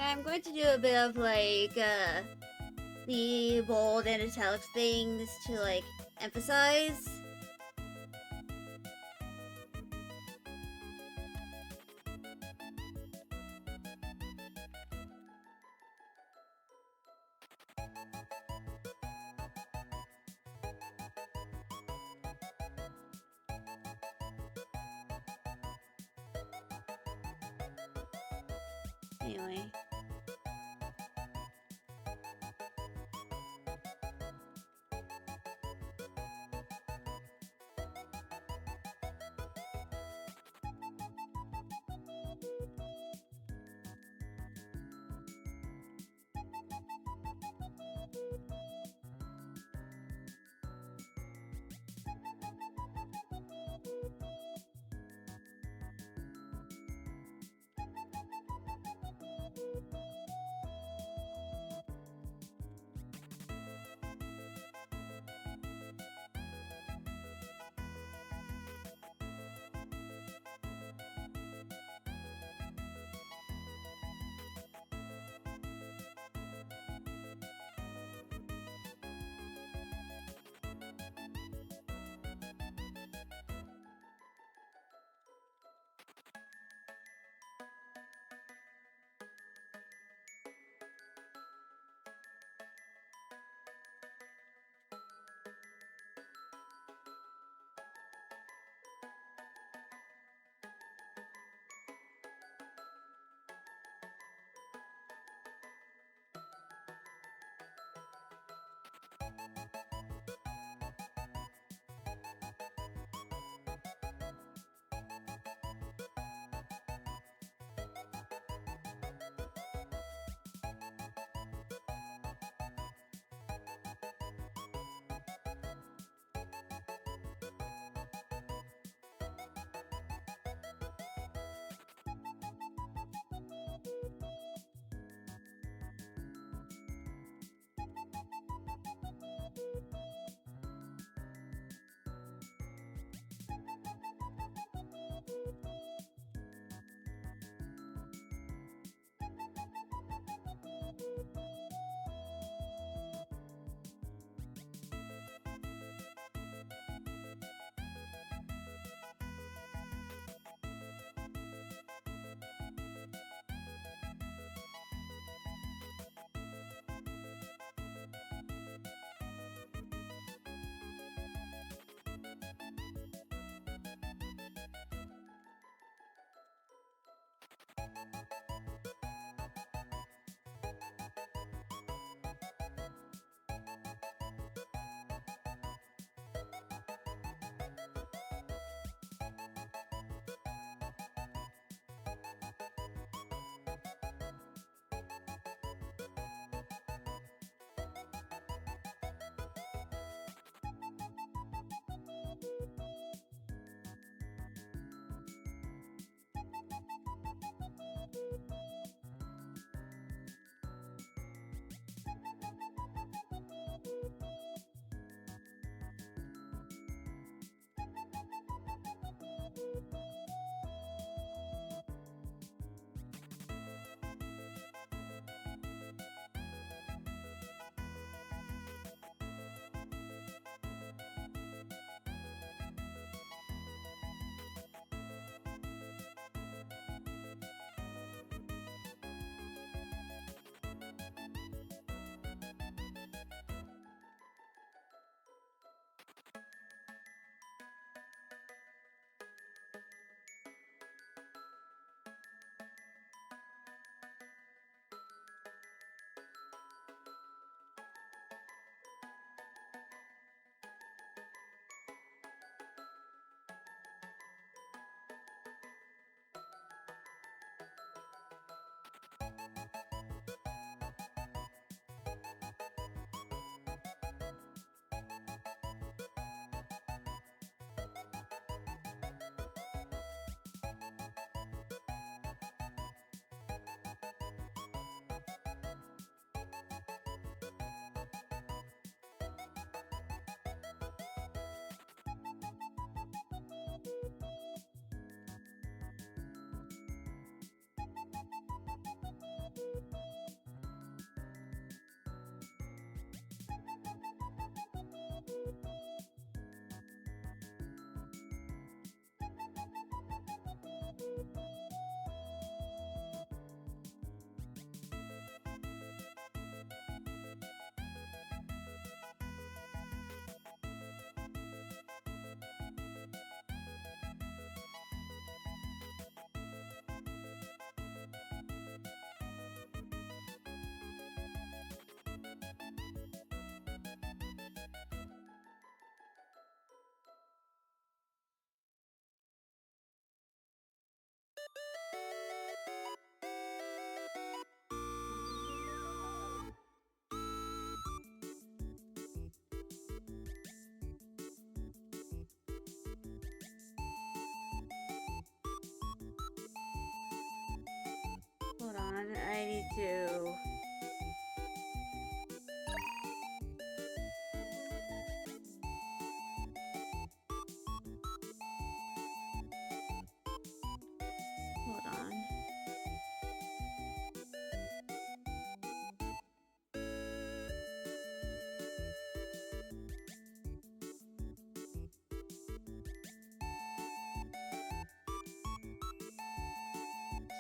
I'm going to do a bit of like the bold and italics things to like emphasize. Anyway.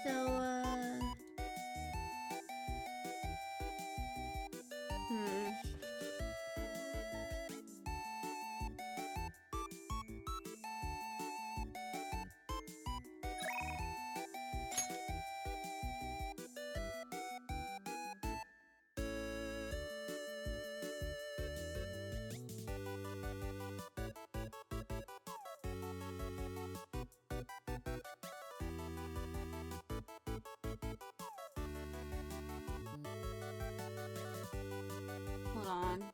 So, hold on.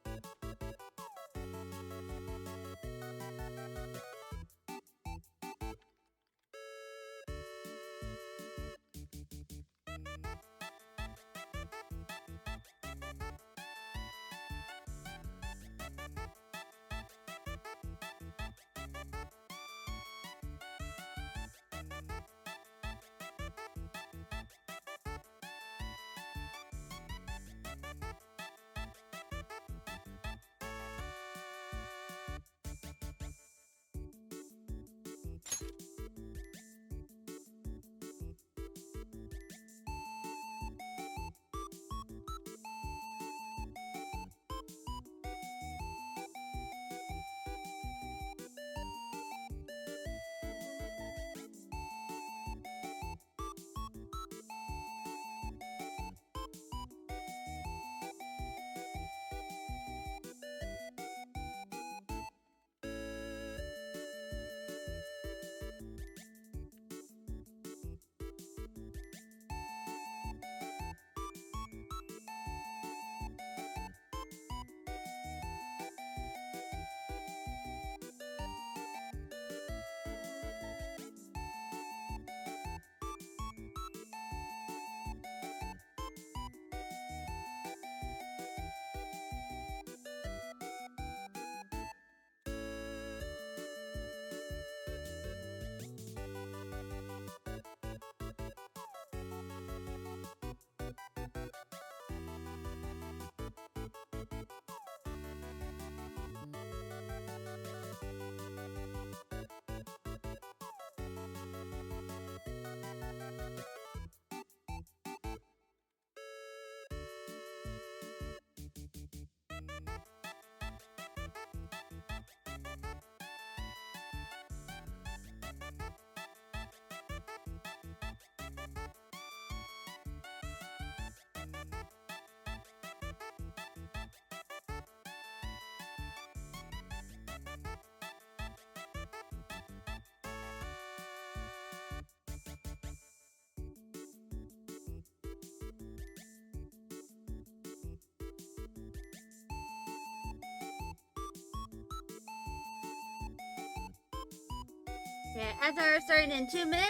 Yeah, ads are starting in 2 minutes.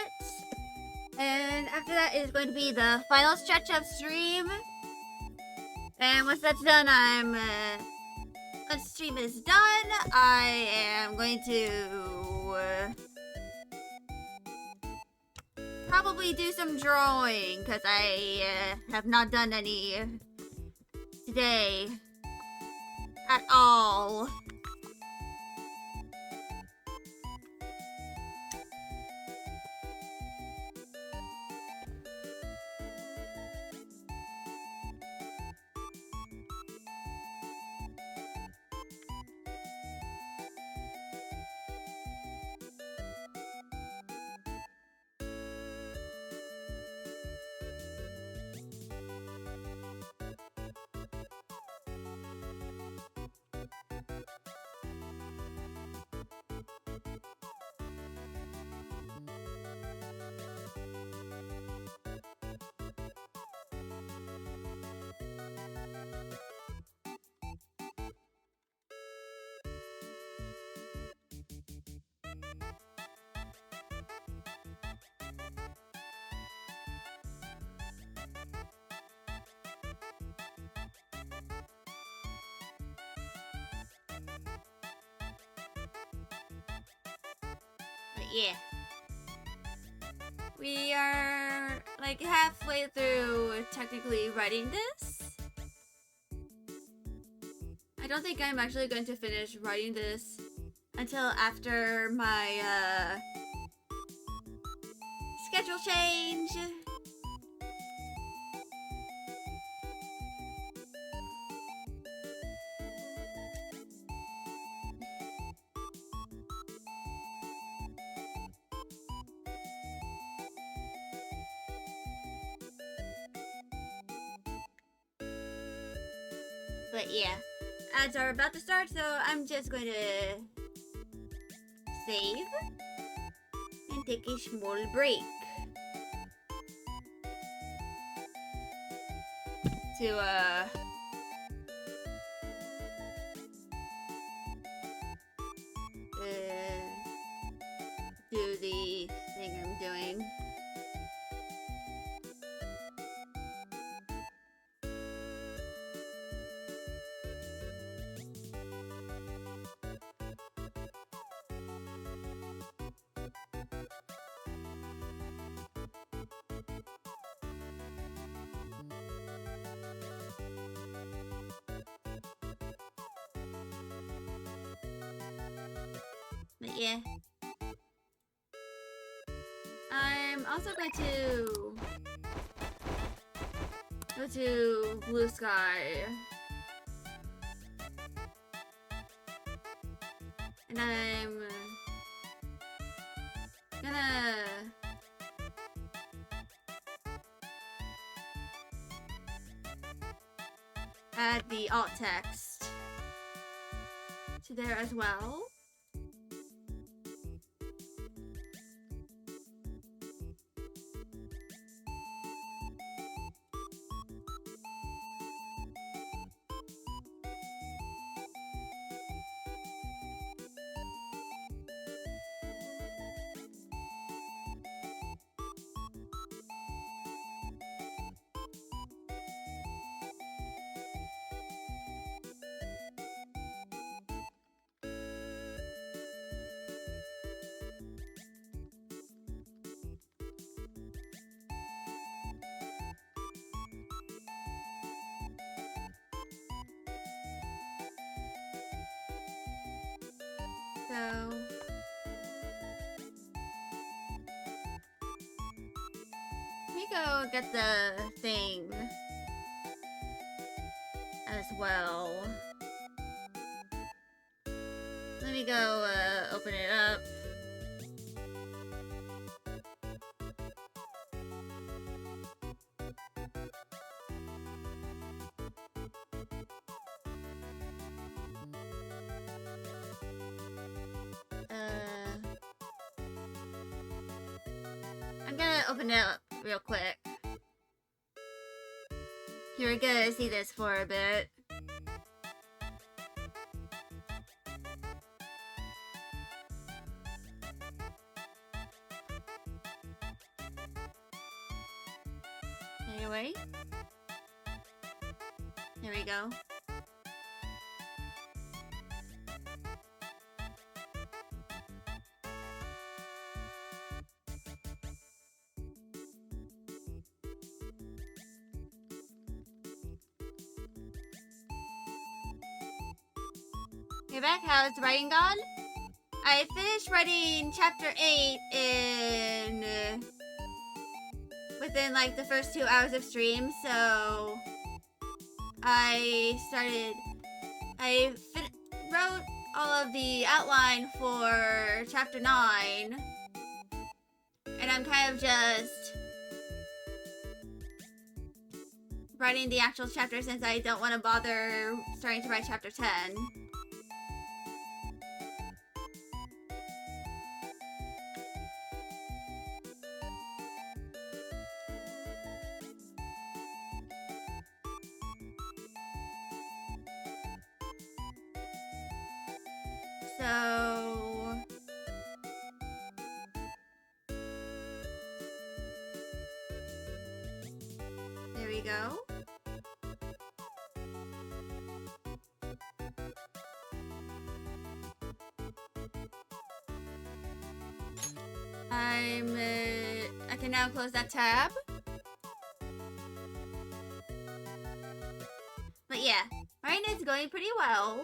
And after that is going to be the final stretch of stream. And once that's done, once stream is done, I am going to probably do some drawing because I have not done any today at all. But yeah. We are like halfway through technically writing this. I don't think I'm actually going to finish writing this until after my schedule change. But yeah, ads are about to start, so I'm just going to save and take a small break to do the thing I'm doing. But yeah. I'm also going to go to Blue Sky. And I'm gonna add the alt text to there as well. So let me go get the thing as well. Let me go open it up. I'm gonna open it up real quick. You're gonna see this for a bit. Anyway. There we go. You're back. How's writing gone? I finished writing chapter 8 in within like the first 2 hours of stream, so I wrote all of the outline for chapter 9, and I'm kind of just writing the actual chapter since I don't want to bother starting to write chapter 10. So there we go. I can now close that tab. But yeah, right now it's going pretty well.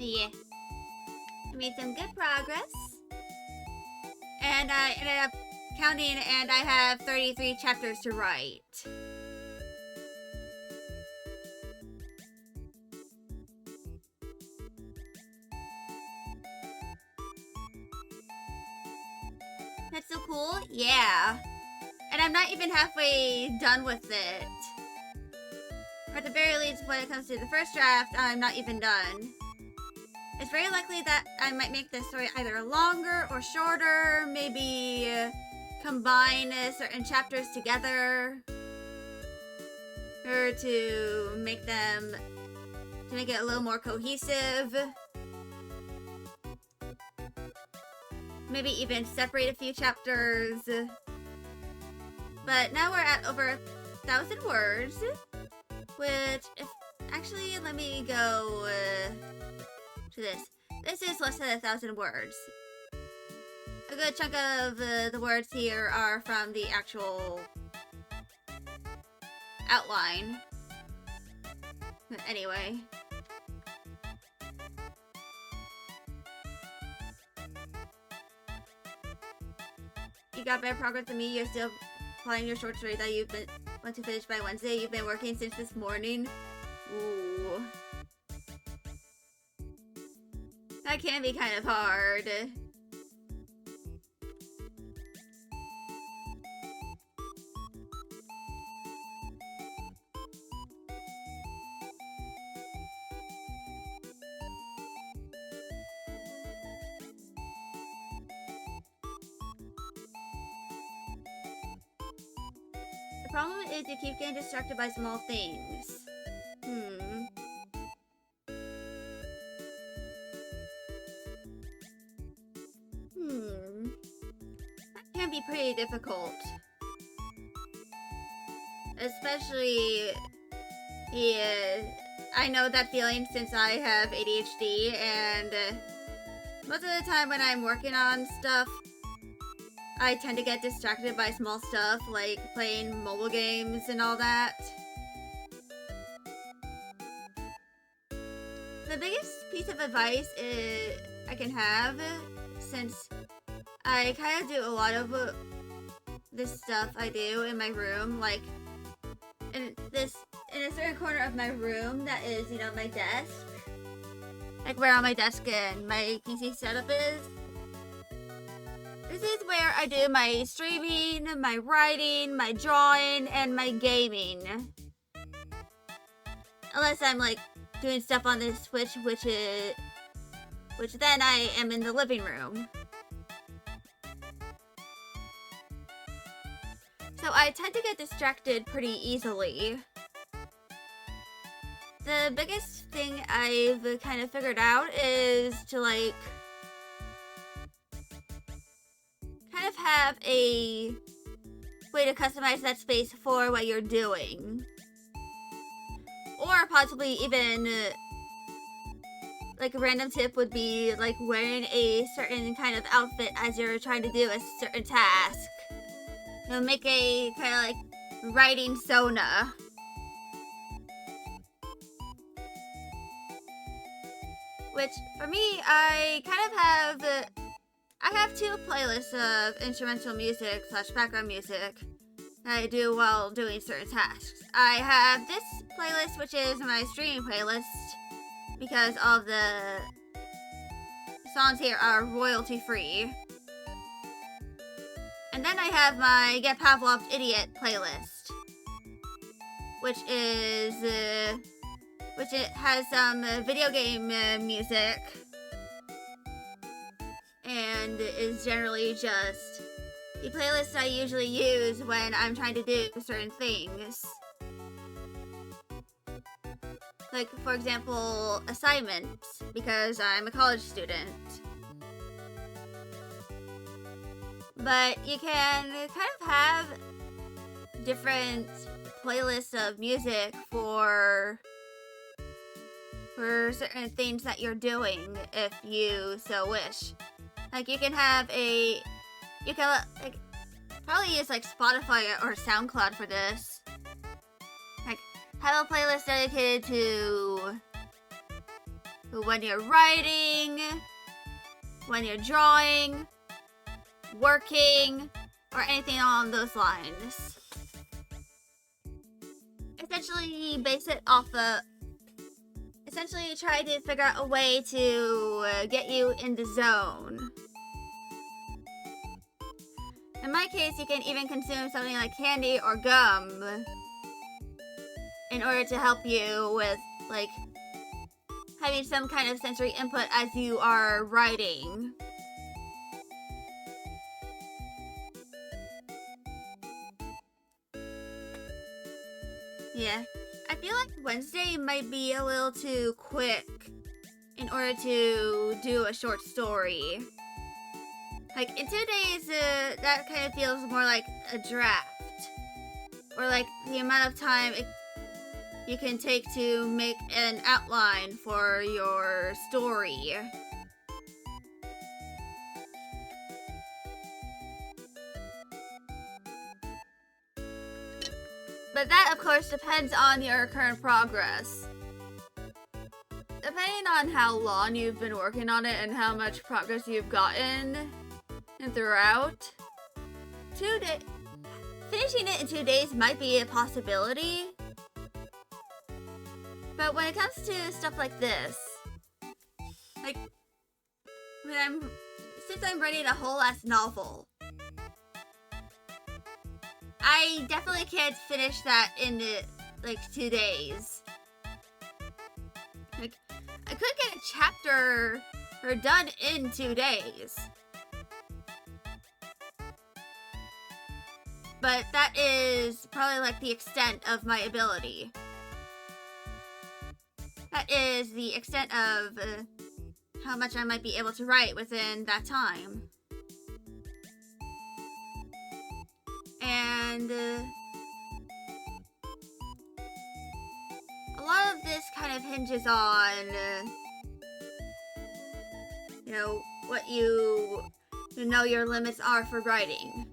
Yeah. I made some good progress. And I ended up counting, and I have 33 chapters to write. That's so cool. Yeah. And I'm not even halfway done with it. Or at the very least, when it comes to the first draft, I'm not even done. It's very likely that I might make this story either longer or shorter, maybe combine certain chapters together, or to make it a little more cohesive. Maybe even separate a few chapters. But now we're at over 1,000 words, which, actually, let me go to this. This is less than 1,000 words. A good chunk of the words here are from the actual outline. But anyway. You got better progress than me. You're still applying your short story that you've been want to finish by Wednesday. You've been working since this morning. Ooh. That can be kind of hard. The problem is you keep getting distracted by small things. That can be pretty difficult. Especially, yeah, I know that feeling since I have ADHD, and most of the time when I'm working on stuff, I tend to get distracted by small stuff, like playing mobile games and all that. The biggest piece of advice I can have, since I kind of do a lot of this stuff I do in my room, like in a certain corner of my room that is, you know, my desk, like where on my desk and my PC setup is. This is where I do my streaming, my writing, my drawing, and my gaming. Unless I'm like doing stuff on the Switch, which then I am in the living room. So I tend to get distracted pretty easily. The biggest thing I've kind of figured out is to like kind of have a way to customize that space for what you're doing. Or possibly even like a random tip would be like wearing a certain kind of outfit as you're trying to do a certain task. You know, make a kind of like writing Sona. Which for me, I kind of have I have two playlists of instrumental music / background music that I do while doing certain tasks. I have this playlist, which is my streaming playlist, because all of the songs here are royalty free. And then I have my Get Pavlov's Idiot playlist, which it has some video game music, and is generally just the playlist I usually use when I'm trying to do certain things. Like, for example, assignments, because I'm a college student. But you can kind of have different playlists of music for certain things that you're doing, if you so wish. Like, you can like probably use like Spotify or SoundCloud for this. Like, have a playlist dedicated to when you're writing, when you're drawing, working, or anything along those lines. Essentially, base it off of... Essentially, try to figure out a way to get you in the zone. In my case, you can even consume something like candy or gum in order to help you with, like, having some kind of sensory input as you are writing. Yeah, I feel like Wednesday might be a little too quick in order to do a short story. Like, in 2 days, that kind of feels more like a draft. Or like the amount of time you can take to make an outline for your story. But that, of course, depends on your current progress. Depending on how long you've been working on it and how much progress you've gotten and throughout, finishing it in 2 days might be a possibility. But when it comes to stuff like this, like, since I'm writing a whole ass novel, I definitely can't finish that in, like, 2 days. Like, I could get a chapter done in 2 days. But that is probably, like, the extent of my ability. That is the extent of how much I might be able to write within that time. And a lot of this kind of hinges on, you know, what you know your limits are for writing.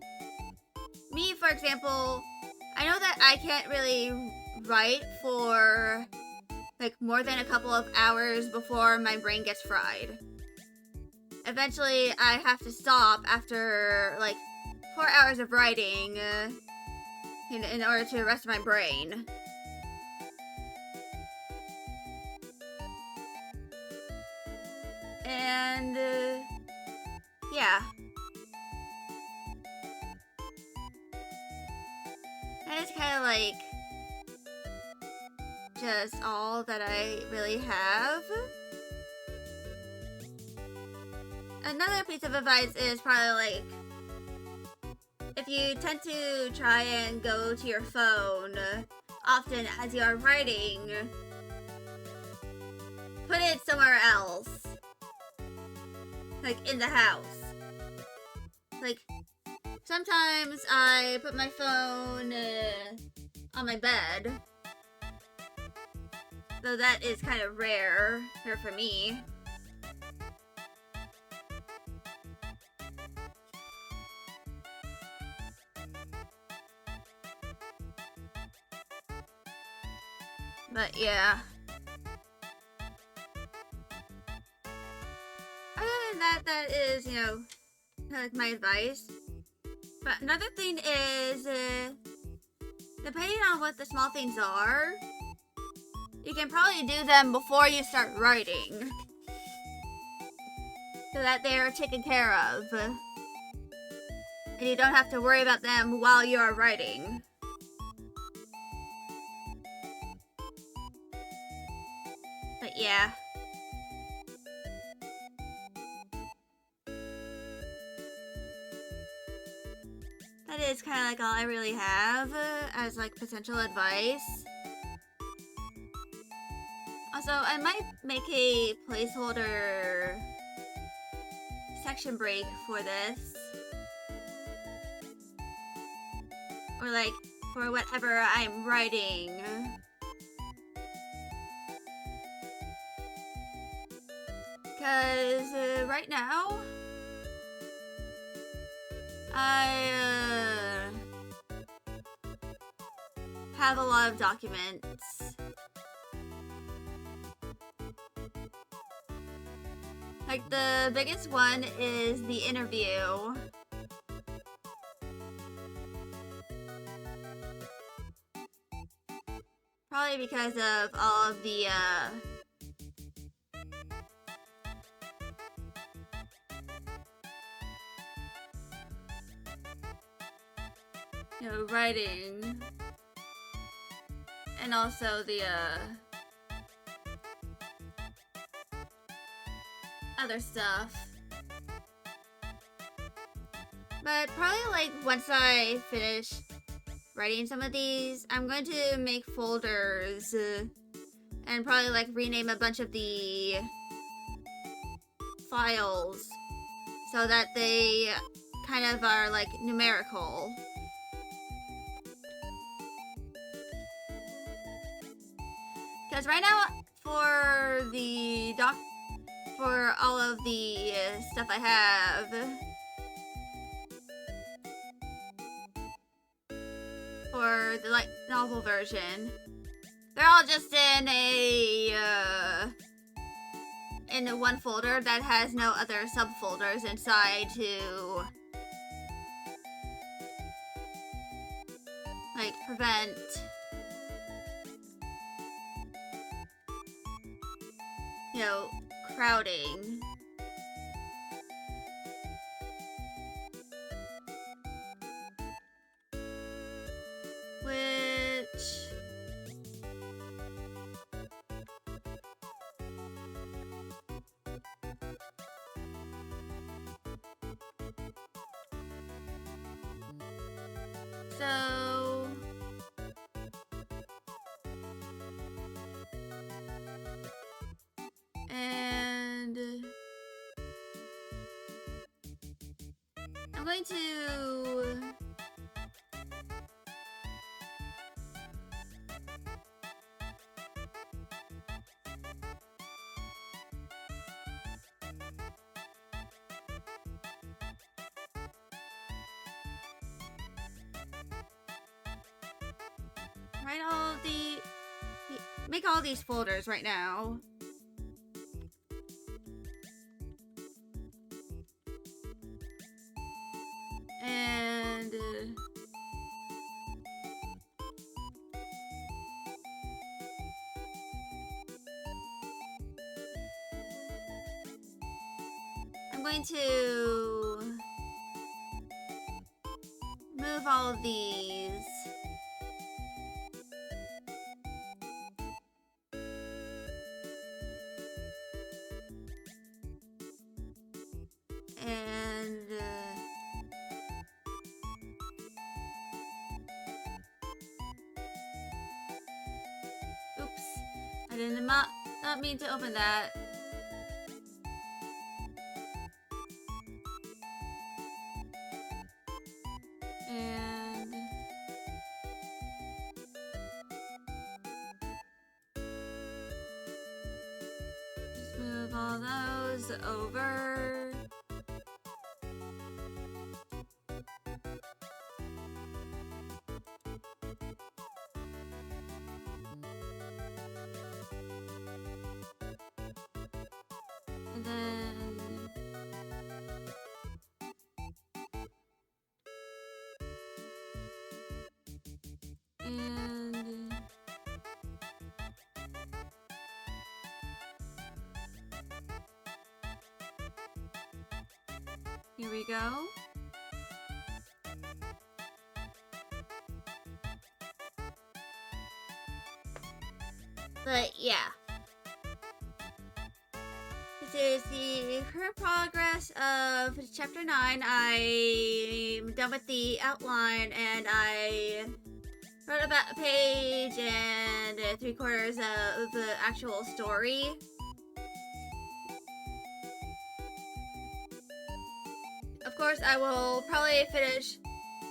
Me, for example, I know that I can't really write for, like, more than a couple of hours before my brain gets fried. Eventually, I have to stop after, like, 4 hours of writing in order to rest my brain. And, yeah. That is kind of like just all that I really have. Another piece of advice is probably like, if you tend to try and go to your phone often as you are writing, put it somewhere else. Like in the house. Like, sometimes I put my phone on my bed. Though that is kind of rare here for me. But yeah. Other than that, that is, you know, like my advice. But another thing is, depending on what the small things are, you can probably do them before you start writing. So that they are taken care of. And you don't have to worry about them while you are writing. But yeah. That is kind of like all I really have as like potential advice. Also, I might make a placeholder section break for this. Or like for whatever I'm writing. Because right now, I have a lot of documents. Like, the biggest one is the interview. Probably because of all of the, writing. And also the, other stuff. But probably, like, once I finish writing some of these, I'm going to make folders and probably, like, rename a bunch of the files so that they kind of are, like, numerical. Because right now, for all of the stuff I have, for the light novel version, they're all just in one folder that has no other subfolders inside to, like, prevent crowding. Which so and I'm going to make all these folders right now. And I'm going to move all of these. And oops, I did not mean to open that. And just move all those over. And then here we go. But yeah. This is the current progress of chapter 9. I'm done with the outline and I wrote about a page and 3/4 of the actual story. Of course, I will probably finish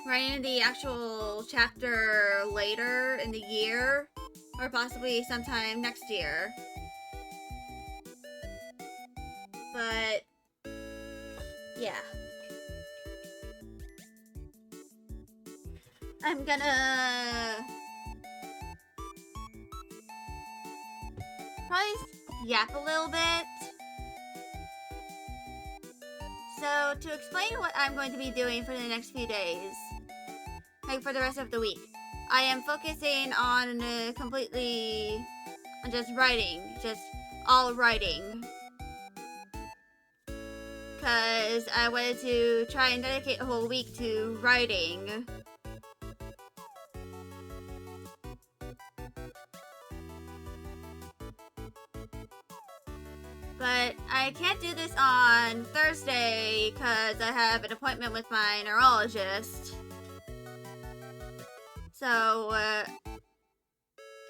writing the actual chapter later in the year, or possibly sometime next year. But yeah, I'm gonna probably yap a little bit So, to explain what I'm going to be doing for the next few days, like for the rest of the week, I am focusing on completely on just writing, just all writing. Because I wanted to try and dedicate a whole week to writing. But I can't do this on Thursday because I have an appointment with my neurologist. So,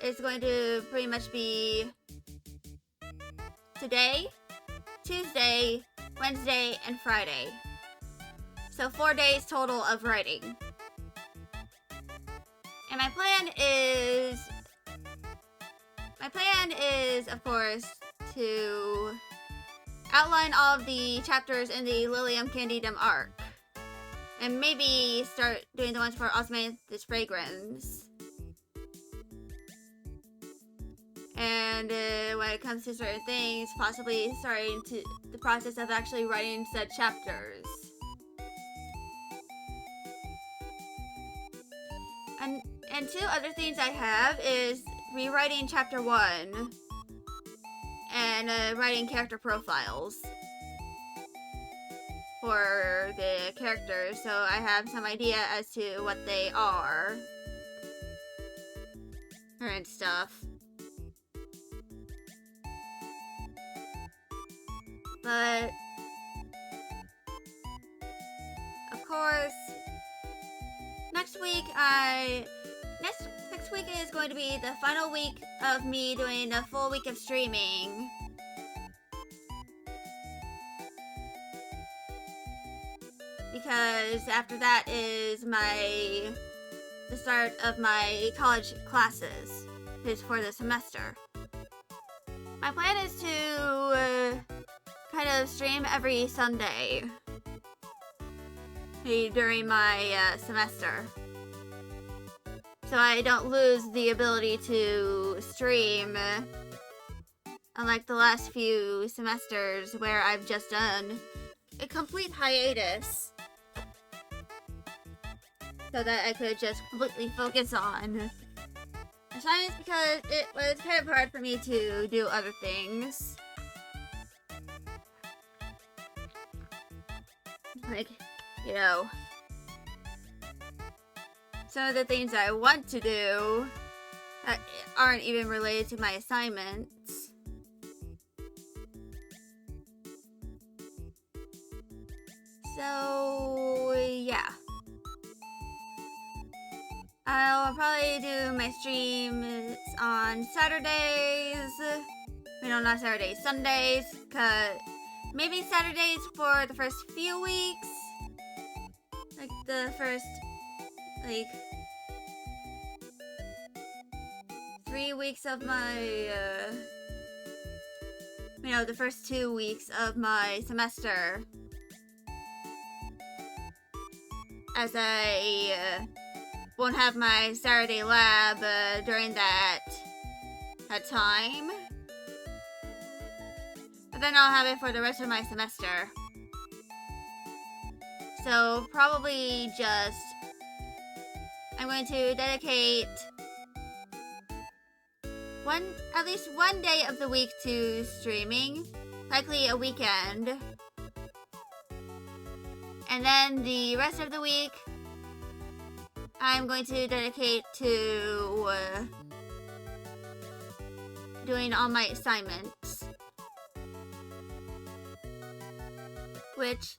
it's going to pretty much be today, Tuesday, Wednesday, and Friday. So 4 days total of writing. And my plan is, of course, to outline all of the chapters in the Lilium Candidum arc. And maybe start doing the ones for Osmanthus Fragrans. And when it comes to certain things, possibly starting to the process of actually writing said chapters. And two other things I have is rewriting chapter 1 and writing character profiles for the characters, so I have some idea as to what they are and stuff. But of course, next week is going to be the final week of me doing a full week of streaming. Because after that is the start of my college classes, is for the semester. My plan is to kind of stream every Sunday during my semester, so I don't lose the ability to stream, unlike the last few semesters where I've just done a complete hiatus so that I could just completely focus on assignments, because it was kind of hard for me to do other things. Like, you know, some of the things I want to do that aren't even related to my assignments. So, yeah. I'll probably do my streams on Saturdays. Not Saturdays, Sundays, cause maybe Saturdays for the first few weeks. Like the first, 3 weeks of my, the first 2 weeks of my semester. As I won't have my Saturday lab during that time. But then I'll have it for the rest of my semester. So probably just, I'm going to dedicate at least one day of the week to streaming, likely a weekend. And then the rest of the week, I'm going to dedicate to doing all my assignments. Which,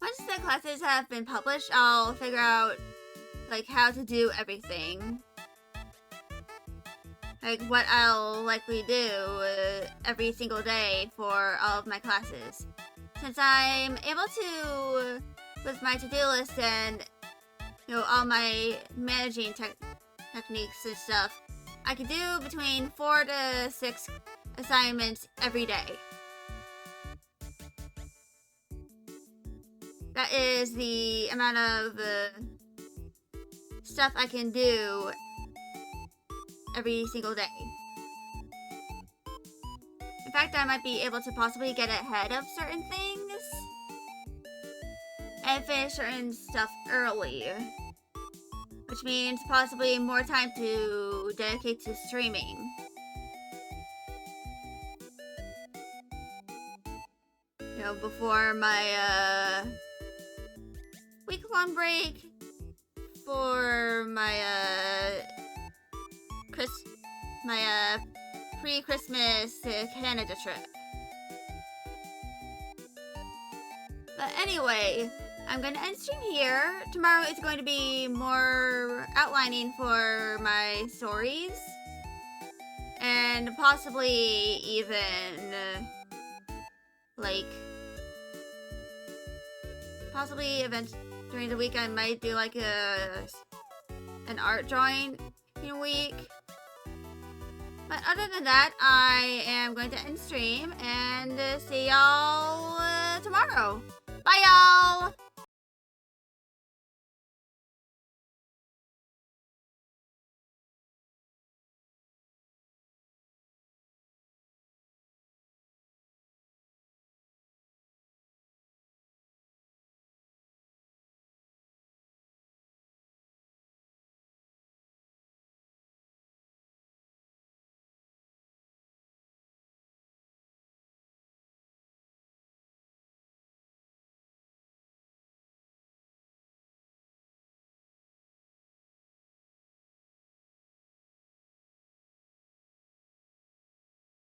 once the classes have been published, I'll figure out, how to do everything. What I'll likely do every single day for all of my classes. Since I'm able to, with my to-do list and all my managing techniques and stuff, I can do between 4 to 6 assignments every day. That is the amount of stuff I can do every single day. In fact, I might be able to possibly get ahead of certain things and finish certain stuff early. Which means possibly more time to dedicate to streaming. You know, before my week-long break for my pre-Christmas Canada trip. But anyway, I'm going to end stream here. Tomorrow is going to be more outlining for my stories. And possibly even, possibly events during the week. I might do like an art drawing in a week. But other than that, I am going to end stream and see y'all tomorrow. Bye, y'all!